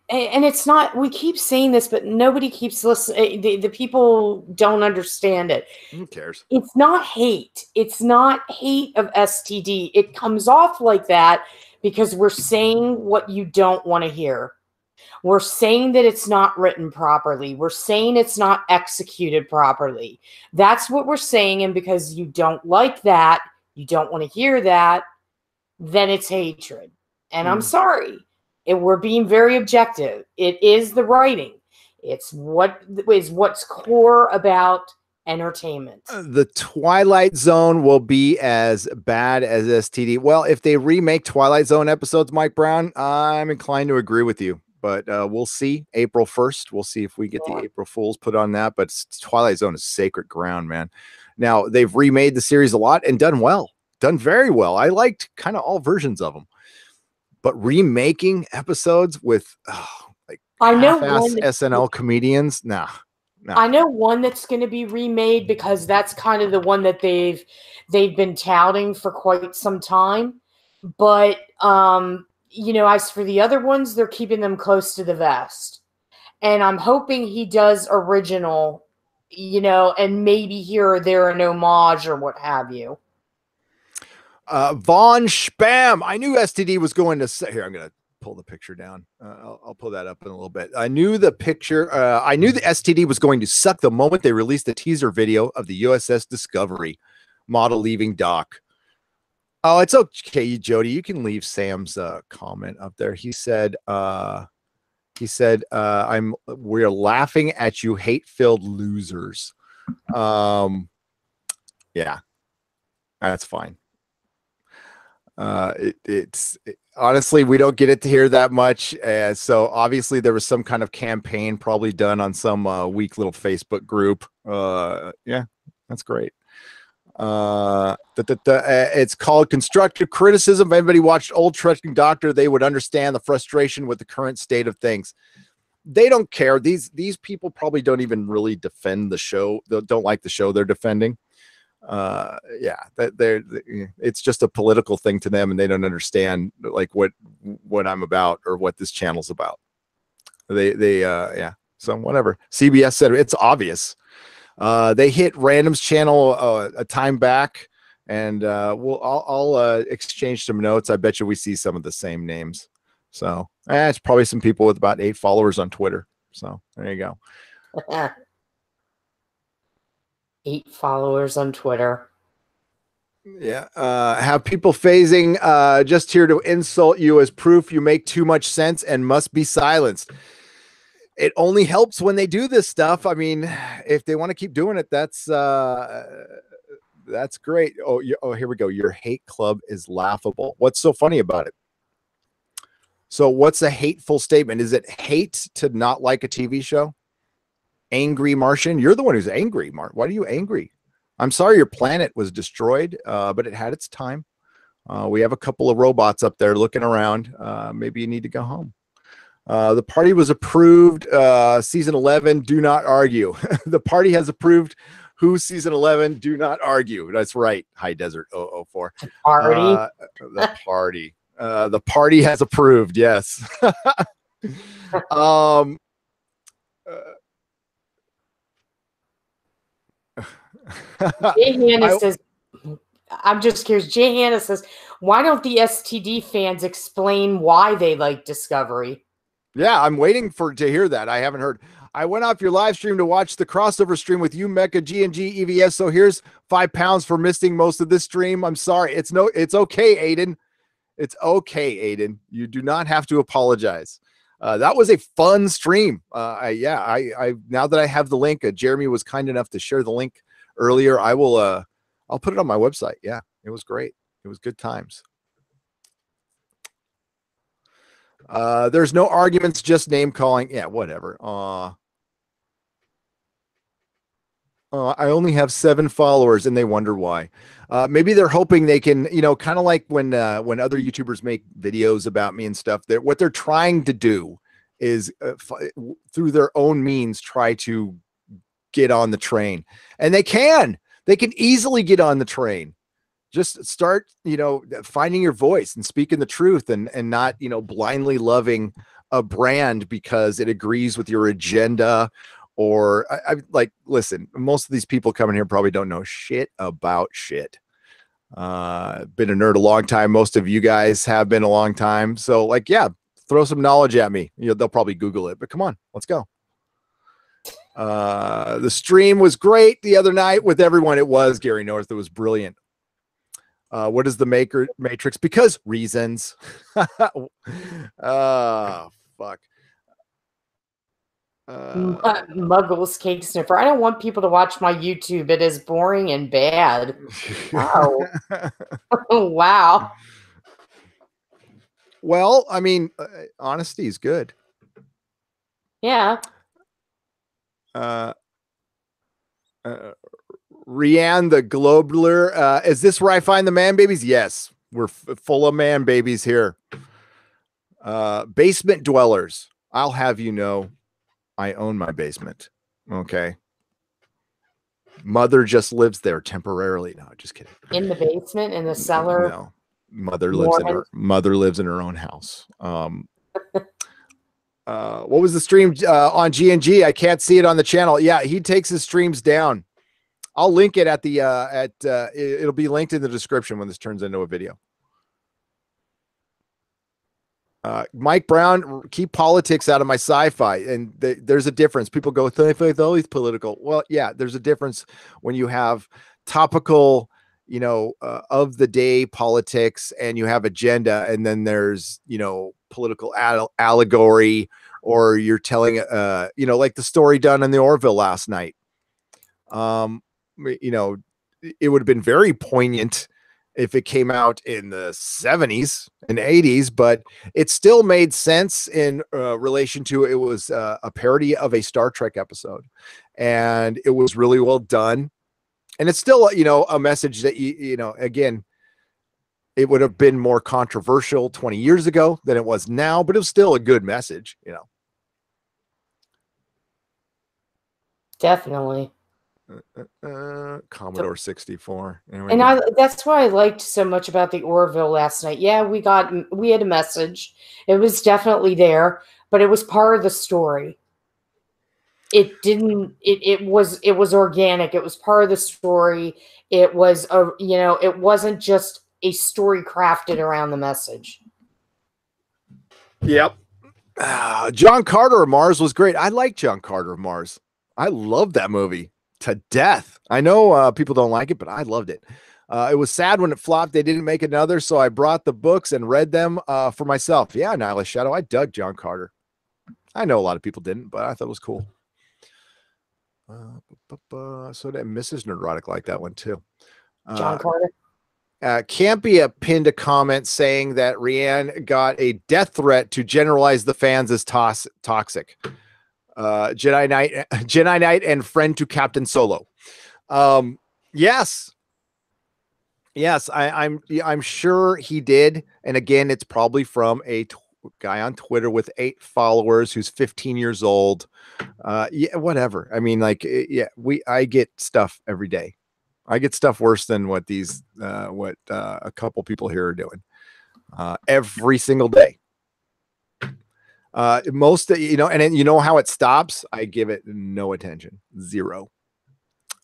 it's not, we keep saying this, but nobody keeps listening. The people don't understand it. Who cares? It's not hate. It's not hate of STD. It comes off like that because we're saying what you don't want to hear. We're saying that it's not written properly. We're saying it's not executed properly. That's what we're saying. And because you don't like that, you don't want to hear that, then it's hatred. And I'm sorry. We're being very objective. It is the writing. It's what's core about entertainment. The Twilight Zone will be as bad as STD. Well, if they remake Twilight Zone episodes, Mike Brown, I'm inclined to agree with you. But we'll see. April 1st. We'll see if we get the April Fools put on that. But Twilight Zone is sacred ground, man. Now, they've remade the series a lot and done well. Done very well. I liked kind of all versions of them. but remaking episodes with like I know half-ass one. SNL comedians, nah. I know one that's going to be remade because that's kind of the one that they've been touting for quite some time. But you know, as for the other ones, they're keeping them close to the vest. And I'm hoping he does original, you know, and maybe here or there an homage or what have you. Von Spam. I knew STD was going to say, here, I'm going to pull the picture down. I'll pull that up in a little bit. I knew the picture. I knew the STD was going to suck the moment they released the teaser video of the USS Discovery model leaving dock. Oh, it's okay, Jody. You can leave Sam's comment up there. He said, we're laughing at you hate-filled losers. Yeah, that's fine. Honestly, we don't get it to hear that much. So obviously there was some kind of campaign probably done on some weak little Facebook group. Yeah, that's great. It's called constructive criticism. If anybody watched Old Trusting Doctor, they would understand the frustration with the current state of things. They don't care. These people probably don't even really defend the show. They don't like the show they're defending. Yeah, it's just a political thing to them, and they don't understand like what I'm about or what this channel's about. Yeah, so whatever. CBS said it's obvious. They hit Random's channel a time back, and I'll exchange some notes. I bet you we see some of the same names. So it's probably some people with about 8 followers on Twitter. So there you go. 8 followers on Twitter. Yeah. Have people phasing just here to insult you as proof you make too much sense and must be silenced. It only helps when they do this stuff. I mean, if they want to keep doing it, that's great. Oh, here we go. Your hate club is laughable. What's so funny about it? So what's a hateful statement? Is it hate to not like a TV show? Angry Martian? You're the one who's angry, Mark. Why are you angry? I'm sorry your planet was destroyed, but it had its time. We have a couple of robots up there looking around. Maybe you need to go home. The party was approved. Season 11, do not argue. The party has approved who season 11, do not argue. That's right. High Desert 004. Party. The party. The party has approved. Yes. Jay Hannah says, I'm just curious. Jay Hannah says, why don't the STD fans explain why they like Discovery? Yeah, I'm waiting to hear that. I haven't heard. I went off your live stream to watch the crossover stream with you, Mecca, G&G, EVS. So here's £5 for missing most of this stream. I'm sorry. It's okay, Aiden. It's okay, Aiden. You do not have to apologize. That was a fun stream. I now that I have the link, Jeremy was kind enough to share the link earlier. I'll put it on my website. Yeah, it was great. It was good times. There's no arguments, just name calling. Yeah, whatever. I only have 7 followers and they wonder why. Maybe they're hoping they can, kind of like when other YouTubers make videos about me and stuff, that what they're trying to do is through their own means, try to get on the train. And they can easily get on the train. Just start, finding your voice and speaking the truth and not, blindly loving a brand because it agrees with your agenda. Or listen, most of these people coming here probably don't know shit about shit. Been a nerd a long time. Most of you guys have been a long time. So yeah, throw some knowledge at me. They'll probably Google it, but come on, let's go. The stream was great the other night with everyone. It was Gary North. It was brilliant. What is the Matrix? Because reasons. Oh, fuck. Muggles Cake Sniffer. I don't want people to watch my YouTube. It is boring and bad. Wow. Wow. Well, I mean, honesty is good. Yeah. Rianne the Globler. Is this where I find the man babies? Yes, we're full of man babies here. Basement dwellers. I'll have you know, I own my basement. Okay. Mother just lives there temporarily. No, just kidding. In the basement, in the cellar. No, mother lives in Mormon. her own house. What was the stream on G&G? I can't see it on the channel. Yeah, he takes his streams down. I'll link it at the it'll be linked in the description when this turns into a video. Mike Brown, keep politics out of my sci-fi. And there's a difference. People go, sci-fi is always political. Well, yeah, there's a difference when you have topical, of the day politics and you have agenda, and then there's, political allegory, or you're telling, like the story done in the Orville last night. It would have been very poignant if it came out in the 70s and 80s, but it still made sense in relation to, it was a parody of a Star Trek episode, and it was really well done. And it's still, a message that, again, it would have been more controversial 20 years ago than it was now, but it was still a good message, Definitely. Commodore 64. And that's what I liked so much about the Orville last night. Yeah, we had a message. It was definitely there, but it was part of the story. It was organic. It was part of the story. It was it wasn't just a story crafted around the message. Yep. John Carter of Mars was great. I like John Carter of Mars. I love that movie to death. I know people don't like it, but I loved it. It was sad when it flopped. They didn't make another, so I brought the books and read them for myself. Yeah, Nihilist Shadow. I dug John Carter. I know a lot of people didn't, but I thought it was cool. So that Mrs. Neurotic like that one too. John Carter. Campia pinned a comment saying that Rianne got a death threat to generalize the fans as toxic. Jedi Knight and friend to Captain Solo. Yes, I'm sure he did. And again, it's probably from a guy on Twitter with 8 followers who's 15 years old. Yeah, whatever. I mean, I get stuff every day. I get stuff worse than what a couple people here are doing every single day. Most, and how it stops. I give it no attention, 0.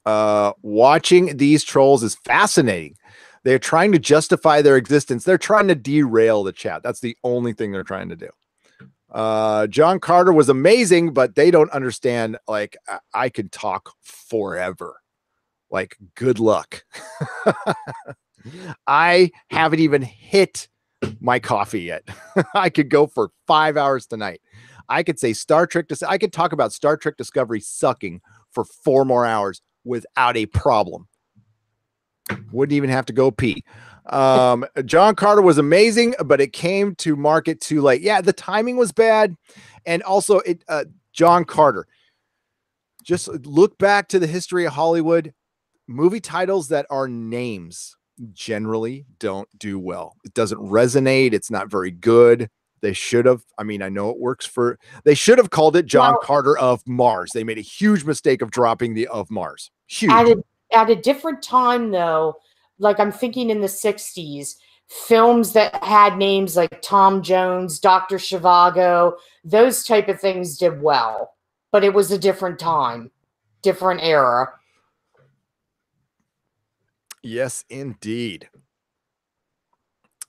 Watching these trolls is fascinating. They're trying to justify their existence. They're trying to derail the chat. That's the only thing they're trying to do. John Carter was amazing, but they don't understand. Like, I could talk forever. Like, good luck. I haven't even hit my coffee yet. I could go for 5 hours tonight. I could say I could talk about Star Trek Discovery sucking for 4 more hours without a problem. Wouldn't even have to go pee. John Carter was amazing, but it came to market too late. Yeah, the timing was bad. And also John Carter. Just look back to the history of Hollywood. Movie titles that are names generally don't do well. It doesn't resonate. It's not very good. They should have. I mean, I know it works they should have called it John Carter of Mars. They made a huge mistake of dropping the of Mars. Huge. At a different time, though, like I'm thinking in the 60s, films that had names like Tom Jones, Dr. Zhivago, those type of things did well. But it was a different time, different era. Yes, indeed.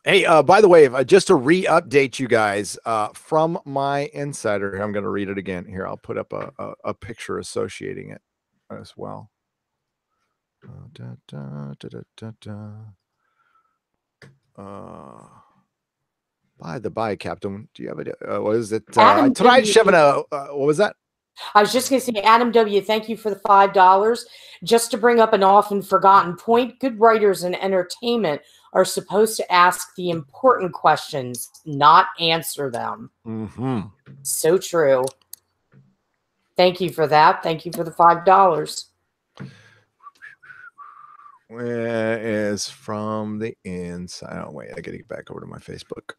Hey, by the way, just to re-update you guys from my insider, I'm going to read it again. Here, I'll put up a picture associating it as well. By the by, Captain, do you have it? What is it? Tonight, Shevana, what was that? I was just going to say, Adam W., thank you for the $5. Just to bring up an often forgotten point, good writers in entertainment are supposed to ask the important questions, not answer them. Mm-hmm. So true. Thank you for that. Thank you for the $5. Where is from the inside? Oh, wait, I got to get back over to my Facebook.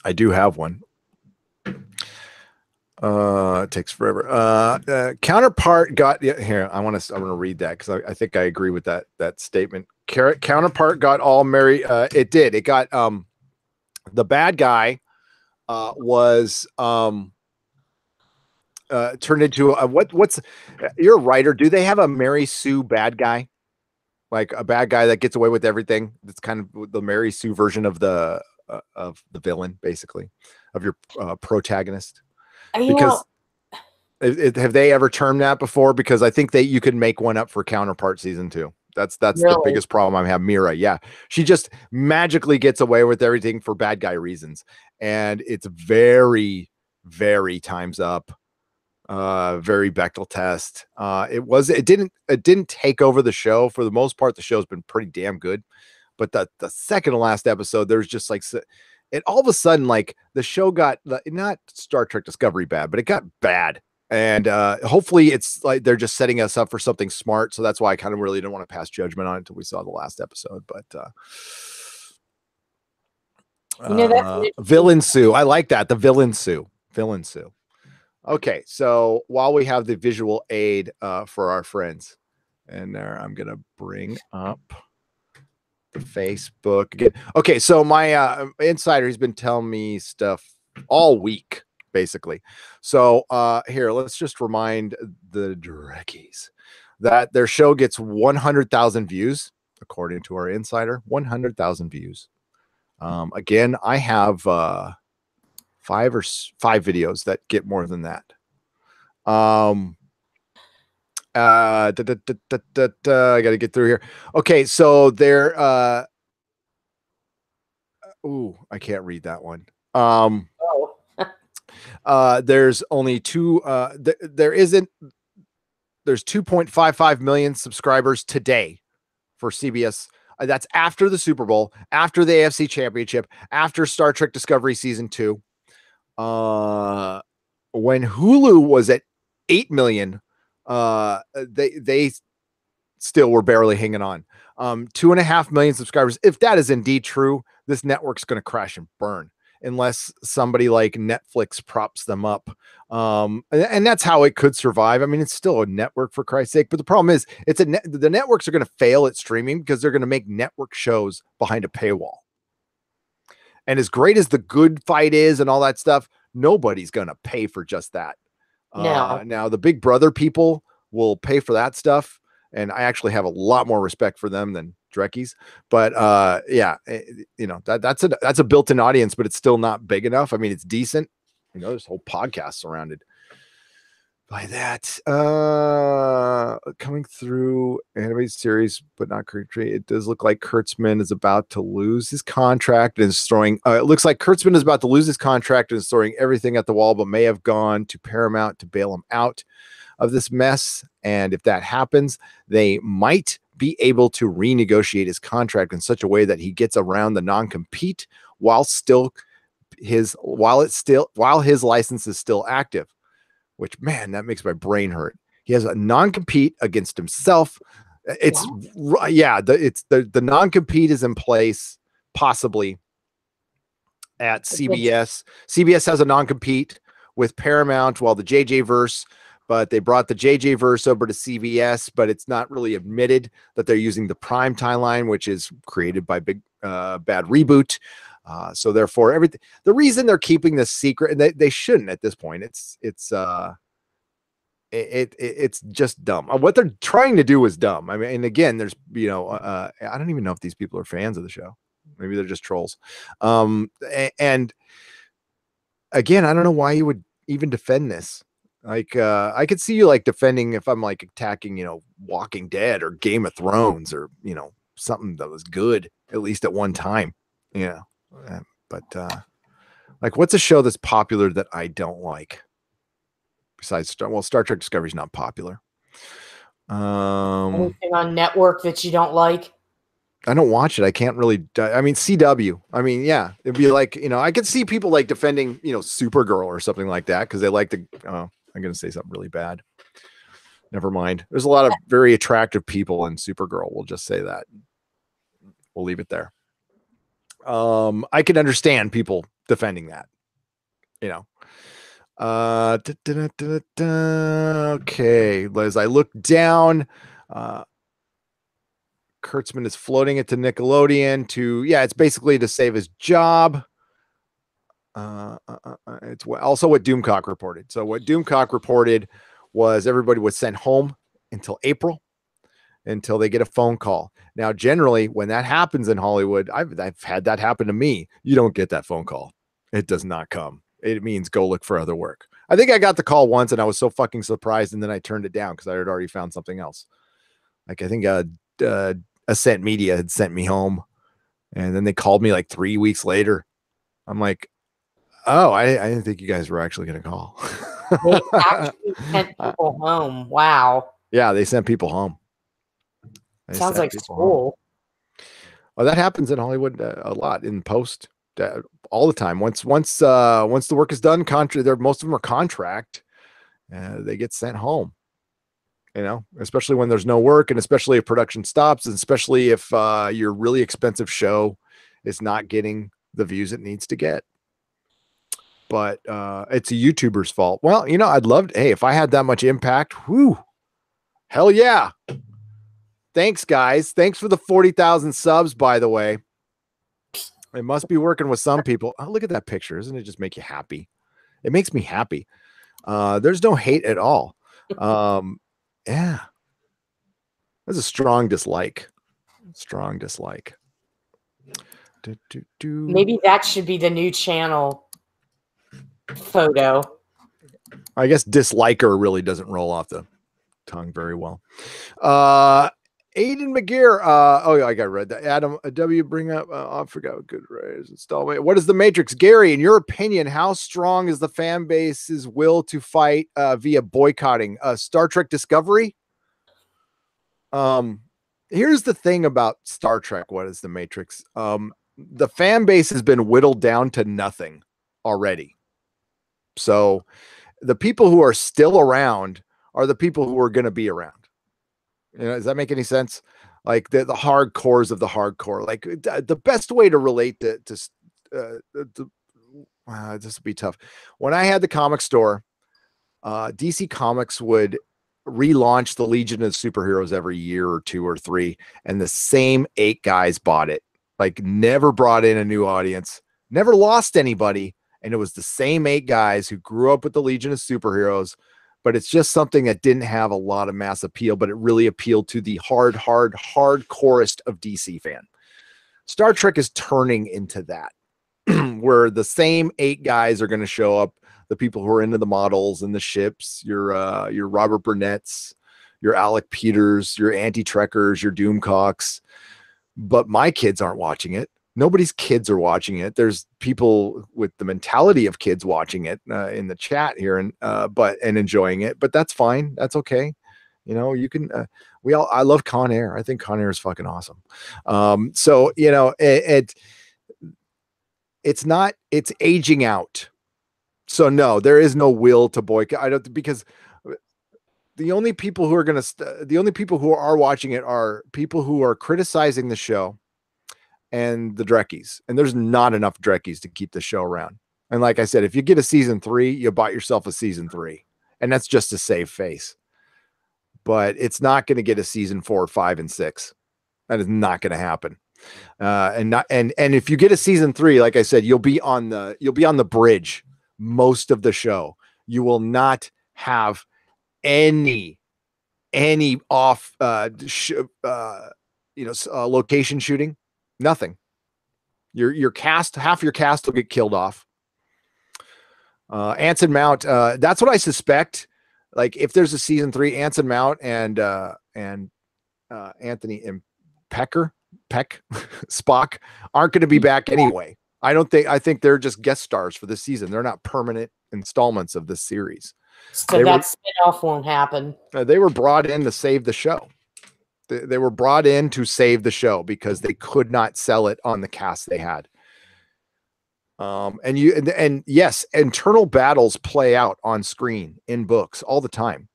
I do have one. It takes forever. Counterpart got here. I want to read that because I think I agree with that statement. Counterpart got all Mary. It did. It got the bad guy was turned into what's you're a writer. Do they have a Mary Sue bad guy? Like a bad guy that gets away with everything. That's kind of the Mary Sue version of the villain, basically, of your protagonist. Because have they ever termed that before? Because I think that you could make one up for Counterpart season 2. That's really the biggest problem I have. Mira, yeah, she just magically gets away with everything for bad guy reasons, and it's very, very times up. Very Bechdel test. It didn't take over the show. For the most part, the show's been pretty damn good. But the second to last episode, there's just like it all of a sudden, like the show got not Star Trek Discovery bad, but it got bad. And hopefully it's like they're just setting us up for something smart. So that's why I kind of really didn't want to pass judgment on it until we saw the last episode. But Villain Sue. I like that. The Villain Sue. Villain Sue. Okay, so while we have the visual aid for our friends, and there I'm gonna bring up the Facebook again. Okay, so my insider has been telling me stuff all week, basically. So here, let's just remind the Drekkies that their show gets 100,000 views, according to our insider. 100,000 views. Again, I have five videos that get more than that. I gotta get through here. Okay, so they're I can't read that one. There's only two there's 2.55 million subscribers today for CBS. That's after the Super Bowl, after the AFC Championship, after Star Trek Discovery season 2. When Hulu was at 8 million, they still were barely hanging on. 2.5 million subscribers. If that is indeed true, this network's going to crash and burn unless somebody like Netflix props them up. And that's how it could survive. I mean, it's still a network, for Christ's sake. But the problem is the networks are going to fail at streaming because they're going to make network shows behind a paywall. And as great as The Good Fight is and all that stuff, nobody's going to pay for just that. No. Now, the Big Brother people will pay for that stuff. And I actually have a lot more respect for them than Drekkies. But yeah, that's a built-in audience, but it's still not big enough. I mean, it's decent. There's whole podcasts surrounded by that. Coming through animated series, but not Kurtzman. It does look like Kurtzman is about to lose his contract and is throwing. It looks like Kurtzman is about to lose his contract and is throwing everything at the wall, but may have gone to Paramount to bail him out of this mess. And if that happens, they might be able to renegotiate his contract in such a way that he gets around the non-compete while his license is still active. Which, man, that makes my brain hurt. He has a non-compete against himself. The non-compete is in place, possibly at CBS. CBS has a non-compete with Paramount, while the JJ verse, but they brought the JJ verse over to CBS, but it's not really admitted that they're using the prime timeline, which is created by Big Bad Reboot. So therefore, everything. The reason they're keeping this secret, and they shouldn't at this point, it's just dumb. What they're trying to do is dumb. I mean, and again, there's I don't even know if these people are fans of the show. Maybe they're just trolls. And again, I don't know why you would even defend this. Like, I could see you like defending if I'm like attacking, Walking Dead or Game of Thrones or something that was good at least at one time. Yeah. But like, what's a show that's popular that I don't like? Besides, Star Trek Discovery is not popular. Anything on network that you don't like? I don't watch it. I can't really. I mean, CW. I mean, yeah, it'd be like I could see people like defending Supergirl or something like that because they like the. I'm going to say something really bad. Never mind. There's a lot of very attractive people in Supergirl. We'll just say that. We'll leave it there. I can understand people defending that, you know. Okay, as I look down, Kurtzman is floating it to Nickelodeon to, yeah, it's basically to save his job. It's also what Doomcock reported. So what Doomcock reported was everybody was sent home until April, until they get a phone call. Now, generally, when that happens in Hollywood, I've had that happen to me. You don't get that phone call. It does not come. It means go look for other work. I think I got the call once and I was so fucking surprised, and then I turned it down because I had already found something else. Like, I think Ascent Media had sent me home, and then they called me like 3 weeks later. I'm like, oh, I didn't think you guys were actually going to call. They actually sent people home. Wow. Yeah, they sent people home. Sounds like school. Well, that happens in Hollywood a lot in post, all the time. Once the work is done, most of them are contract. They get sent home. You know, especially when there's no work, and especially if production stops, and especially if your really expensive show is not getting the views it needs to get. But it's a YouTuber's fault. Well, you know, hey, if I had that much impact, whoo, hell yeah. Thanks, guys. Thanks for the 40,000 subs, by the way. It must be working with some people. Oh, look at that picture. Doesn't it just make you happy? It makes me happy. There's no hate at all. Yeah. That's a strong dislike. Strong dislike. Maybe that should be the new channel photo. I guess disliker really doesn't roll off the tongue very well. Aiden McGear. Oh yeah, I got read that. Adam W. Bring up. I forgot what good raise install. What is the Matrix, Gary? In your opinion, how strong is the fan base's will to fight via boycotting Star Trek Discovery? Here's the thing about Star Trek. What is the Matrix? The fan base has been whittled down to nothing already. So the people who are still around are the people who are going to be around. You know, does that make any sense? Like the hardcores of the hardcore. Like the best way to relate to this would be tough. When I had the comic store, DC Comics would relaunch the Legion of Superheroes every year or 2 or 3, and the same 8 guys bought it. Like, never brought in a new audience, never lost anybody, and it was the same 8 guys who grew up with the Legion of Superheroes. But it's just something that didn't have a lot of mass appeal, but it really appealed to the hardcorest of DC fan. Star Trek is turning into that, where the same 8 guys are going to show up. The people who are into the models and the ships, your Robert Burnett's, your Alec Peters, your anti-trekkers, your Doomcocks. But my kids aren't watching it. Nobody's kids are watching it. There's people with the mentality of kids watching it in the chat here and enjoying it, but that's fine. That's okay. You know, you can, I love Con Air. I think Con Air is fucking awesome. So, you know, it's aging out. So no, there is no will to boycott. Because the only people who are the only people who are watching it are people who are criticizing the show and the Drekkies. And there's not enough Drekkies to keep the show around. And like I said, if you get a season 3, you bought yourself a season 3, and that's just to save face. But it's not going to get a season 4, 5, and 6. That is not going to happen. And if you get a season 3, like I said, you'll be on the bridge most of the show. You will not have any off location shooting. Nothing. Your cast, half your cast will get killed off. Anson Mount, that's what I suspect. Like, if there's a season 3, Anson Mount and Anthony and Peck Spock aren't going to be back anyway. I think they're just guest stars for this season. They're not permanent installments of this series. So that spinoff won't happen. They were brought in to save the show. They were brought in to save the show because they could not sell it on the cast they had. And yes, internal battles play out on screen in books all the time.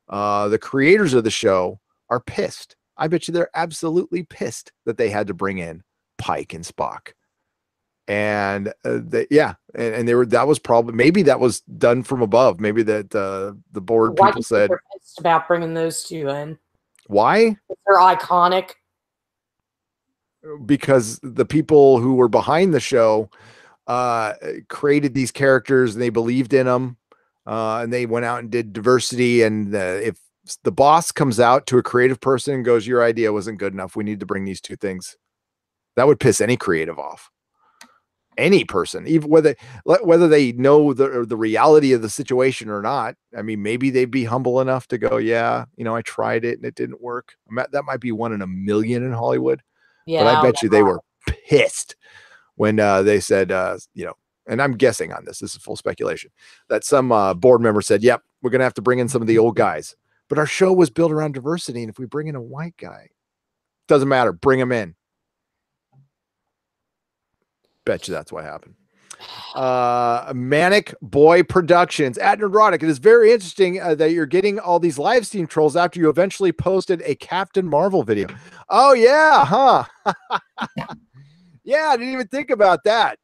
The creators of the show are pissed. I bet you they're absolutely pissed that they had to bring in Pike and Spock. And yeah, and they were, that was probably, maybe that was done from above. Maybe that the board Why do people you think said, they're pissed about bringing those two in? why? They're iconic. Because the people who were behind the show created these characters and they believed in them, and they went out and did diversity. And if the boss comes out to a creative person and goes, your idea wasn't good enough, we need to bring these two things, that would piss any creative off. Any person, even whether they know the reality of the situation or not. I mean, maybe they'd be humble enough to go, yeah, you know, I tried it and it didn't work. That might be 1 in a million in Hollywood. Yeah, but I bet you they were pissed when they said, you know, and I'm guessing on this is full speculation, that some board member said, yep, we're going to have to bring in some of the old guys. But our show was built around diversity. And if we bring in a white guy, doesn't matter, bring him in. Bet you that's what happened. Manic Boy Productions at Neurotic. It is very interesting that you're getting all these live stream trolls after you eventually posted a Captain Marvel video. Oh yeah, huh? Yeah, I didn't even think about that.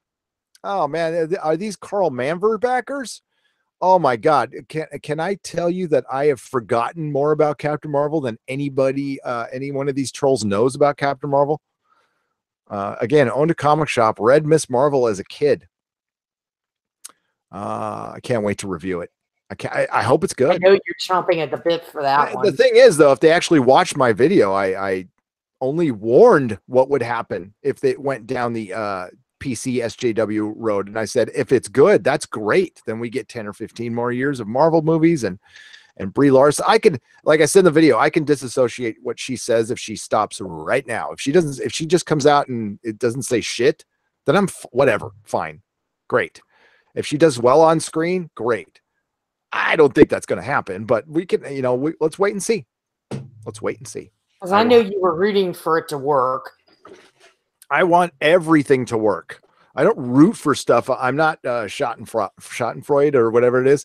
Oh man, are these Carl Manver backers? Oh my God, can I tell you that I have forgotten more about Captain Marvel than anybody, any one of these trolls knows about Captain Marvel? Again, owned a comic shop, read Miss Marvel as a kid. I can't wait to review it. I hope it's good. I know you're chomping at the bit for that one. The thing is, though, if they actually watched my video, I only warned what would happen if they went down the PC SJW road. And I said, if it's good, that's great. Then we get 10 or 15 more years of Marvel movies and Brie Larson. I could, like I said in the video, I can disassociate what she says if she stops right now. If she doesn't, if she just comes out and it doesn't say shit, then I'm whatever, fine, great. If she does well on screen, great. I don't think that's going to happen, but we can, you know, let's wait and see. Let's wait and see. Because I know you were rooting for it to work. I want everything to work. I don't root for stuff. I'm not Schadenfreude or whatever it is.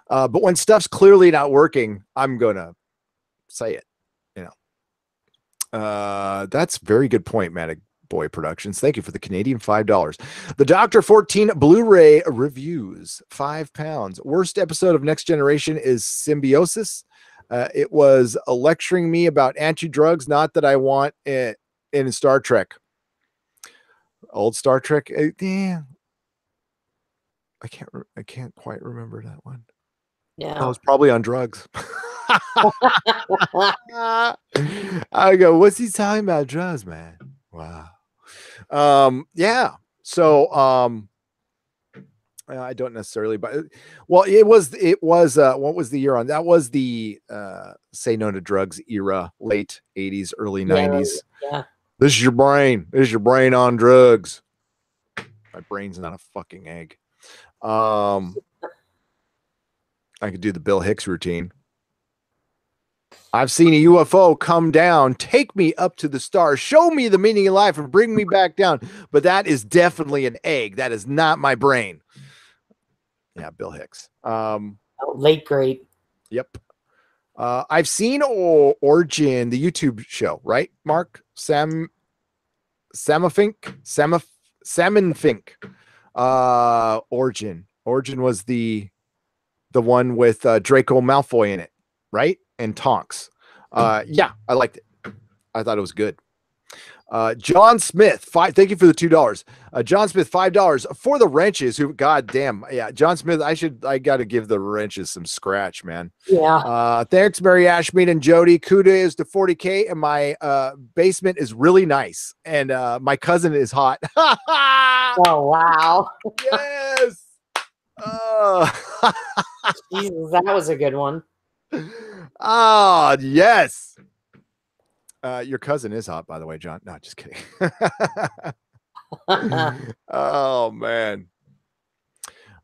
But when stuff's clearly not working, I'm going to say it, you know. That's a very good point, Manic Boy Productions. Thank you for the Canadian $5. The Dr. 14 Blu-ray reviews, £5. Worst episode of Next Generation is Symbiosis. It was lecturing me about anti-drugs, not that I want it in Star Trek. Old Star Trek. Yeah. I can't quite remember that one. Yeah. I was probably on drugs. I go, what's he talking about? Drugs, man. Wow. Yeah. So I don't necessarily, but well, it was what was the year on? That was the Say No to Drugs era, late 80s, early 90s. Yeah. This is your brain. This is your brain on drugs. My brain's not a fucking egg. I could do the Bill Hicks routine. I've seen a UFO come down, take me up to the stars, show me the meaning of life, and bring me back down. But that is definitely an egg. That is not my brain. Yeah, Bill Hicks. Late great. Yep. I've seen Origin, the YouTube show, right, Mark? Salmon Fink. Origin was the one with Draco Malfoy in it, right? And Tonks. Yeah, I liked it. I thought it was good. John Smith, thank you for the $2. John Smith, $5 for the wrenches. Who, goddamn, yeah, John Smith. I got to give the wrenches some scratch, man. Yeah. Thanks, Mary Ashmead and Jody. Kuda is to 40K, and my basement is really nice, and my cousin is hot. Oh wow. Yes. Jesus, that was a good one. Oh yes. Your cousin is hot, by the way, John. No, just kidding. Oh man.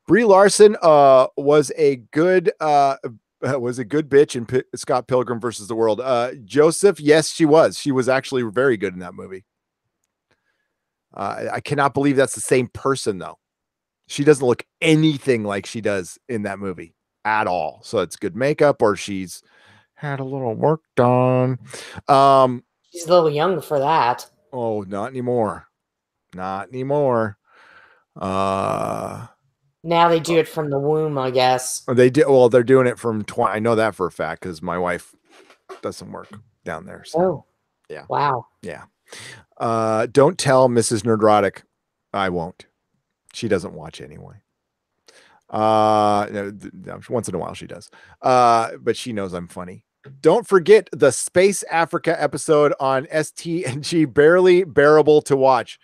Brie Larson was a good bitch in Scott Pilgrim versus the World. Joseph, yes, she was. She was actually very good in that movie. I cannot believe that's the same person though. She doesn't look anything like she does in that movie at all. So it's good makeup, or she's had a little work done. She's a little young for that. Oh, not anymore. Not anymore. Now they do it from the womb, I guess. They do. Well, they're doing it from 20. I know that for a fact because my wife doesn't work down there. So, oh, yeah. Wow. Yeah. Don't tell Mrs. Nerdrotic. I won't. She doesn't watch anyway. Once in a while she does. But she knows I'm funny. Don't forget the Space Africa episode on STNG, barely bearable to watch.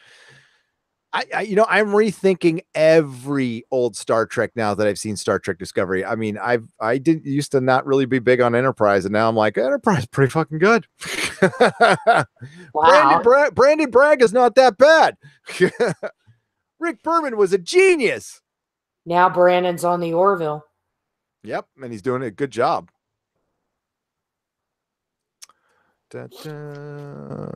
I'm rethinking every old Star Trek now that I've seen Star Trek Discovery. I mean, I didn't used to not really be big on Enterprise, and now I'm like, Enterprise is pretty fucking good. Wow. Brandon Bragg is not that bad. Rick Berman was a genius. Now Brandon's on the Orville. Yep, and he's doing a good job. Da-da.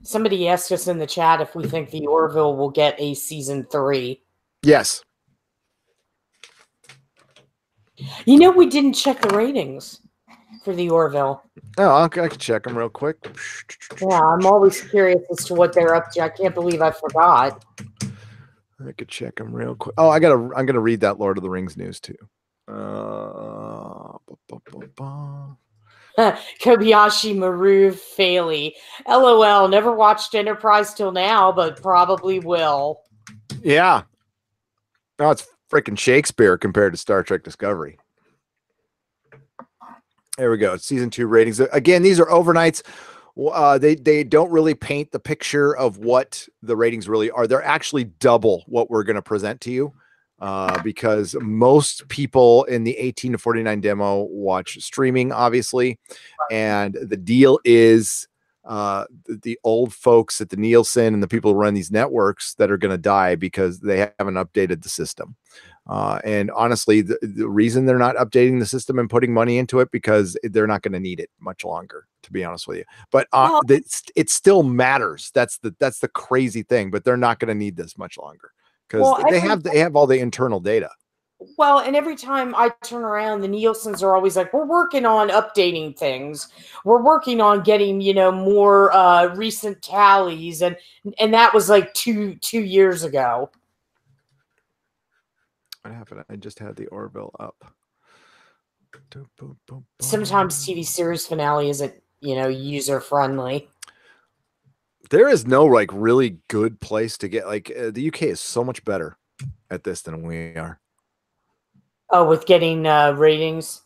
Somebody asked us in the chat if we think the Orville will get a season 3. Yes. You know, we didn't check the ratings for the Orville. Oh, I can check them real quick. Yeah, I'm always curious as to what they're up to. I can't believe I forgot. I could check them real quick. Oh, I'm gonna read that Lord of the Rings news too. Kobayashi Maru Faley. LOL, never watched Enterprise till now, but probably will. Yeah. No, it's freaking Shakespeare compared to Star Trek Discovery. There we go. Season 2 ratings. Again, these are overnights. They don't really paint the picture of what the ratings really are. They're actually double what we're going to present to you. Because most people in the 18 to 49 demo watch streaming, obviously. And the deal is the old folks at the Nielsen and the people who run these networks that are going to die because they haven't updated the system. And honestly, the reason they're not updating the system and putting money into it because they're not going to need it much longer, to be honest with you. But it still matters. That's the crazy thing. But they're not going to need this much longer. Because they have all the internal data. Well, and every time I turn around, the Nielsen's are always like, we're working on updating things. We're working on getting, more recent tallies. And that was like two years ago. What happened? I just had the Orville up. Sometimes TV series finale isn't, user friendly. There is no really good place to get the UK is so much better at this than we are. Oh, with getting ratings.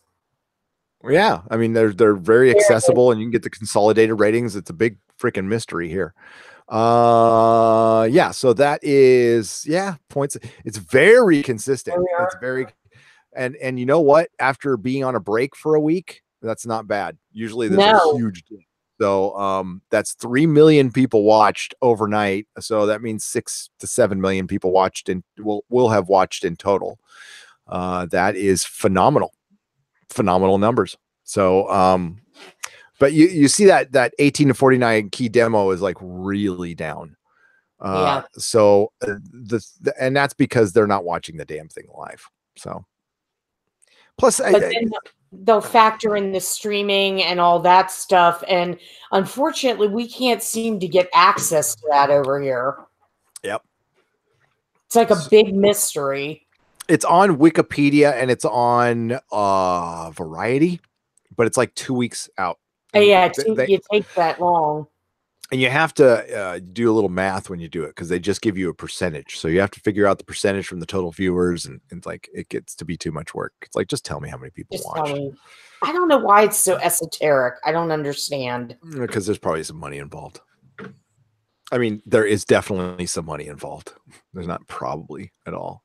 Yeah, I mean they're very accessible, and you can get the consolidated ratings. It's a big freaking mystery here. Yeah, so that is points. It's very consistent. It's very, and you know what? After being on a break for a week, that's not bad. Usually there's a huge deal. So that's 3 million people watched overnight. So that means 6 to 7 million people watched and will have watched in total. That is phenomenal numbers. So but you see that 18 to 49 key demo is really down. So and that's because they're not watching the damn thing live. So plus they'll factor in the streaming and all that stuff. And unfortunately, we can't seem to get access to that over here. Yep. It's like a big mystery. It's on Wikipedia and it's on Variety, but it's 2 weeks out. It takes that long. And you have to do a little math when you do it because they just give you a percentage. So you have to figure out the percentage from the total viewers, and it gets to be too much work. It's just tell me how many people watch. I don't know why it's so esoteric. I don't understand. Because there's probably some money involved. I mean, there is definitely some money involved. There's not probably at all.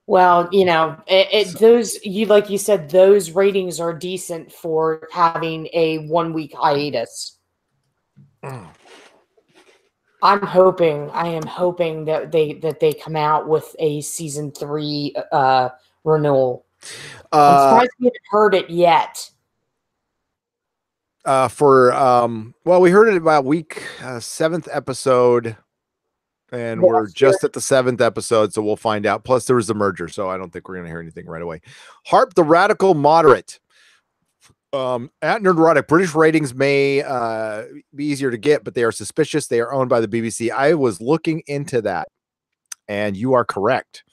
Well, those like you said, those ratings are decent for having a 1 week hiatus. I am hoping that they come out with a season 3 renewal. I'm surprised we haven't heard it yet. We heard it about week 7th episode, and we're just at the 7th episode, so we'll find out. Plus, there was a merger, so I don't think we're going to hear anything right away. Harp the Radical Moderate. At Nerdrotic, British ratings may be easier to get, but they are suspicious. They are owned by the BBC. I was looking into that, and you are correct.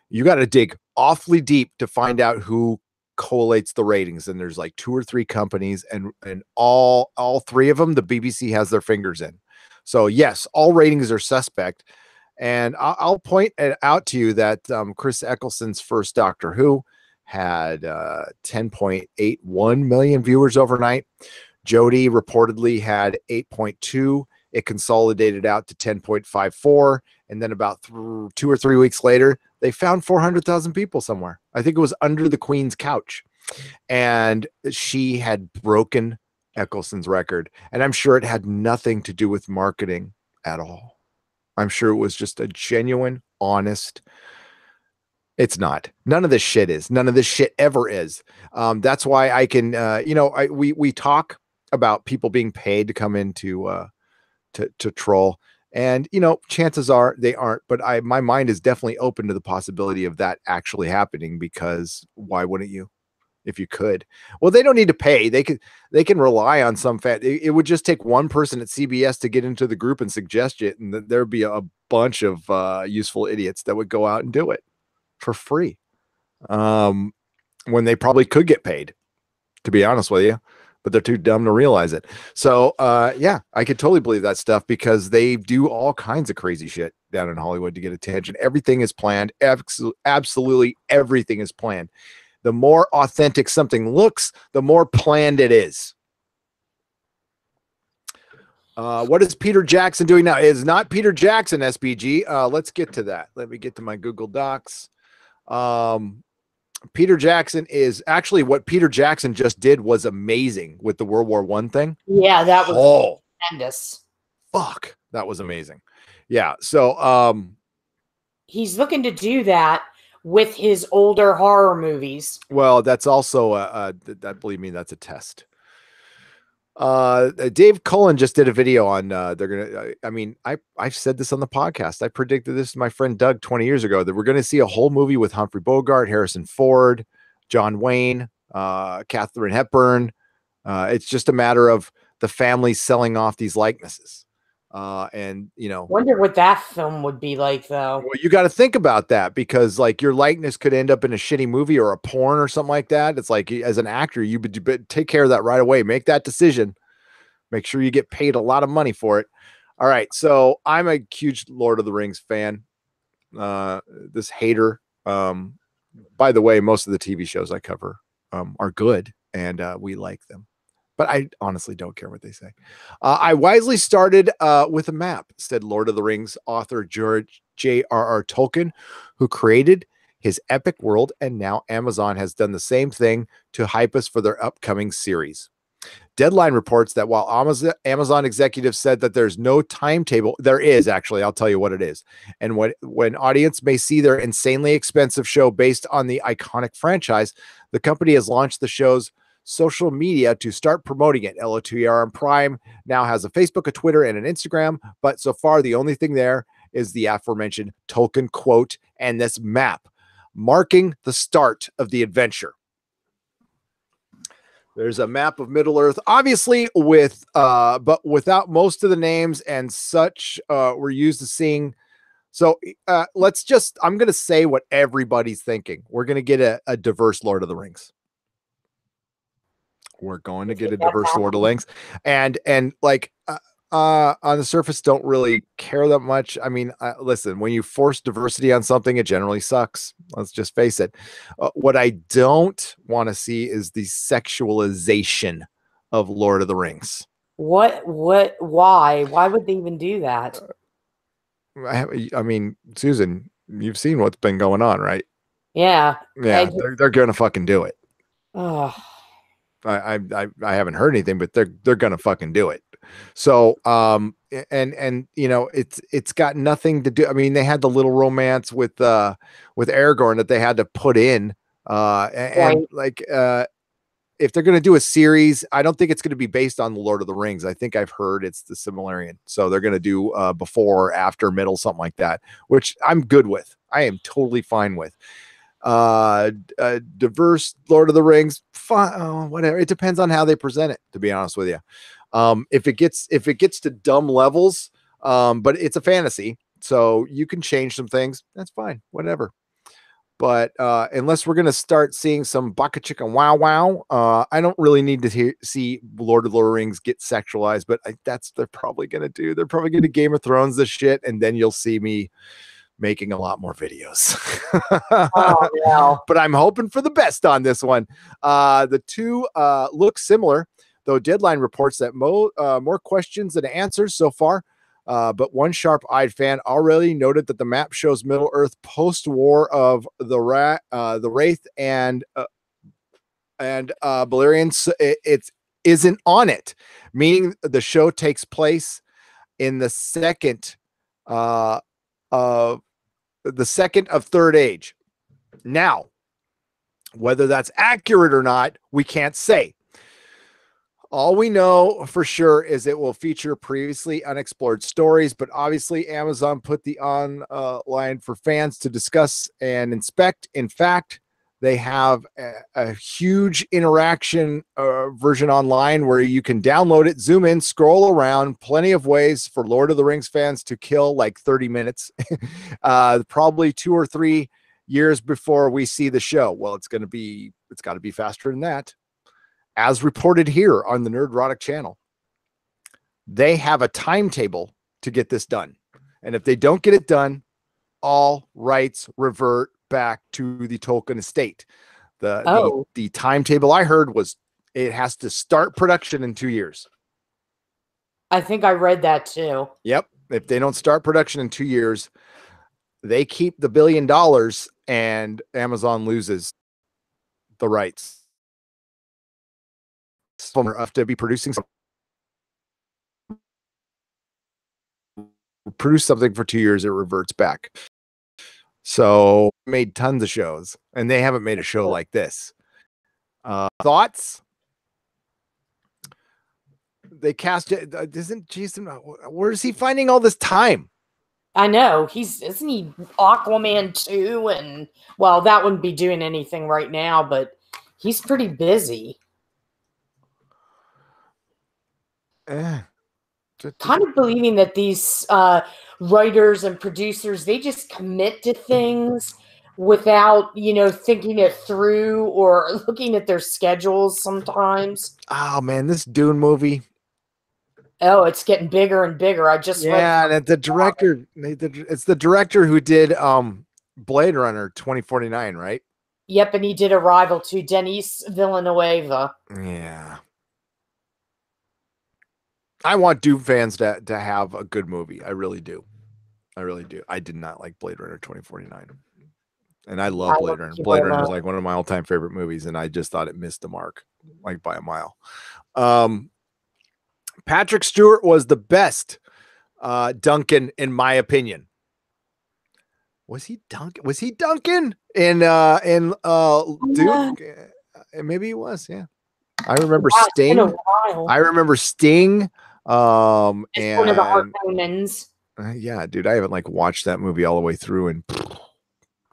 You got to dig awfully deep to find out who collates the ratings. And there's like 2 or 3 companies, and all 3 of them, the BBC has their fingers in. So yes, all ratings are suspect. And I'll point it out to you that Chris Eccleston's first Doctor Who had 10.81 million viewers overnight. Jodie reportedly had 8.2. It consolidated out to 10.54. And then about 2 or 3 weeks later, they found 400,000 people somewhere. I think it was under the Queen's couch. And she had broken Eccleston's record. And I'm sure it had nothing to do with marketing at all. I'm sure it was just a genuine, honest. It's not. None of this shit is. None of this shit ever is. That's why I can, we talk about people being paid to come into to troll, and chances are they aren't. But my mind is definitely open to the possibility of that actually happening, because why wouldn't you? If you could. Well, they don't need to pay. They can rely on some it would just take one person at CBS to get into the group and suggest it, and there'd be a bunch of useful idiots that would go out and do it for free, when they probably could get paid, to be honest with you, but they're too dumb to realize it. So yeah, I could totally believe that stuff, because they do all kinds of crazy shit down in Hollywood to get attention. Everything is planned. Absolutely everything is planned. The more authentic something looks, the more planned it is. What is Peter Jackson doing now? It is not Peter Jackson, SBG. Let's get to that. Let me get to my Google Docs. Peter Jackson is actually, what Peter Jackson just did was amazing with the World War I thing. Yeah, that was tremendous. Fuck, that was amazing. Yeah, so he's looking to do that with his older horror movies. Well, that's also that, believe me, that's a test. Dave Cullen just did a video on I've said this on the podcast. I predicted this to my friend Doug 20 years ago, that we're going to see a whole movie with Humphrey Bogart, Harrison Ford, John Wayne, Katharine Hepburn. It's just a matter of the family selling off these likenesses. And wonder what that film would be like, though. Well, you got to think about that, because like your likeness could end up in a shitty movie or a porn or something like that. It's like, as an actor, you would take care of that right away. Make that decision. Make sure you get paid a lot of money for it. All right. So I'm a huge Lord of the Rings fan. This hater. By the way, most of the TV shows I cover are good, and we like them. But I honestly don't care what they say. I wisely started with a map, said Lord of the Rings author George J.R.R. Tolkien, who created his epic world, and now Amazon has done the same thing to hype us for their upcoming series. Deadline reports that while Amazon executives said that there's no timetable, there is actually. I'll tell you what it is. And when audience may see their insanely expensive show based on the iconic franchise, the company has launched the show's social media to start promoting it. LOTR and Prime now has a Facebook, a Twitter, and an Instagram, but so far the only thing there is the aforementioned Tolkien quote and this map marking the start of the adventure. There's a map of Middle Earth, obviously, but without most of the names and such. We're used to seeing. So I'm going to say what everybody's thinking. We're going to get a diverse Lord of the Rings. We're going to get a diverse Lord of the Rings, and like on the surface, don't really care that much. I mean, listen, when you force diversity on something, it generally sucks. Let's just face it. What I don't want to see is the sexualization of Lord of the Rings. Why would they even do that? I mean, Susan, you've seen what's been going on, right? Yeah. They're gonna fucking do it. Oh. I haven't heard anything, but they're gonna fucking do it. So and it's got nothing to do. I mean, they had the little romance with Aragorn that they had to put in, and like if they're gonna do a series, I don't think it's gonna be based on the Lord of the Rings. I think I've heard it's the Silmarillion, so they're gonna do before, after, middle, something like that, which I'm good with. I am totally fine with. diverse Lord of the Rings, fun, whatever. It depends on how they present it, to be honest with you. If it gets to dumb levels, but it's a fantasy, so you can change some things. That's fine, whatever. But unless we're going to start seeing some baka chicken wow wow, I don't really need to see Lord of the Rings get sexualized, but that's they're probably going to do. They're probably going to Game of Thrones this shit, and then you'll see me making a lot more videos. Oh, no. But I'm hoping for the best on this one. The two look similar, though Deadline reports that more questions than answers so far. But one sharp-eyed fan already noted that the map shows Middle Earth post-war of the Wraith and Balerians. It isn't on it, meaning the show takes place in the second of Third Age. Now, whether that's accurate or not, we can't say. All we know for sure is it will feature previously unexplored stories, but obviously Amazon put the online for fans to discuss and inspect. In fact, they have a huge interaction version online where you can download it, zoom in, scroll around, plenty of ways for Lord of the Rings fans to kill like 30 minutes, probably 2 or 3 years before we see the show. Well, it's got to be faster than that. As reported here on the Nerdrotic channel, they have a timetable to get this done. And if they don't get it done, all rights revert back to the Tolkien estate. The timetable I heard was it has to start production in 2 years. I think I read that too. Yep. If they don't start production in 2 years, they keep the $1 billion and Amazon loses the rights. Enough to be produce something for 2 years, it reverts back. So made tons of shows, and they haven't made a show like this. Thoughts? They cast it. Isn't Jason? Where is he finding all this time? I know isn't he Aquaman 2? And well, that wouldn't be doing anything right now, but he's pretty busy. Kind of believing that these writers and producers, they just commit to things without, thinking it through or looking at their schedules sometimes. Oh man, this Dune movie. Oh, it's getting bigger and bigger. I just read and the director, it's the director who did Blade Runner 2049, right? Yep, and he did Arrival too, Denis Villeneuve. Yeah. I want Dune fans to have a good movie. I really do. I really do. I did not like Blade Runner 2049. And I love Blade Runner. Blade Runner is like one of my all-time favorite movies, and I just thought it missed the mark, like by a mile. Patrick Stewart was the best Duncan, in my opinion. Was he Duncan? Was he Duncan in Dune? Maybe he was, yeah. I remember Sting. I remember Sting. And one of the Harkonnens. Yeah, dude, I haven't watched that movie all the way through, and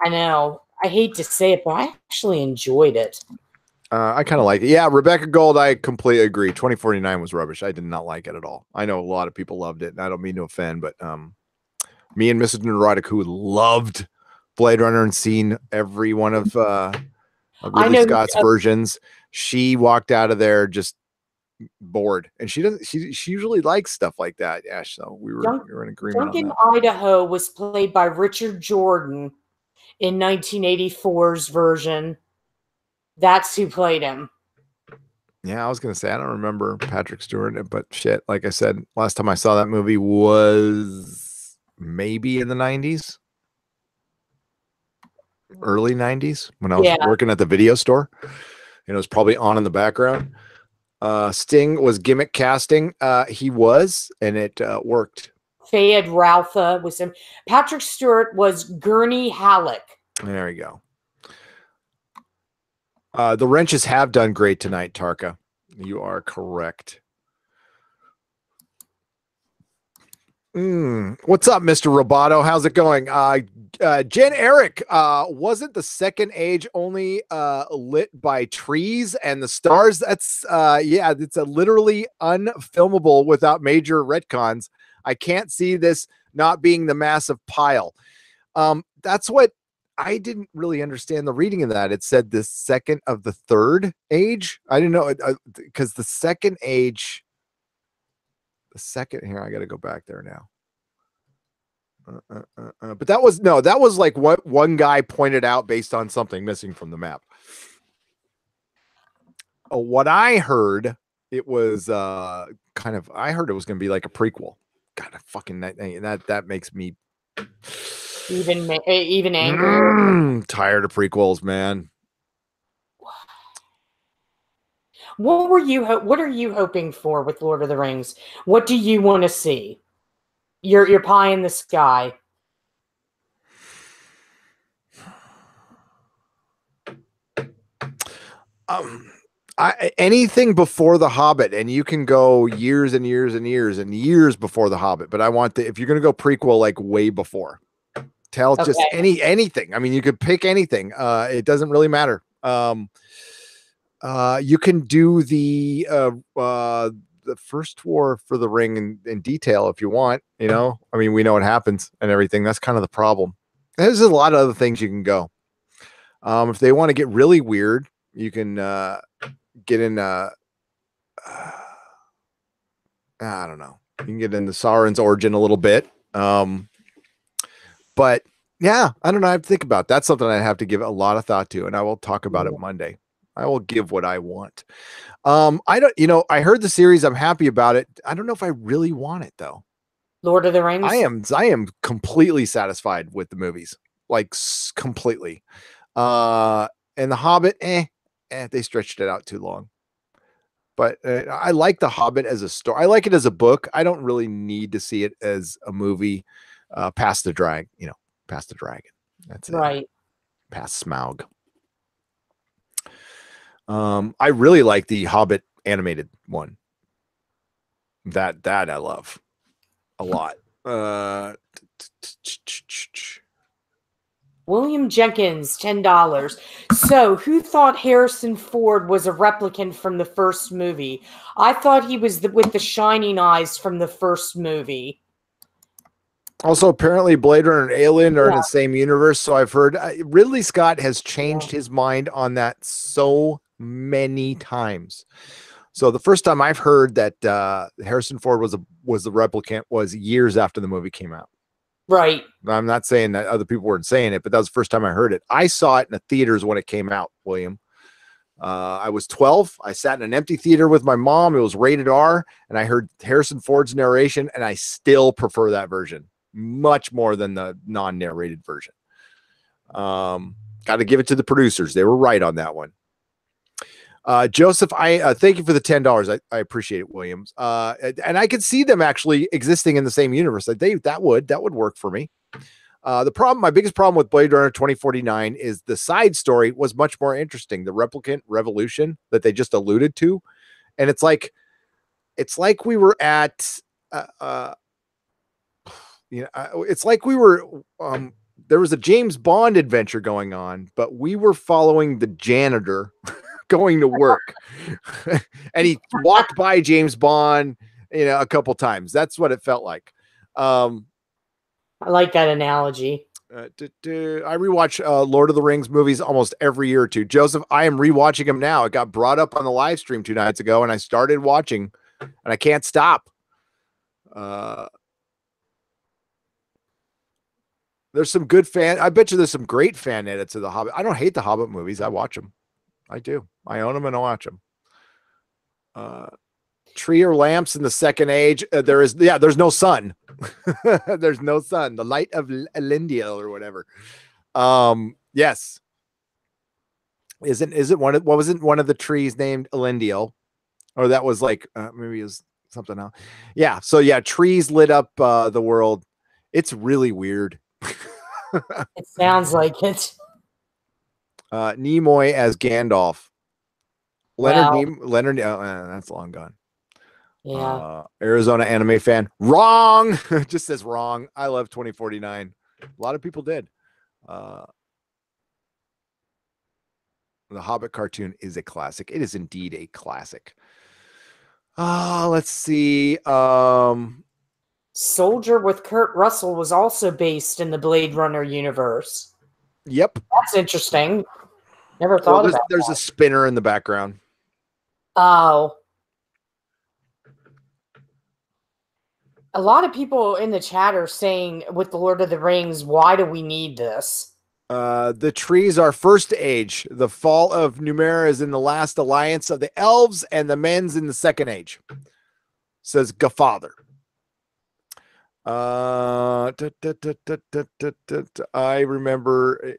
I know. I hate to say it, but I actually enjoyed it. I kind of like it. Yeah, Rebecca Gold, I completely agree. 2049 was rubbish. I did not like it at all. I know a lot of people loved it, and I don't mean to offend, but me and Mrs. Neurotic, who loved Blade Runner and seen every one of Ridley Scott's versions, she walked out of there just bored, and she usually likes stuff like that. Yeah, so we were in agreement. Duncan Idaho was played by Richard Jordan in 1984's version. That's who played him. Yeah, I was gonna say I don't remember Patrick Stewart, but shit, like I said, last time I saw that movie was maybe in the 90s, early 90s, when I was working at the video store. It was probably on in the background. Sting was gimmick casting. He was, and it worked. Fayed Routha was him. Patrick Stewart was Gurney Halleck. There you go. The wrenches have done great tonight, Tarka. You are correct. What's up, Mr. Roboto? How's it going? Jen Eric, wasn't the second age only lit by trees and the stars? That's yeah, it's a literally unfilmable without major retcons. I can't see this not being the massive pile. That's what I didn't really understand the reading of that. It said the second of the third age. I didn't know because the second age, the second here, I got to go back there now. But that was like what one guy pointed out based on something missing from the map. What I heard, it was I heard it was going to be like a prequel. God, that makes me even angrier. Tired of prequels, man. What are you hoping for with Lord of the Rings? What do you want to see? Your pie in the sky. Anything before The Hobbit, and you can go years and years and years and years before The Hobbit. But I want if you're going to go prequel, like way before. Tell just anything. I mean, you could pick anything. It doesn't really matter. You can do the first war for the ring in detail if you want. You know, I mean, we know what happens and everything. That's kind of the problem. There's a lot of other things you can go. If they want to get really weird, you can get in. I don't know. You can get into Sauron's origin a little bit. But yeah, I don't know. I have to think about. That's something I have to give a lot of thought to, and I will talk about it Monday. I will give what I want. I don't, I heard the series. I'm happy about it. I don't know if I really want it though. Lord of the Rings. I am completely satisfied with the movies, like completely. And The Hobbit, they stretched it out too long. But I like The Hobbit as a story. I like it as a book. I don't really need to see it as a movie. Past the dragon. That's it. Right. Past Smaug. I really like the Hobbit animated one. That I love a lot. William Jenkins, $10. So, who thought Harrison Ford was a replicant from the first movie? I thought he was with the shining eyes from the first movie. Also, apparently Blade Runner and Alien are in the same universe. So I've heard Ridley Scott has changed his mind on that so many times. So the first time I've heard that Harrison Ford was the replicant was years after the movie came out. Right. I'm not saying that other people weren't saying it, but that was the first time I heard it. I saw it in the theaters when it came out, William. I was 12. I sat in an empty theater with my mom. It was rated R, and I heard Harrison Ford's narration, and I still prefer that version much more than the non-narrated version. Got to give it to the producers. They were right on that one. Joseph, I thank you for the $10. I appreciate it, Williams. And I could see them actually existing in the same universe. That would work for me. My biggest problem with Blade Runner 2049 is the side story was much more interesting. The replicant revolution that they just alluded to. And it's like we were at, it's like we were, there was a James Bond adventure going on, but we were following the janitor going to work. And he walked by James Bond, a couple times. That's what it felt like. I like that analogy. I rewatch Lord of the Rings movies almost every year or two. Joseph, I am rewatching them now. It got brought up on the live stream 2 nights ago, and I started watching, and I can't stop. There's some good I bet you there's some great fan edits of The Hobbit. I don't hate the Hobbit movies. I watch them. I do. I own them and I watch them. Tree or lamps in the second age. There's no sun. There's no sun. The light of Elendil or whatever. Yes. What wasn't one of the trees named Elendil? Or that was like, maybe it was something else. Yeah. So yeah, trees lit up the world. It's really weird. It sounds like it. Nimoy as Gandalf. Leonard, that's long gone. Yeah. Arizona anime fan. Wrong. Just says wrong. I love 2049. A lot of people did. Uh, the Hobbit cartoon is a classic. It is indeed a classic. Let's see. Soldier with Kurt Russell was also based in the Blade Runner universe. Yep. That's interesting. Never thought about there's that. a spinner in the background. Oh. A lot of people in the chat are saying with the Lord of the Rings, why do we need this? The trees are first age. The fall of Numenera is in the last alliance of the elves, and the men's in the second age. Says Gafather. I remember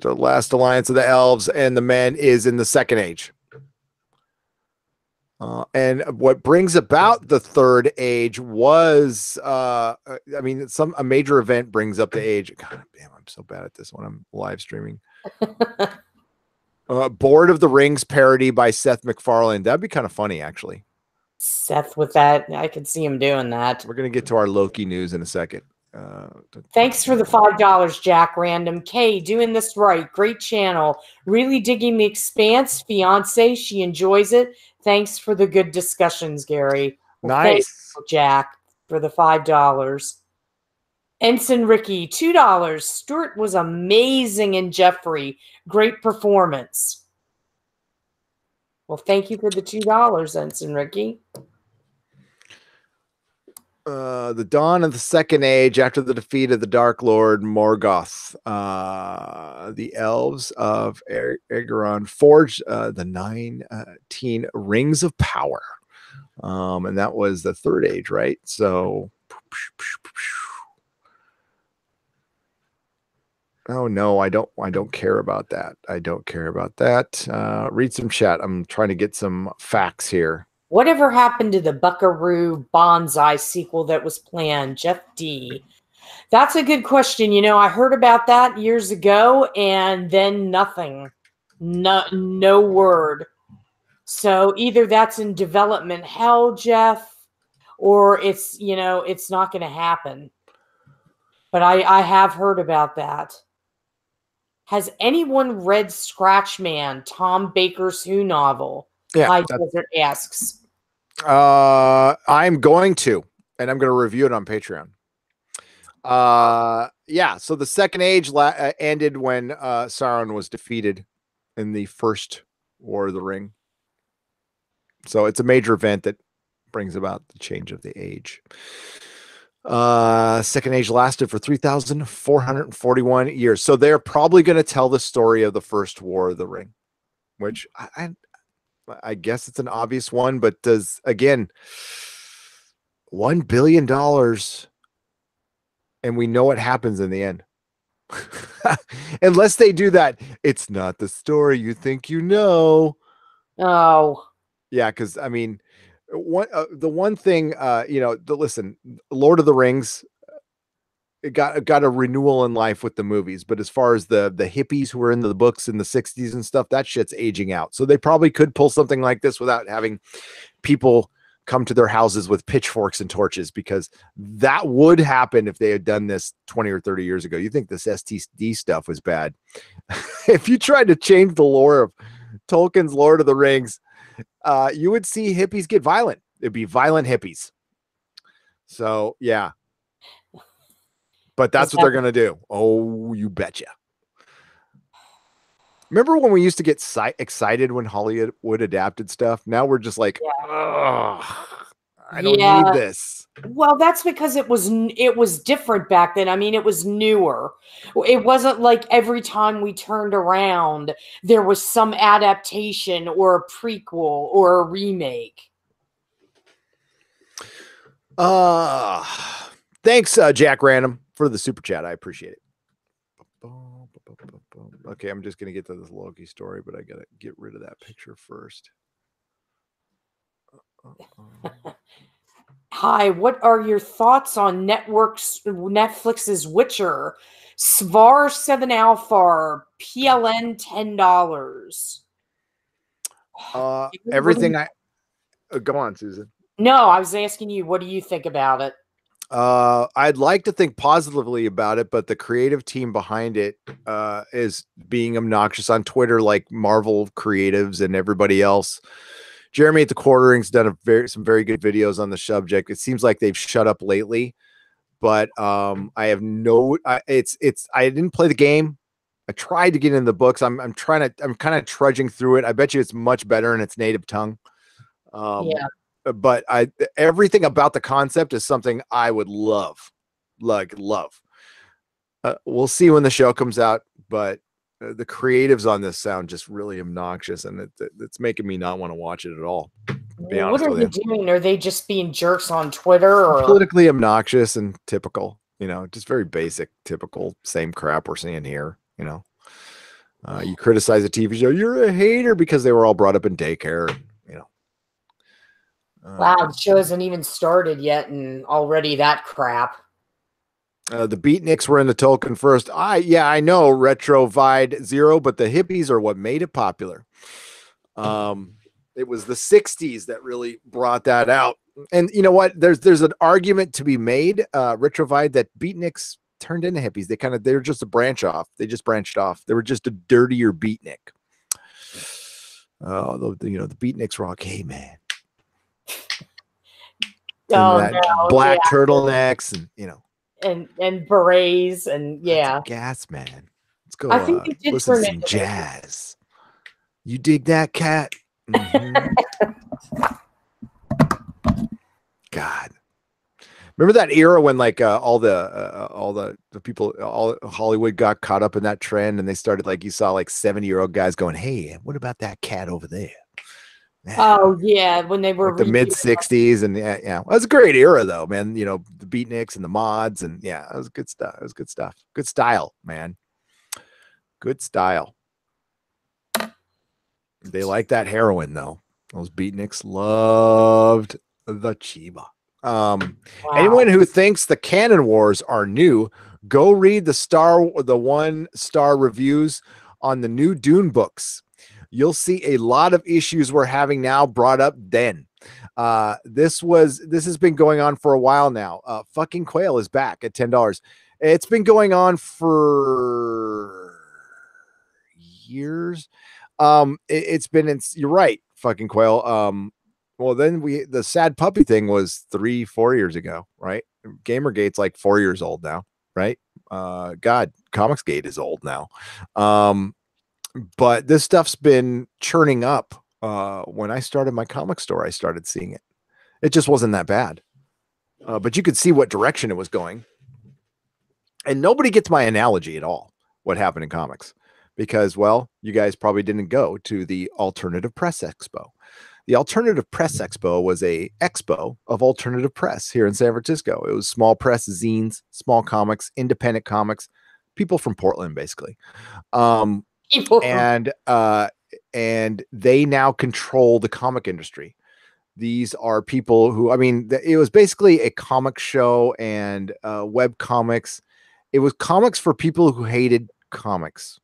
last alliance of the elves and the men is in the second age. And what brings about the third age was, I mean, a major event brings up the age. God damn, I'm so bad at this when I'm live streaming. Board of the Rings parody by Seth MacFarlane. That'd be kind of funny, actually. Seth with that, I could see him doing that. We're going to get to our Loki news in a second. Thanks for the $5, Jack Random. Kay, doing this right. Great channel. Really digging the Expanse. Fiance, she enjoys it. Thanks for the good discussions, Gary. Well, nice. Thanks, Jack, for the $5. Ensign Ricky, $2. Stuart was amazing in Jeffrey. Great performance. Well, thank you for the $2, Ensign Ricky. The dawn of the second age after the defeat of the Dark Lord Morgoth. The elves of Aegon forged the 19 rings of power. And that was the third age, right? So oh no, I don't care about that. I don't care about that. Read some chat. I'm trying to get some facts here. Whatever happened to the Buckaroo Banzai sequel that was planned? Jeff D. That's a good question. You know, I heard about that years ago and then nothing. No word. So either that's in development hell, Jeff, or it's, you know, it's not going to happen. But I have heard about that. Has anyone read Scratchman, Tom Baker's Who novel? Yeah. High Desert asks. I'm going to, and I'm going to review it on Patreon. Yeah. So the second age ended when Sauron was defeated in the first War of the Ring. So it's a major event that brings about the change of the age. Second age lasted for 3,441 years. So they're probably going to tell the story of the first War of the Ring, which I guess it's an obvious one, but does, again, $1 billion, and we know what happens in the end. Unless they do that, it's not the story you think you know. Oh. Yeah, because, I mean, the one thing, you know, listen, Lord of the Rings, it got a renewal in life with the movies, but as far as the hippies who were in the books in the 60s and stuff, that shit's aging out. So they probably could pull something like this without having people come to their houses with pitchforks and torches, because that would happen if they had done this 20 or 30 years ago. You think this STD stuff was bad? If you tried to change the lore of Tolkien's Lord of the Rings, you would see hippies get violent. It'd be violent hippies. So yeah. But that's what they're going to do. Oh, you betcha. Remember when we used to get excited when Hollywood adapted stuff? Now we're just like, I don't need this. Well, that's because it was different back then. I mean, it was newer. It wasn't like every time we turned around, there was some adaptation or a prequel or a remake. Thanks, Jack Random, for the super chat. I appreciate it. Okay, I'm just gonna get to this Loki story, but I gotta get rid of that picture first. Hi, what are your thoughts on Netflix's Witcher? Svar 7 Alpha, PLN $10. Everything go on, Susan. No, I was asking you, what do you think about it? I'd like to think positively about it, but the creative team behind it is being obnoxious on Twitter, like Marvel creatives and everybody else. Jeremy at the Quartering's done some very good videos on the subject. It seems like they've shut up lately, but I have I didn't play the game. I tried to get in the books. I'm kind of trudging through it. I bet you it's much better in its native tongue. Yeah. But everything about the concept is something I would love. We'll see when the show comes out, but the creatives on this sound just really obnoxious, and it's making me not want to watch it at all. What are they doing? Are they just being jerks on Twitter, or politically obnoxious and typical? Just very basic, typical, same crap we're seeing here. You criticize a TV show, you're a hater because they were all brought up in daycare. Wow, the show hasn't even started yet, and already that crap. The beatniks were in the Tolkien first. I know Retrovide Zero, but the hippies are what made it popular. It was the 60s that really brought that out. And you know what? There's an argument to be made, Retrovide, that beatniks turned into hippies. They're just a branch off. They just branched off. They were just a dirtier beatnik. The beatniks were like, hey man. Black turtlenecks and berets and gas, man. Let's go. I think it did listen to some jazz. You dig that, cat? Mm-hmm. God, remember that era when all the people, all Hollywood got caught up in that trend, and they started you saw 70-year-old guys going, "Hey, what about that cat over there?" Oh yeah, when they were the mid 60s, and yeah, it was a great era though, man. The beatniks and the mods, and it was good stuff. It was good stuff. Good style, man. Good style. They like that heroin though. Those beatniks loved the Chiba. Wow. Anyone who thinks the canon wars are new, go read the 1-star reviews on the new Dune books. You'll see a lot of issues we're having now brought up then. This has been going on for a while now. Fucking Quail is back at $10. It's been going on for years. You're right, Fucking Quail. Well, then the sad puppy thing was 3-4 years ago, right? Gamergate's 4 years old now, right? God, Comicsgate is old now. But this stuff's been churning up. When I started my comic store, I started seeing it. It just wasn't that bad. But you could see what direction it was going. And nobody gets my analogy at all, what happened in comics. Because, well, you guys probably didn't go to the Alternative Press Expo. The Alternative Press Expo was a expo of alternative press here in San Francisco. It was small press, zines, small comics, independent comics, people from Portland, basically. And they now control the comic industry. These are people who, it was basically a comic show and web comics. It was comics for people who hated comics.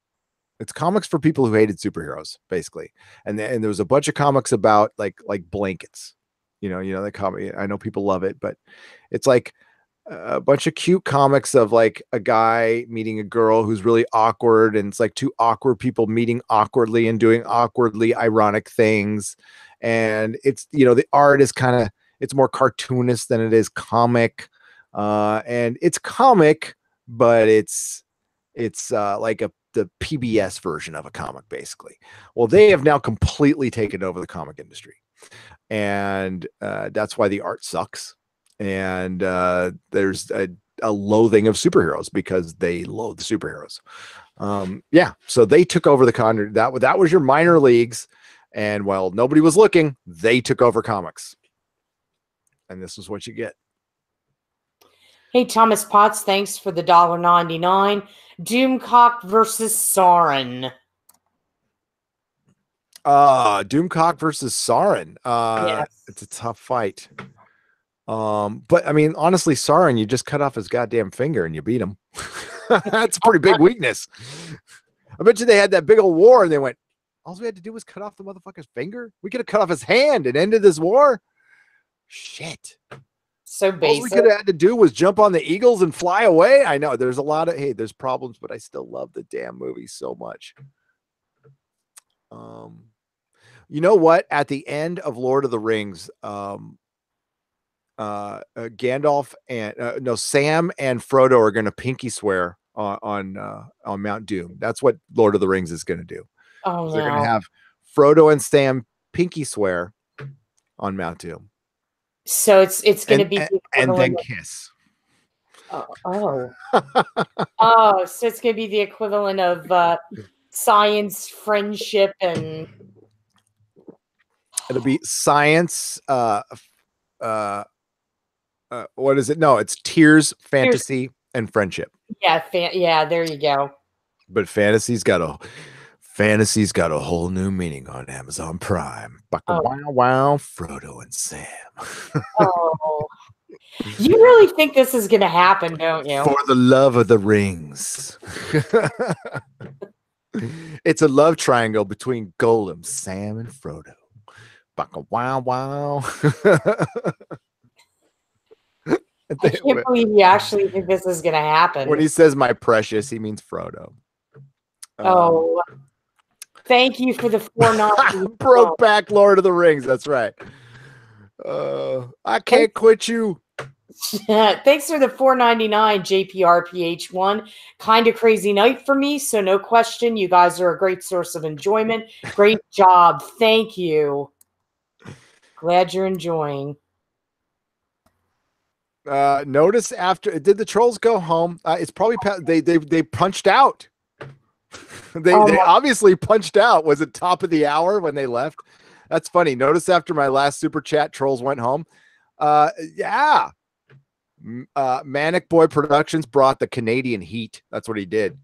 It's comics for people who hated superheroes, basically. And there was a bunch of comics about like blankets. That comic. I know people love it, but it's like a bunch of cute comics of a guy meeting a girl who's really awkward, and it's two awkward people meeting awkwardly and doing awkwardly ironic things. And it's the art is it's more cartoonist than it is comic, and it's comic, but it's the PBS version of a comic, basically. Well, they have now completely taken over the comic industry, and that's why the art sucks. And there's a loathing of superheroes because they loathe superheroes. So they took over the that was your minor leagues, and while nobody was looking, they took over comics, and this is what you get. Hey, Thomas Potts, thanks for the $1.99. Doomcock versus Sauron. Doomcock versus Sauron. Yes. It's a tough fight. But honestly, Sauron, you just cut off his goddamn finger and you beat him. That's a pretty big weakness. I bet you they had that big old war and they went, all we had to do was cut off the motherfucker's finger. We could have cut off his hand and ended this war. Shit. So All we basic. could have had to do was jump on the Eagles and fly away. I know there's a lot of, hey, there's problems, but I still love the damn movie so much. You know what? At the end of Lord of the Rings, Gandalf and no, Sam and Frodo are going to pinky swear on Mount Doom. That's what Lord of the Rings is going to do. Oh They're going to no. have Frodo and Sam pinky swear on Mount Doom. So it's going to be the and then equivalent kiss. oh. Oh, so it's going to be the equivalent of science, friendship, and It'll be science. What is it? No, it's tears, fantasy, and friendship. yeah, there you go. But fantasy's got a whole new meaning on Amazon Prime. Oh. Wow, wow, Frodo and Sam. Oh. You really think this is going to happen, don't you? For the love of the rings. It's a love triangle between Gollum, Sam, and Frodo. Wow, wow. I can't believe you actually think this is going to happen. When he says my precious, he means Frodo. Oh, thank you for the $4.90. Brokeback Lord of the Rings. That's right. I can't quit you. Thanks for the $4.99 JPRPH1. Kind of crazy night for me, so no question. You guys are a great source of enjoyment. Great job. Thank you. Glad you're enjoying. Notice after did the trolls go home? It's probably they punched out. they obviously punched out. Was it top of the hour when they left? That's funny. Notice after my last super chat, trolls went home. Yeah. Manic Boy Productions brought the Canadian heat. That's what he did.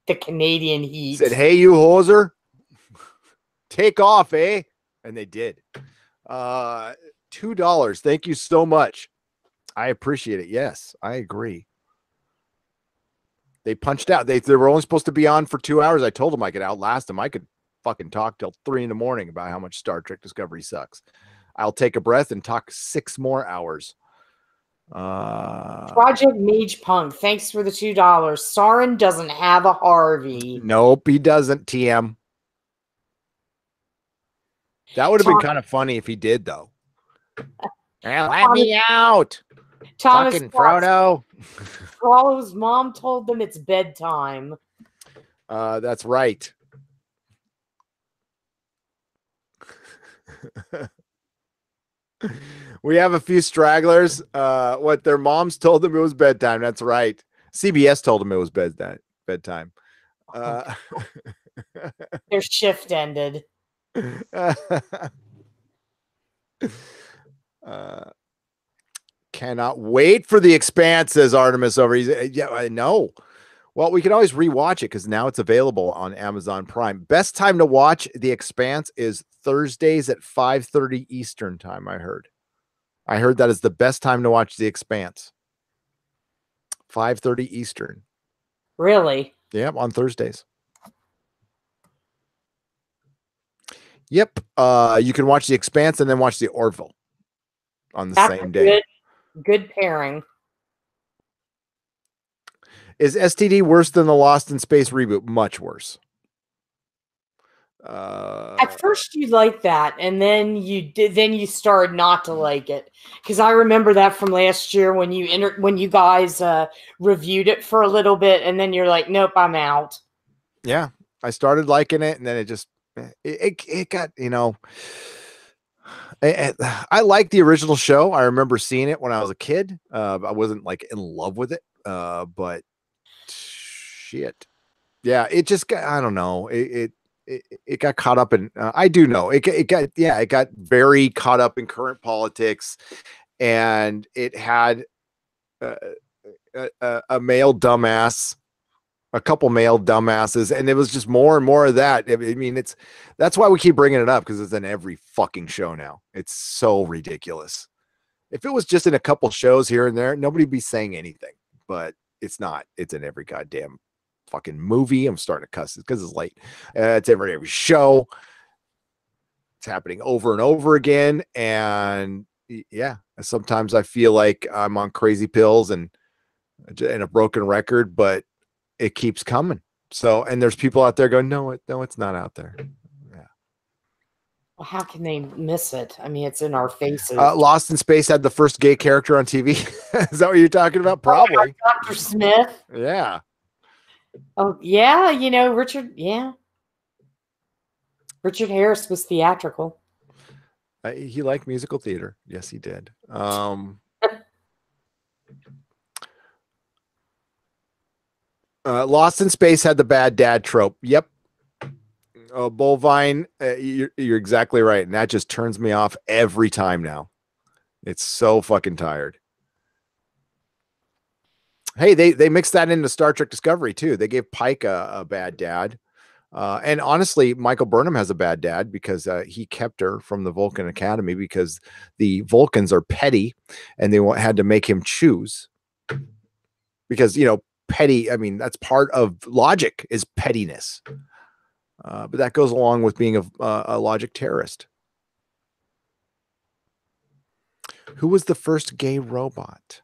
The Canadian heat. Said, hey, you hoser, take off, eh? And they did. $2. Thank you so much. I appreciate it. Yes, I agree. They punched out. They were only supposed to be on for 2 hours. I told them I could outlast them. I could fucking talk till 3 a.m. about how much Star Trek Discovery sucks. I'll take a breath and talk 6 more hours. Project Mage Punk, thanks for the $2. Sauron doesn't have a Harvey. Nope, he doesn't, TM. That would have been kind of funny if he did, though. Let me out. Thomas fucking Frodo. Frollo's mom told them it's bedtime. That's right. We have a few stragglers. What their moms told them it was bedtime. That's right. CBS told them it was bedtime. Their shift ended. Cannot wait for the Expanse, says Artemis over. Yeah, I know. Well, we can always rewatch it because now it's available on Amazon Prime. Best time to watch The Expanse is Thursdays at 5:30 Eastern time, I heard. I heard that is the best time to watch The Expanse. 5:30 Eastern. Really? Yep, on Thursdays. Yep. You can watch The Expanse and then watch the Orville on the same day. Good pairing. Is STD worse than the Lost in Space reboot? Much worse. At first you liked that, and then you started not to like it, because I remember that from last year when you guys reviewed it for a little bit, and then you're like, nope, I'm out. Yeah, I started liking it, and then it just it got, you know. I like the original show. I remember seeing it when I was a kid. I wasn't like in love with it, but shit, yeah, it just got. I don't know. It got caught up in. I do know it got very caught up in current politics, and it had a male dumbass. A couple male dumbasses, and it was just more and more of that. I mean, that's why we keep bringing it up, because it's in every fucking show now. It's so ridiculous. If it was just in a couple shows here and there, nobody'd be saying anything, but it's not. It's in every goddamn fucking movie. I'm starting to cuss because it's late. It's every show. It's happening over and over again, and Yeah. Sometimes I feel like I'm on crazy pills and a broken record, but it keeps coming. So, and there's people out there going, no, it's not out there. Yeah. Well, how can they miss it? I mean, it's in our faces. Lost in Space had the first gay character on TV. Is that what you're talking about? Probably. Oh, Dr. Smith. Yeah. Oh, yeah. You know, Richard. Yeah. Richard Harris was theatrical. He liked musical theater. Yes, he did. Lost in Space had the bad dad trope. Yep. Bovine, you're exactly right. And that just turns me off every time now. It's so fucking tired. Hey, they mixed that into Star Trek Discovery too. They gave Pike a bad dad. And honestly, Michael Burnham has a bad dad because he kept her from the Vulcan Academy because the Vulcans are petty and they had to make him choose. Because, you know, petty, I mean, that's part of logic is pettiness. But that goes along with being a logic terrorist. Who was the first gay robot?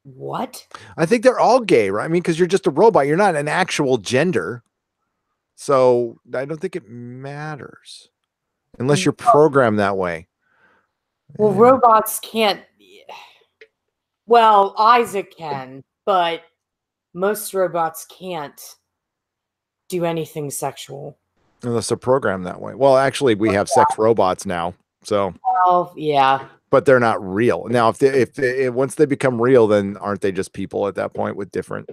What? I think they're all gay, right? I mean, because you're just a robot. You're not an actual gender. So I don't think it matters unless you're programmed that way. Well, robots can't. Well, Isaac can, but most robots can't do anything sexual. Unless they're programmed that way. Well, actually, we have sex robots now. So, well, yeah. But they're not real. Now, if once they become real, then aren't they just people at that point with different?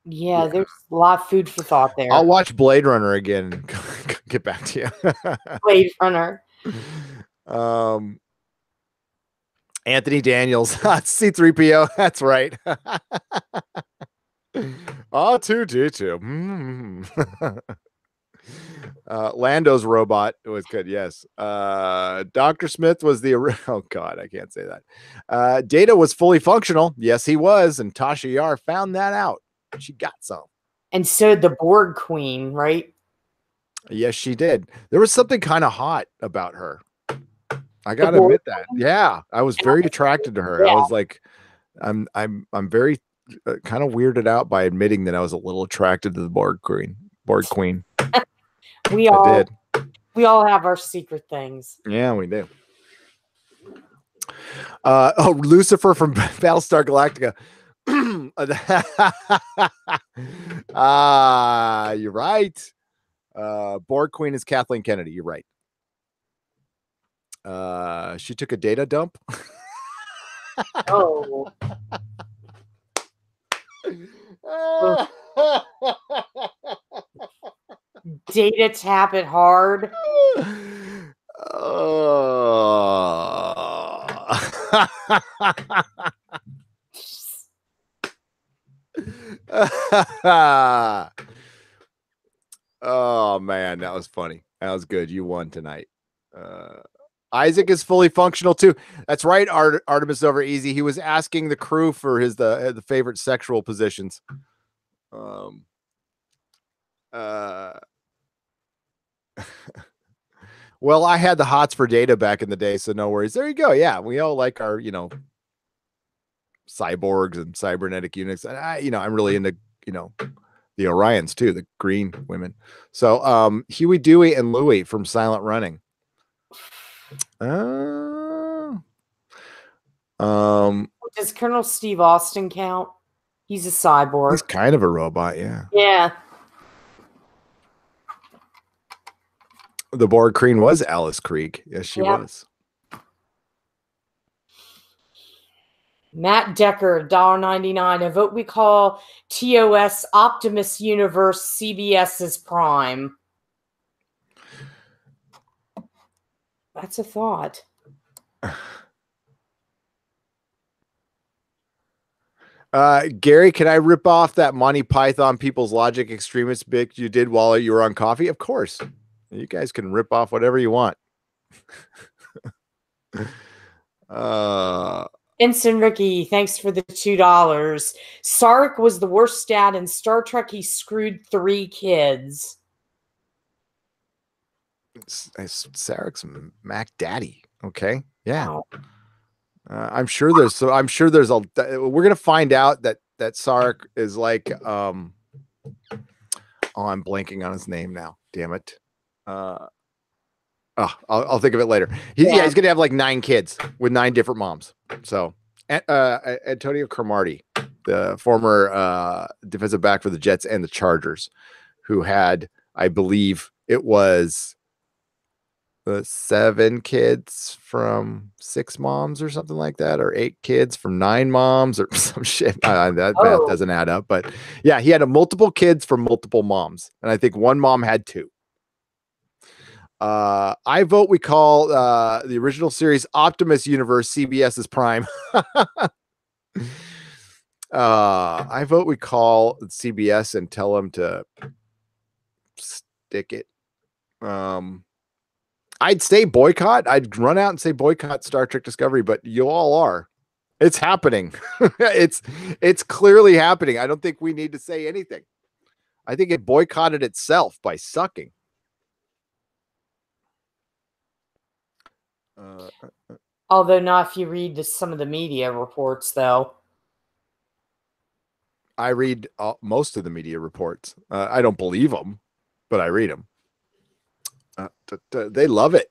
Yeah, there's a lot of food for thought there. I'll watch Blade Runner again. Get back to you. Blade Runner. Anthony Daniels, C-3PO. That's right. R2-D2. Lando's robot was good. Yes. Dr. Smith was the oh god, I can't say that. Data was fully functional. Yes, he was, and Tasha Yar found that out. She got some. And so the Borg Queen, right? Yes, she did. There was something kind of hot about her. I gotta admit that. Yeah, I was very attracted to her. Yeah. I was like, I'm very kind of weirded out by admitting that I was a little attracted to the Borg Queen. We all have our secret things. Yeah, we do. Lucifer from Battlestar Galactica. You're right. Borg Queen is Kathleen Kennedy. You're right. She took a data dump. Oh. Data tap it hard. Oh man, that was funny. That was good. You won tonight. Isaac is fully functional too. That's right. Artemis over easy. He was asking the crew for his the favorite sexual positions. Well, I had the hots for Data back in the day, so no worries. There you go. Yeah, we all like our, cyborgs and cybernetic units. And I'm really into, the Orions too, the green women. So Huey, Dewey, and Louie from Silent Running. Does Colonel Steve Austin count? He's a cyborg. He's kind of a robot, yeah. Yeah. The Borg Queen was Alice Krieg. Yes, she was. Matt Decker, $1.99. A vote we call TOS Optimus Universe CBS's Prime. That's a thought. Gary, can I rip off that Monty Python People's Logic Extremist bit you did while you were on coffee? Of course. You guys can rip off whatever you want. Ensign Ricky, thanks for the $2. Sarek was the worst dad in Star Trek. He screwed 3 kids. Sarek's Mac Daddy. Okay. Yeah. Wow. I'm sure there's we're gonna find out that Sark is like oh, I'm blanking on his name now. Damn it. I'll think of it later. He's gonna have like 9 kids with 9 different moms. So Antonio Cromartie, the former defensive back for the Jets and the Chargers, who had, I believe it was 7 kids from 6 moms or something like that, or 8 kids from 9 moms or some shit. That math doesn't add up, but yeah, he had multiple kids from multiple moms, and I think one mom had 2. I vote we call the original series Optimus Universe CBS's Prime. I vote we call CBS and tell them to stick it. I'd say boycott. I'd run out and say boycott Star Trek Discovery, but you all are. It's happening. It's clearly happening. I don't think we need to say anything. I think it boycotted itself by sucking. Although not if you read some of the media reports, though. I read most of the media reports. I don't believe them, but I read them. They love it.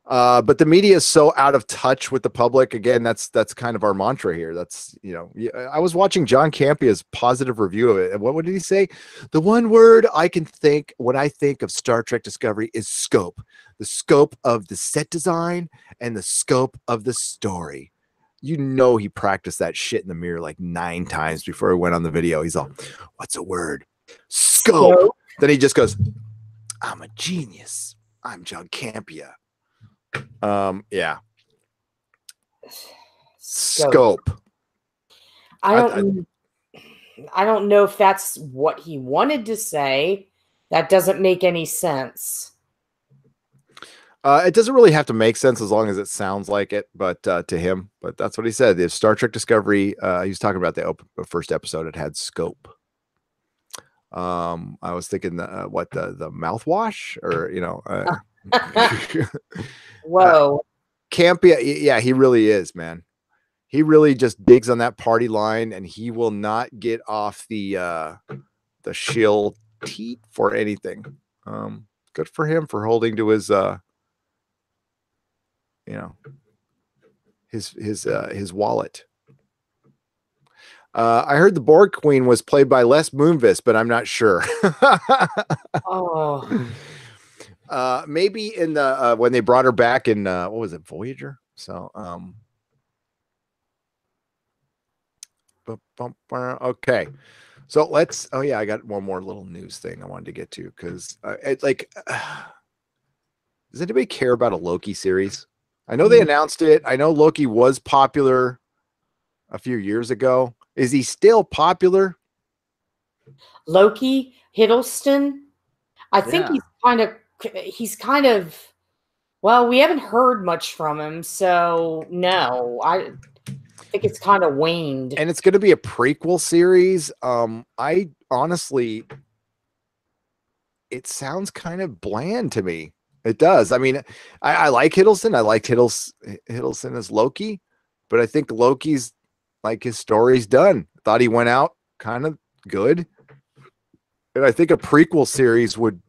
But the media is so out of touch with the public. Again, that's kind of our mantra here. That's, I was watching John Campia's positive review of it. And what did he say? The one word I can think when I think of Star Trek Discovery is scope. The scope of the set design and the scope of the story. He practiced that shit in the mirror like 9 times before he went on the video. He's all, what's a word? Scope. Then he just goes, I'm a genius. I'm John Campia. Yeah. Scope. I don't know if that's what he wanted to say. That doesn't make any sense. It doesn't really have to make sense as long as it sounds like it, but to him, but that's what he said. The Star Trek Discovery, he was talking about the first episode. It had scope. I was thinking the mouthwash or, Whoa. Campia. Yeah, he really is, man. He really just digs on that party line, and he will not get off the shill teat for anything. Good for him for holding to his, his wallet. I heard the Borg Queen was played by Les Moonves, but I'm not sure. Oh. Maybe in the when they brought her back in what was it, Voyager? So okay. So let's I got one more little news thing I wanted to get to, because it's like does anybody care about a Loki series? I know they announced it. I know Loki was popular a few years ago. Is he still popular? Loki Hiddleston? I think he's kind of well, we haven't heard much from him, so no. I think it's kind of waned. And it's going to be a prequel series. I honestly, it sounds kind of bland to me. It does. I mean, I like Hiddleston. I liked Hiddleston as Loki, but I think Loki's like his story's done. Thought he went out kind of good. And I think a prequel series would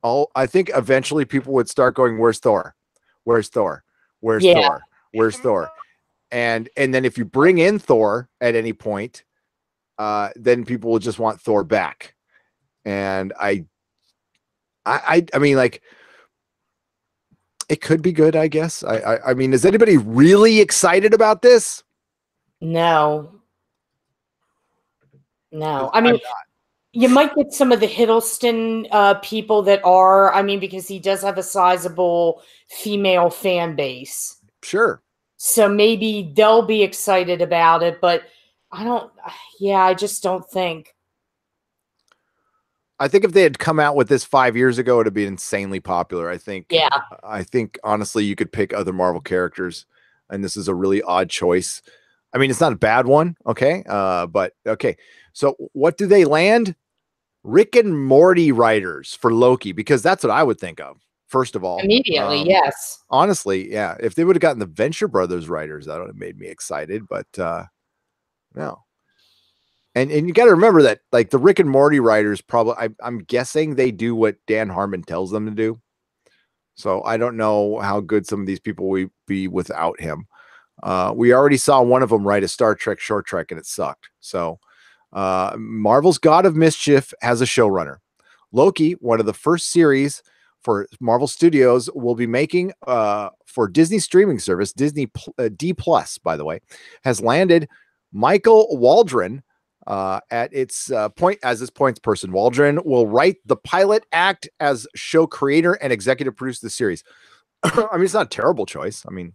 I think eventually people would start going, where's Thor? Where's Thor? Where's Thor? Where's Thor? And then if you bring in Thor at any point, then people will just want Thor back. And I mean, like, it could be good, I guess. I mean, is anybody really excited about this? No. I mean, you might get some of the Hiddleston people that are, I mean, because he does have a sizable female fan base. Sure. So maybe they'll be excited about it, but I just don't think. I think if they had come out with this 5 years ago, it would be insanely popular. I think honestly, you could pick other Marvel characters, and this is a really odd choice. I mean, it's not a bad one. Okay. But okay. So what do they land? Rick and Morty writers for Loki, because that's what I would think of first of all. Immediately, yes. Honestly, yeah. If they would have gotten the Venture Brothers writers, that would have made me excited, but no. And you got to remember that, like, the Rick and Morty writers probably, I'm guessing they do what Dan Harmon tells them to do. So I don't know how good some of these people will be without him. We already saw one of them write a Star Trek short trek and it sucked. So Marvel's God of Mischief has a showrunner. Loki, one of the first series for Marvel Studios, will be making for Disney streaming service, Disney D Plus, by the way, has landed Michael Waldron at its point as its points person. Waldron will write the pilot, act as show creator, and executive produce the series. I mean, it's not a terrible choice. I mean,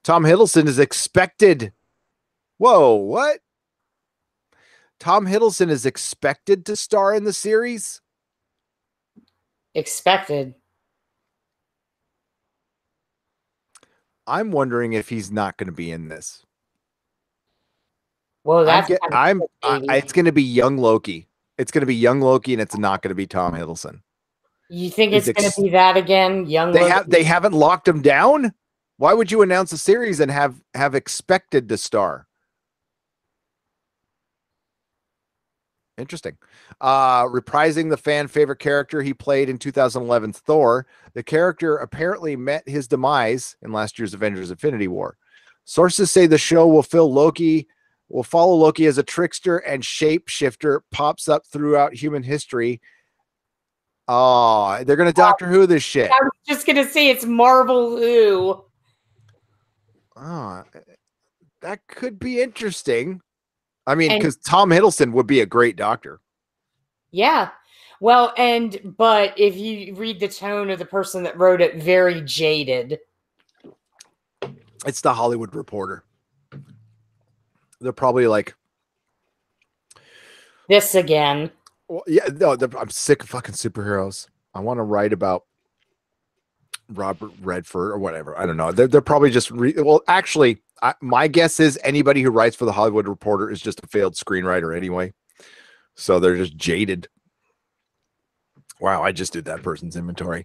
Tom Hiddleston is expected. Whoa, what? Tom Hiddleston is expected to star in the series? Expected. I'm wondering if he's not going to be in this. Well, that's it's going to be young Loki. It's going to be young Loki, and it's not going to be Tom Hiddleston. You think it's going to be that again? Young Loki? They haven't locked him down? Why would you announce a series and have expected to star? Interesting. Reprising the fan favorite character he played in 2011's Thor, the character apparently met his demise in last year's Avengers Infinity War. Sources say the show will follow Loki as a trickster and shapeshifter pops up throughout human history. Oh, they're going to Doctor Who this shit. I was just going to say it's Marvel Who. Oh, that could be interesting. I mean, because Tom Hiddleston would be a great Doctor. Yeah. Well, but if you read the tone of the person that wrote it, very jaded. It's the Hollywood Reporter. They're probably like, this again. Well, yeah, no, I'm sick of fucking superheroes. I want to write about Robert Redford or whatever. I don't know. They're probably just well, actually, my guess is anybody who writes for the Hollywood Reporter is just a failed screenwriter anyway. So they're just jaded. Wow, I just did that person's inventory.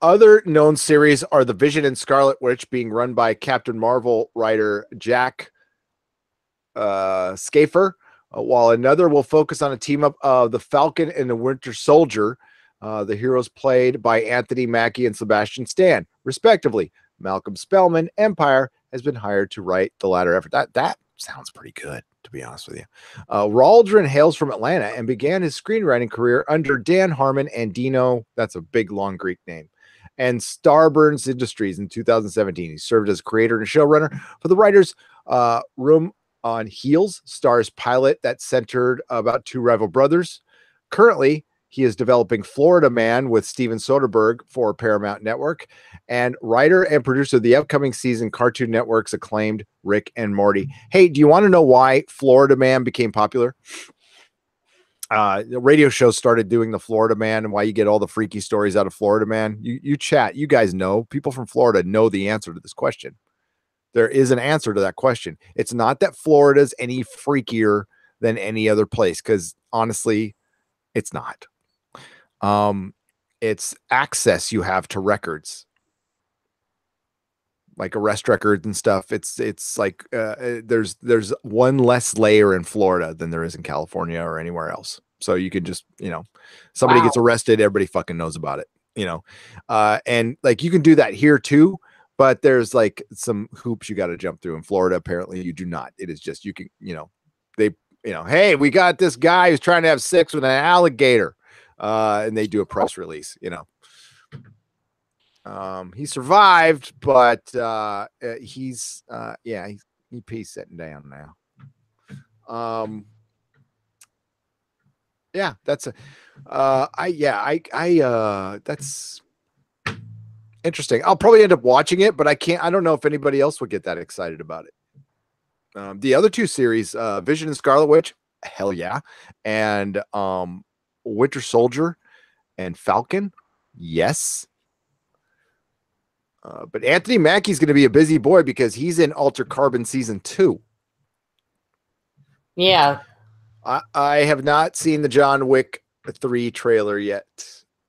Other known series are The Vision and Scarlet Witch, being run by Captain Marvel writer Jack Schaefer, while another will focus on a team up of the Falcon and the Winter Soldier. The heroes played by Anthony Mackie and Sebastian Stan, respectively. Malcolm Spellman, Empire, has been hired to write the latter effort. That sounds pretty good, to be honest with you. Waldron hails from Atlanta and began his screenwriting career under Dan Harmon and Dino, that's a big, long Greek name, and Starburns Industries in 2017. He served as creator and showrunner for the writers' Room on Heels, stars pilot that centered about two rival brothers. Currently, he is developing Florida Man with Steven Soderbergh for Paramount Network, and writer and producer of the upcoming season Cartoon Network's acclaimed Rick and Morty. Hey, do you want to know why Florida Man became popular? The radio shows started doing the Florida Man and why you get all the freaky stories out of Florida Man. You chat. You guys know. People from Florida know the answer to this question. There is an answer to that question. It's not that Florida's any freakier than any other place, because honestly, it's not. It's access you have to records, like arrest records and stuff. It's like there's one less layer in Florida than there is in California or anywhere else. So you can just, somebody gets arrested, everybody fucking knows about it, and like you can do that here too, but there's like some hoops you got to jump through. In Florida, apparently you do not. It is just, you can, hey, we got this guy who's trying to have sex with an alligator. And they do a press release, he survived, but he's sitting down now. Yeah, that's that's interesting. I'll probably end up watching it, but I don't know if anybody else would get that excited about it. The other two series, Vision and Scarlet Witch, hell yeah. And Winter Soldier and Falcon, yes. But Anthony Mackie's going to be a busy boy because he's in Altered Carbon season 2. Yeah. I have not seen the John Wick 3 trailer yet.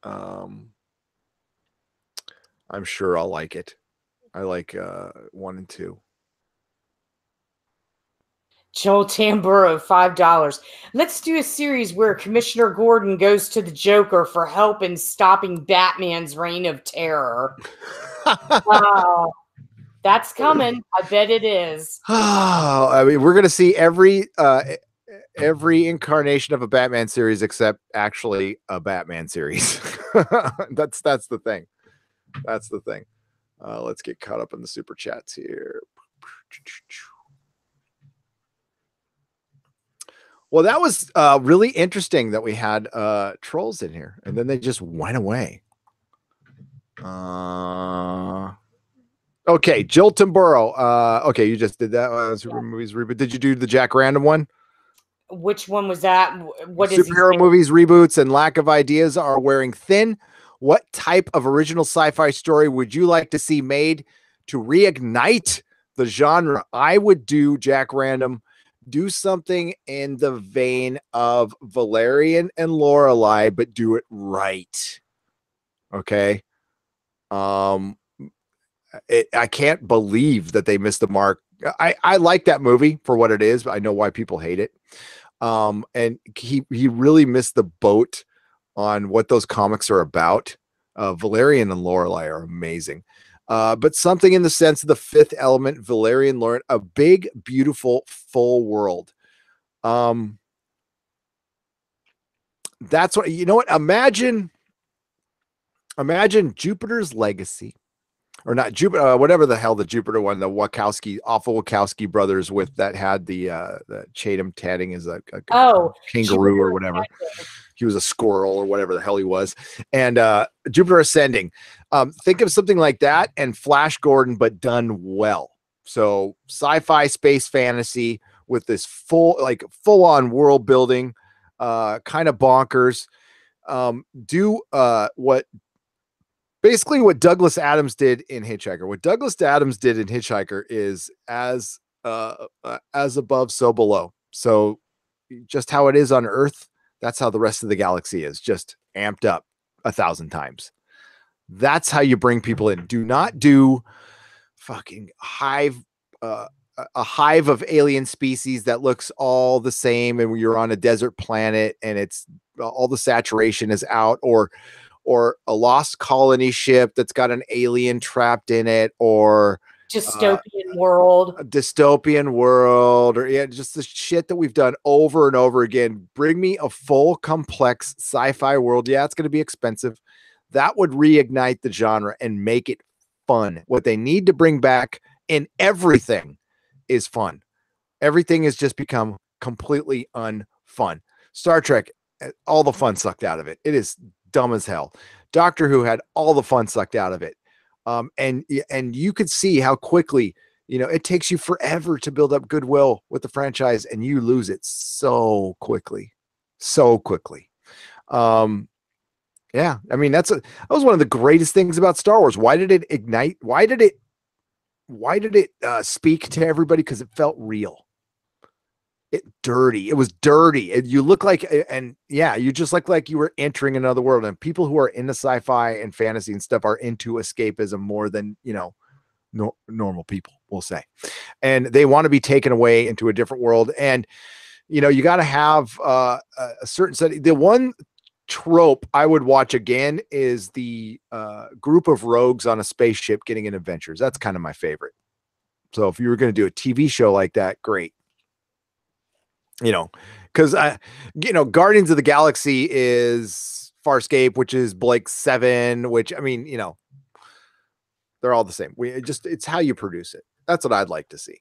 I'm sure I'll like it. I like 1 and 2. Joel Tamburo, $5. Let's do a series where Commissioner Gordon goes to the Joker for help in stopping Batman's reign of terror. Wow. That's coming. I bet it is. Oh, I mean, we're gonna see every incarnation of a Batman series except actually a Batman series. That's the thing. That's the thing. Let's get caught up in the super chats here. Well, that was really interesting that we had trolls in here, and then they just went away. Okay, Jill Tamburo. Okay, you just did that. Super movies reboot. Did you do the Jack Random one? Which one was that? What is superhero movies reboots and lack of ideas are wearing thin? What type of original sci-fi story would you like to see made to reignite the genre? I would do Jack Random. Do something in the vein of Valerian and Lorelei, but do it right. Okay. I can't believe that they missed the mark. I like that movie for what it is, but I know why people hate it. And he really missed the boat on what those comics are about. Valerian and Lorelei are amazing. But something in the sense of the Fifth Element, Valerian, Lauren, a big, beautiful, full world. That's what, you know what? Imagine Jupiter's Legacy, or not Jupiter, whatever the hell the Jupiter one, the awful Wachowski brothers with that had the Chatham Tatting as a kangaroo or whatever. He was a squirrel or whatever the hell he was. And Jupiter Ascending. Think of something like that and Flash Gordon, but done well. So sci-fi space fantasy with this full on world building, kind of bonkers. Do what Douglas Adams did in Hitchhiker. What Douglas Adams did in Hitchhiker is as above, so below. So just how it is on Earth, that's how the rest of the galaxy is, just amped up 1,000 times. That's how you bring people in. Do not do fucking a hive of alien species that looks all the same, and you're on a desert planet and it's all the saturation is out, or a lost colony ship that's got an alien trapped in it, or dystopian world, a dystopian world, or just the shit that we've done over and over again. Bring me a full, complex sci-fi world. Yeah, it's going to be expensive. That would reignite the genre and make it fun. What they need to bring back in everything is fun. Everything has just become completely unfun. Star Trek, all the fun sucked out of it. It is dumb as hell. Doctor Who had all the fun sucked out of it. And you could see how quickly, it takes you forever to build up goodwill with the franchise, and you lose it so quickly. Yeah, I mean, that was one of the greatest things about Star Wars. Why did it ignite? Why did it speak to everybody? Because it felt real. It was dirty. You look like, and yeah, you just look like you were entering another world. And people who are into sci-fi and fantasy and stuff are into escapism more than, normal people, we'll say. And they want to be taken away into a different world. And, you got to have a certain set. The one trope I would watch again is the group of rogues on a spaceship getting in adventures. That's kind of my favorite. So if you were going to do a TV show like that, great. Because Guardians of the Galaxy is Farscape, which is Blake 7, which, I mean, they're all the same. It's how you produce it. That's what I'd like to see.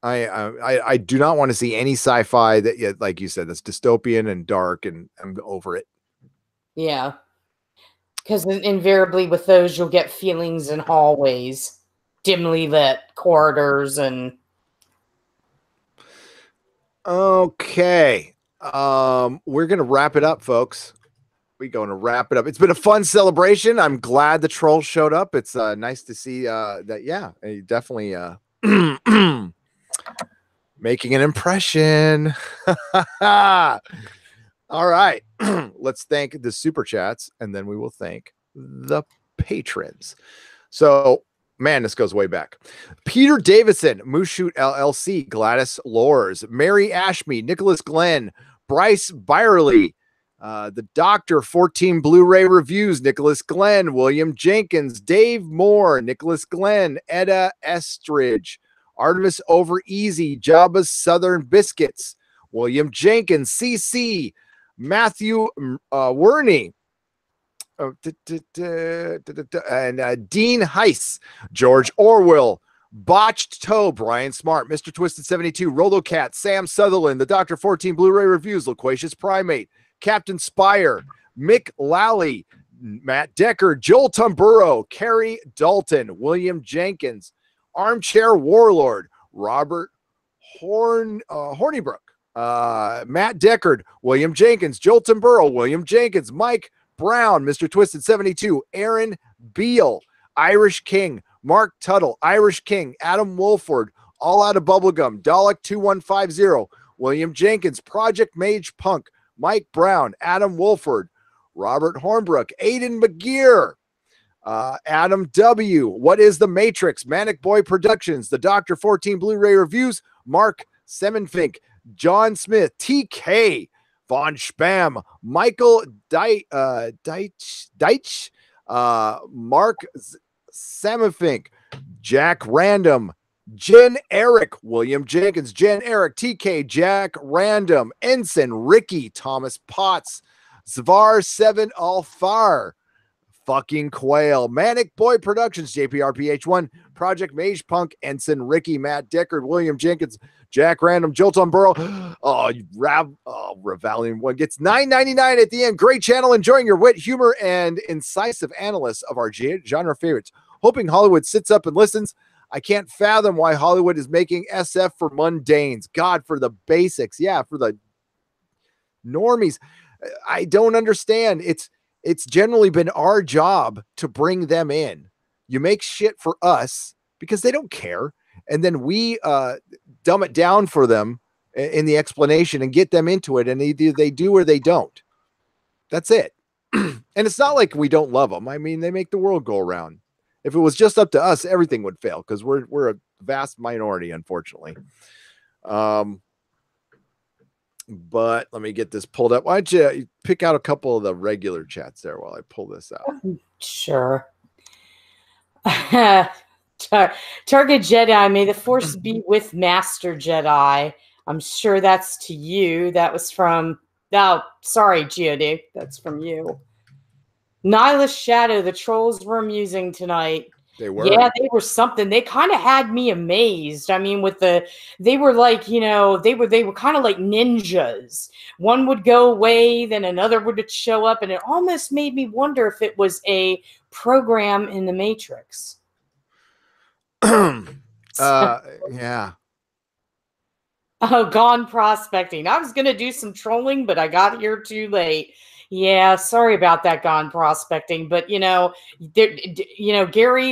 I do not want to see any sci-fi that, like you said, that's dystopian and dark, and I'm over it. Yeah. Because invariably with those, you'll get feelings in hallways, dimly lit corridors, and okay. We're going to wrap it up, folks. We're going to wrap it up. It's been a fun celebration. I'm glad the trolls showed up. It's nice to see that. Yeah, definitely making an impression. All right. Let's thank the super chats, and then we will thank the patrons. So, man, this goes way back. Peter Davison, Mooshoot LLC, Gladys Lors, Mary Ashby, Nicholas Glenn, Bryce Byerly, the Doctor 14 Blu-ray reviews, Nicholas Glenn, William Jenkins, Dave Moore, Nicholas Glenn, Etta Estridge, Artemis Over Easy, Jabba's Southern Biscuits, William Jenkins, CC, Matthew Werney, and Dean Heiss, George Orwell, Botched Toe, Brian Smart, Mr. Twisted 72, Rolocat, Sam Sutherland, the Dr. 14 Blu-ray reviews, Loquacious Primate, Captain Spire, Mick Lally, Matt Decker, Joel Tumburo, Carrie Dalton, William Jenkins, Armchair Warlord, Robert Hornibrook, Matt Deckard, William Jenkins, Joel Tumburo, William Jenkins, Mike Brown, Mr. Twisted 72, Aaron Beal, Irish King, Mark Tuttle, Irish King, Adam Wolford, All Out of Bubblegum, Dalek 2150, William Jenkins, Project Mage Punk, Mike Brown, Adam Wolford, Robert Hornbrook, Aiden McGear, Adam W. What is the Matrix? Manic Boy Productions, the Dr. 14 Blu-ray reviews, Mark Semenfink, John Smith, TK, Von Spam, Michael Deitch, Mark Samafink, Jack Random, Jen Eric, William Jenkins, Jen Eric, TK, Jack Random, Ensign, Ricky, Thomas Potts, Zvar 7 Alfar, fucking Quail, Manic Boy Productions, JPRPH1, Project Mage Punk, Ensign, Ricky, Matt Deckard, William Jenkins, Jack Random, Jolton Burrow. Ravalian one gets $9.99 at the end. Great channel, enjoying your wit, humor, and incisive analysis of our genre favorites. Hoping Hollywood sits up and listens. I can't fathom why Hollywood is making SF for mundanes. God, for the basics. Yeah, for the normies. I don't understand. It's generally been our job to bring them in. You make shit for us because they don't care. And then we dumb it down for them in the explanation and get them into it. And either they do or they don't. That's it. And it's not like we don't love them. I mean, they make the world go around. If it was just up to us, everything would fail because we're a vast minority, unfortunately. But let me get this pulled up. Why don't you pick out a couple of the regular chats there while I pull this out? Sure. Target Jedi, may the force be with Master Jedi. I'm sure that's to you. That was from, oh, sorry, Geodude. That's from you. Nihilist Shadow, the trolls were amusing tonight. They were. Yeah, they were something. They kind of had me amazed. I mean, they were like, they were kind of like ninjas. One would go away, then another would show up, and it almost made me wonder if it was a program in the Matrix. Yeah. Oh, gone prospecting. I was going to do some trolling, but I got here too late. Yeah, sorry about that, gone prospecting. But, Gary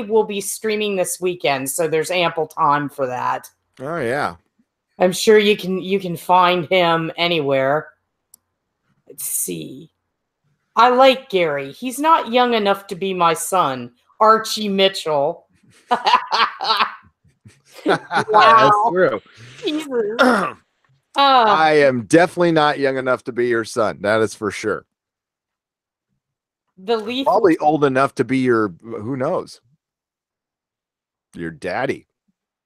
will be streaming this weekend, so there's ample time for that. Oh, yeah. I'm sure you can find him anywhere. Let's see. I like Gary. He's not young enough to be my son, Archie Mitchell. Wow. That's true. Jesus. I am definitely not young enough to be your son. That is for sure. The leaf probably old enough to be your, who knows, your daddy.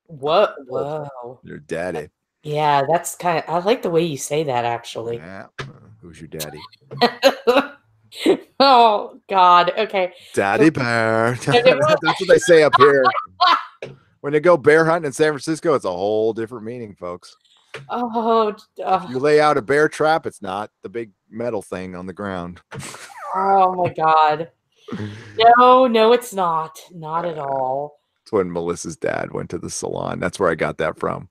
What? Whoa. Your daddy. Yeah, that's kind of, I like the way you say that, actually. Yeah. Who's your daddy? Oh, God. Okay. Daddy bear. That's what they say up here. When they go bear hunting in San Francisco, it's a whole different meaning, folks. Oh. If you lay out a bear trap, it's not the big metal thing on the ground. Oh, my God. No, it's not. Not at all. It's when Melissa's dad went to the salon. That's where I got that from.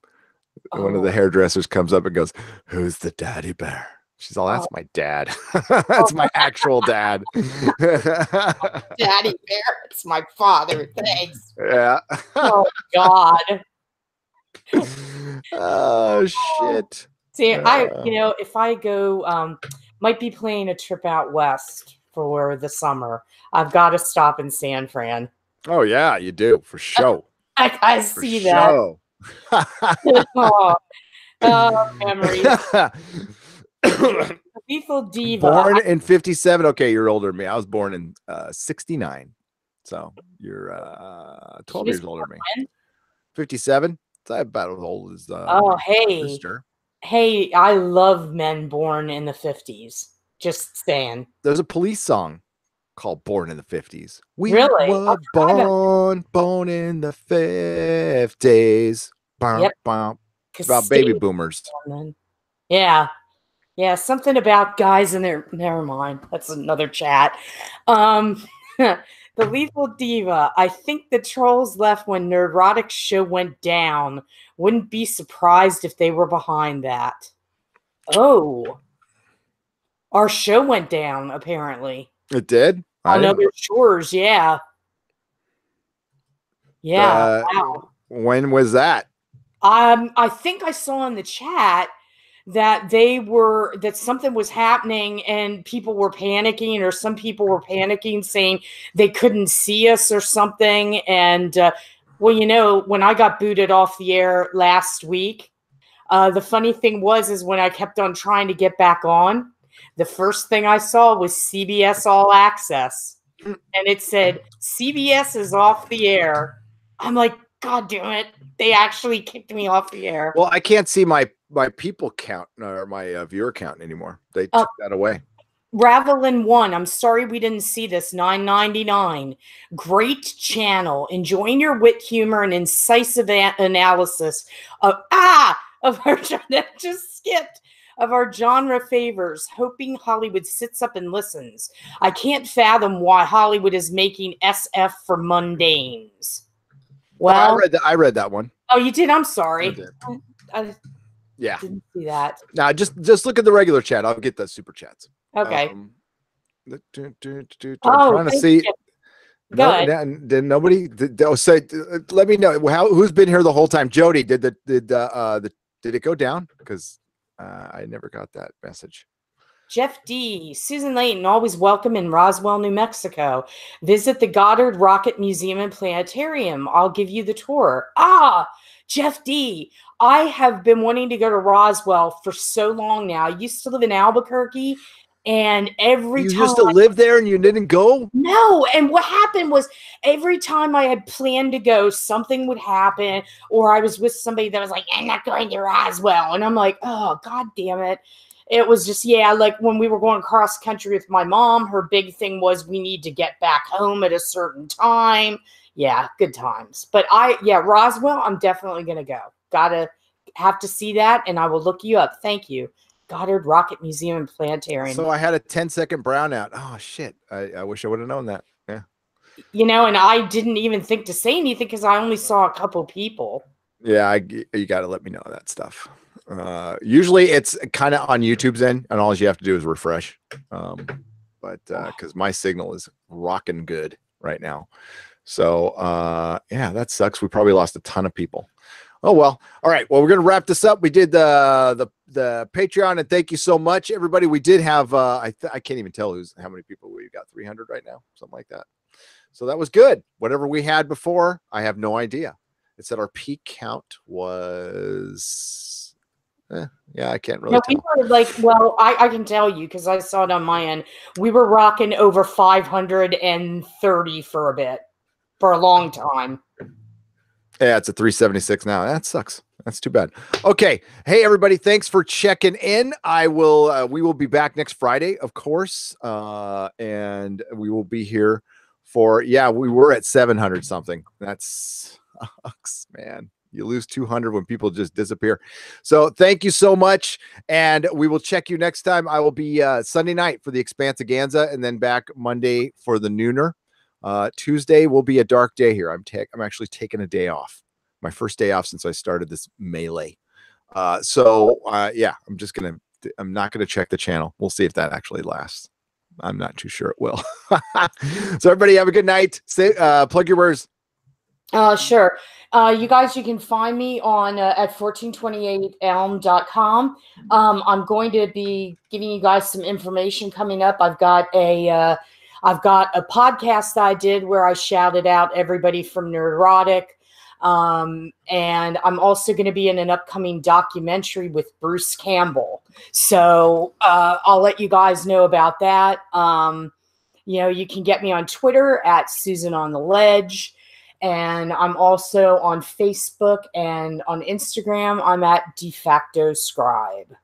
Oh. One of the hairdressers comes up and goes, "Who's the daddy bear?" She's all, "That's my dad." That's my actual dad. Daddy bear. It's my father. Thanks. Yeah. Oh, God. Oh, shit. See, if I go, Might be planning a trip out west for the summer. I've got to stop in San Fran. Oh yeah, you do for sure. I For see that. sure. Memories. Lethal Diva. Born in 57. Okay, you're older than me. I was born in 69. So you're 12 years older than me. 57. So I'm about as old as hey. sister. Hey, I love men born in the 50s. Just saying. There's a Police song called Born in the 50s. We really? were born in the 50s. Yep. It's about baby boomers. Yeah. Yeah, something about guys in there. Never mind. That's another chat. The Lethal Diva. I think the trolls left when Neurotic show went down. Wouldn't be surprised if they were behind that. Oh. Our show went down, apparently. It did? On other shores, yeah. Yeah. Wow. When was that? I think I saw in the chat that that something was happening and people were panicking, or some people were panicking saying they couldn't see us or something. And well, when I got booted off the air last week, the funny thing is when I kept on trying to get back on, the first thing I saw was CBS All Access, and it said CBS is off the air. I'm like, God damn it. They actually kicked me off the air. Well, I can't see my people count or my viewer count anymore. They took that away. Ravelin 1, I'm sorry we didn't see this. $9.99. Great channel. Enjoying your wit, humor, and incisive analysis of our just skipped of our genre favors. Hoping Hollywood sits up and listens. I can't fathom why Hollywood is making SF for mundanes. Well, I read that one. Oh, you did? I'm sorry. I yeah, didn't see that. Now just look at the regular chat. I'll get the super chats. Okay. I'm trying to see. Did nobody? Let me know who's been here the whole time. Jody, did it go down? Because I never got that message. Jeff D. Susan Layton, always welcome in Roswell, New Mexico. Visit the Goddard Rocket Museum and Planetarium. I'll give you the tour. Jeff D. I have been wanting to go to Roswell for so long now. I used to live in Albuquerque, and every time you used to live there and you didn't go? No. And what happened was every time I had planned to go, something would happen, or I was with somebody that was like, I'm not going to Roswell. And I'm like, oh, God damn it. It was just, like when we were going cross country with my mom, her big thing was we need to get back home at a certain time. Yeah, good times. But Roswell, I'm definitely going to go. Have to see that, and I will look you up. Thank you. Goddard Rocket Museum and Planetarium. So I had a 10-second brownout. Oh, shit. I wish I would have known that. Yeah. And I didn't even think to say anything because I only saw a couple people. Yeah, you got to let me know that stuff. Usually it's kind of on YouTube's end, and all you have to do is refresh. But because my signal is rocking good right now. So that sucks. We probably lost a ton of people. Oh well. All right. Well, we're gonna wrap this up. We did the Patreon, and thank you so much, everybody. We did have I can't even tell how many people we got. 300 right now, something like that. So that was good. Whatever we had before, I have no idea. It said our peak count was. I can't really tell. We were I can tell you because I saw it on my end. We were rocking over 530 for a long time. Yeah, it's a 376 now. That sucks. That's too bad. Okay. Hey, everybody. Thanks for checking in. We will be back next Friday, of course. And we will be here for, we were at 700 something. That sucks, man. You lose 200 when people just disappear. So thank you so much. And we will check you next time. I will be Sunday night for the Expansiganza and then back Monday for the Nooner. Tuesday will be a dark day here. I'm actually taking a day off. My first day off since I started this melee. I'm not going to check the channel. We'll see if that actually lasts. I'm not too sure it will. So everybody have a good night. Plug your words. Sure. You guys, you can find me on at 1428elm.com. I'm going to be giving you guys some information coming up. I've got a podcast that I did where I shouted out everybody from Neurotic. And I'm also going to be in an upcoming documentary with Bruce Campbell. So I'll let you guys know about that. You can get me on Twitter at Susan on the Ledge. And I'm also on Facebook and on Instagram. I'm at De Facto Scribe.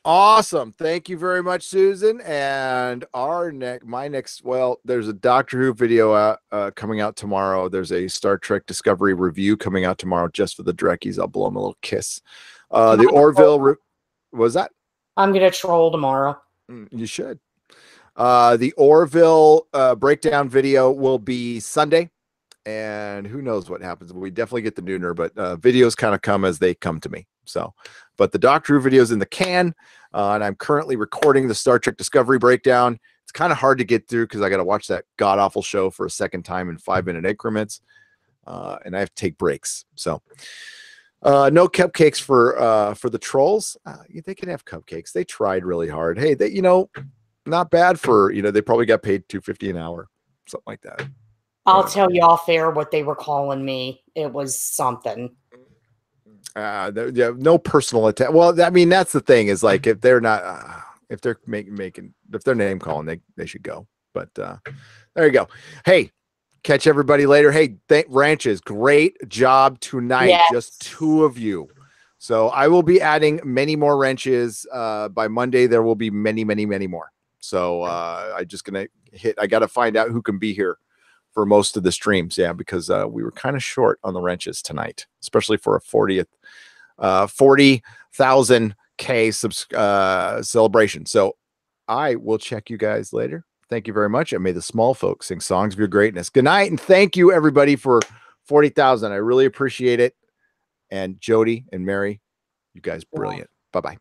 Awesome. Thank you very much, Susan. And there's a Doctor Who video coming out tomorrow. There's a Star Trek Discovery review coming out tomorrow just for the Dreckies. I'll blow them a little kiss. The Orville, was that? I'm going to troll tomorrow. You should. The Orville breakdown video will be Sunday, and who knows what happens. We definitely get the nooner, but videos kind of come as they come to me. So, but the Doctor Who video is in the can, and I'm currently recording the Star Trek Discovery breakdown. It's kind of hard to get through because I got to watch that god awful show for a second time in 5-minute increments, and I have to take breaks. So, no cupcakes for the trolls. They can have cupcakes. They tried really hard. Hey, not bad for, they probably got paid $2.50 an hour, something like that. I'll tell you off air what they were calling me. It was something. No personal attack. Well, I mean, that's the thing is like, if they're not, if they're if they're name calling, they should go. But there you go. Hey, catch everybody later. Hey, Ranches, great job tonight. Yes. Just 2 of you. So I will be adding many more wrenches. By Monday, there will be many, many, many more. So I got to find out who can be here for most of the streams. Yeah, because we were kind of short on the wrenches tonight, especially for a 40,000K celebration. So I will check you guys later. Thank you very much. And may the small folks sing songs of your greatness. Good night. And thank you everybody for 40,000. I really appreciate it. And Jody and Mary, you guys brilliant. Bye-bye.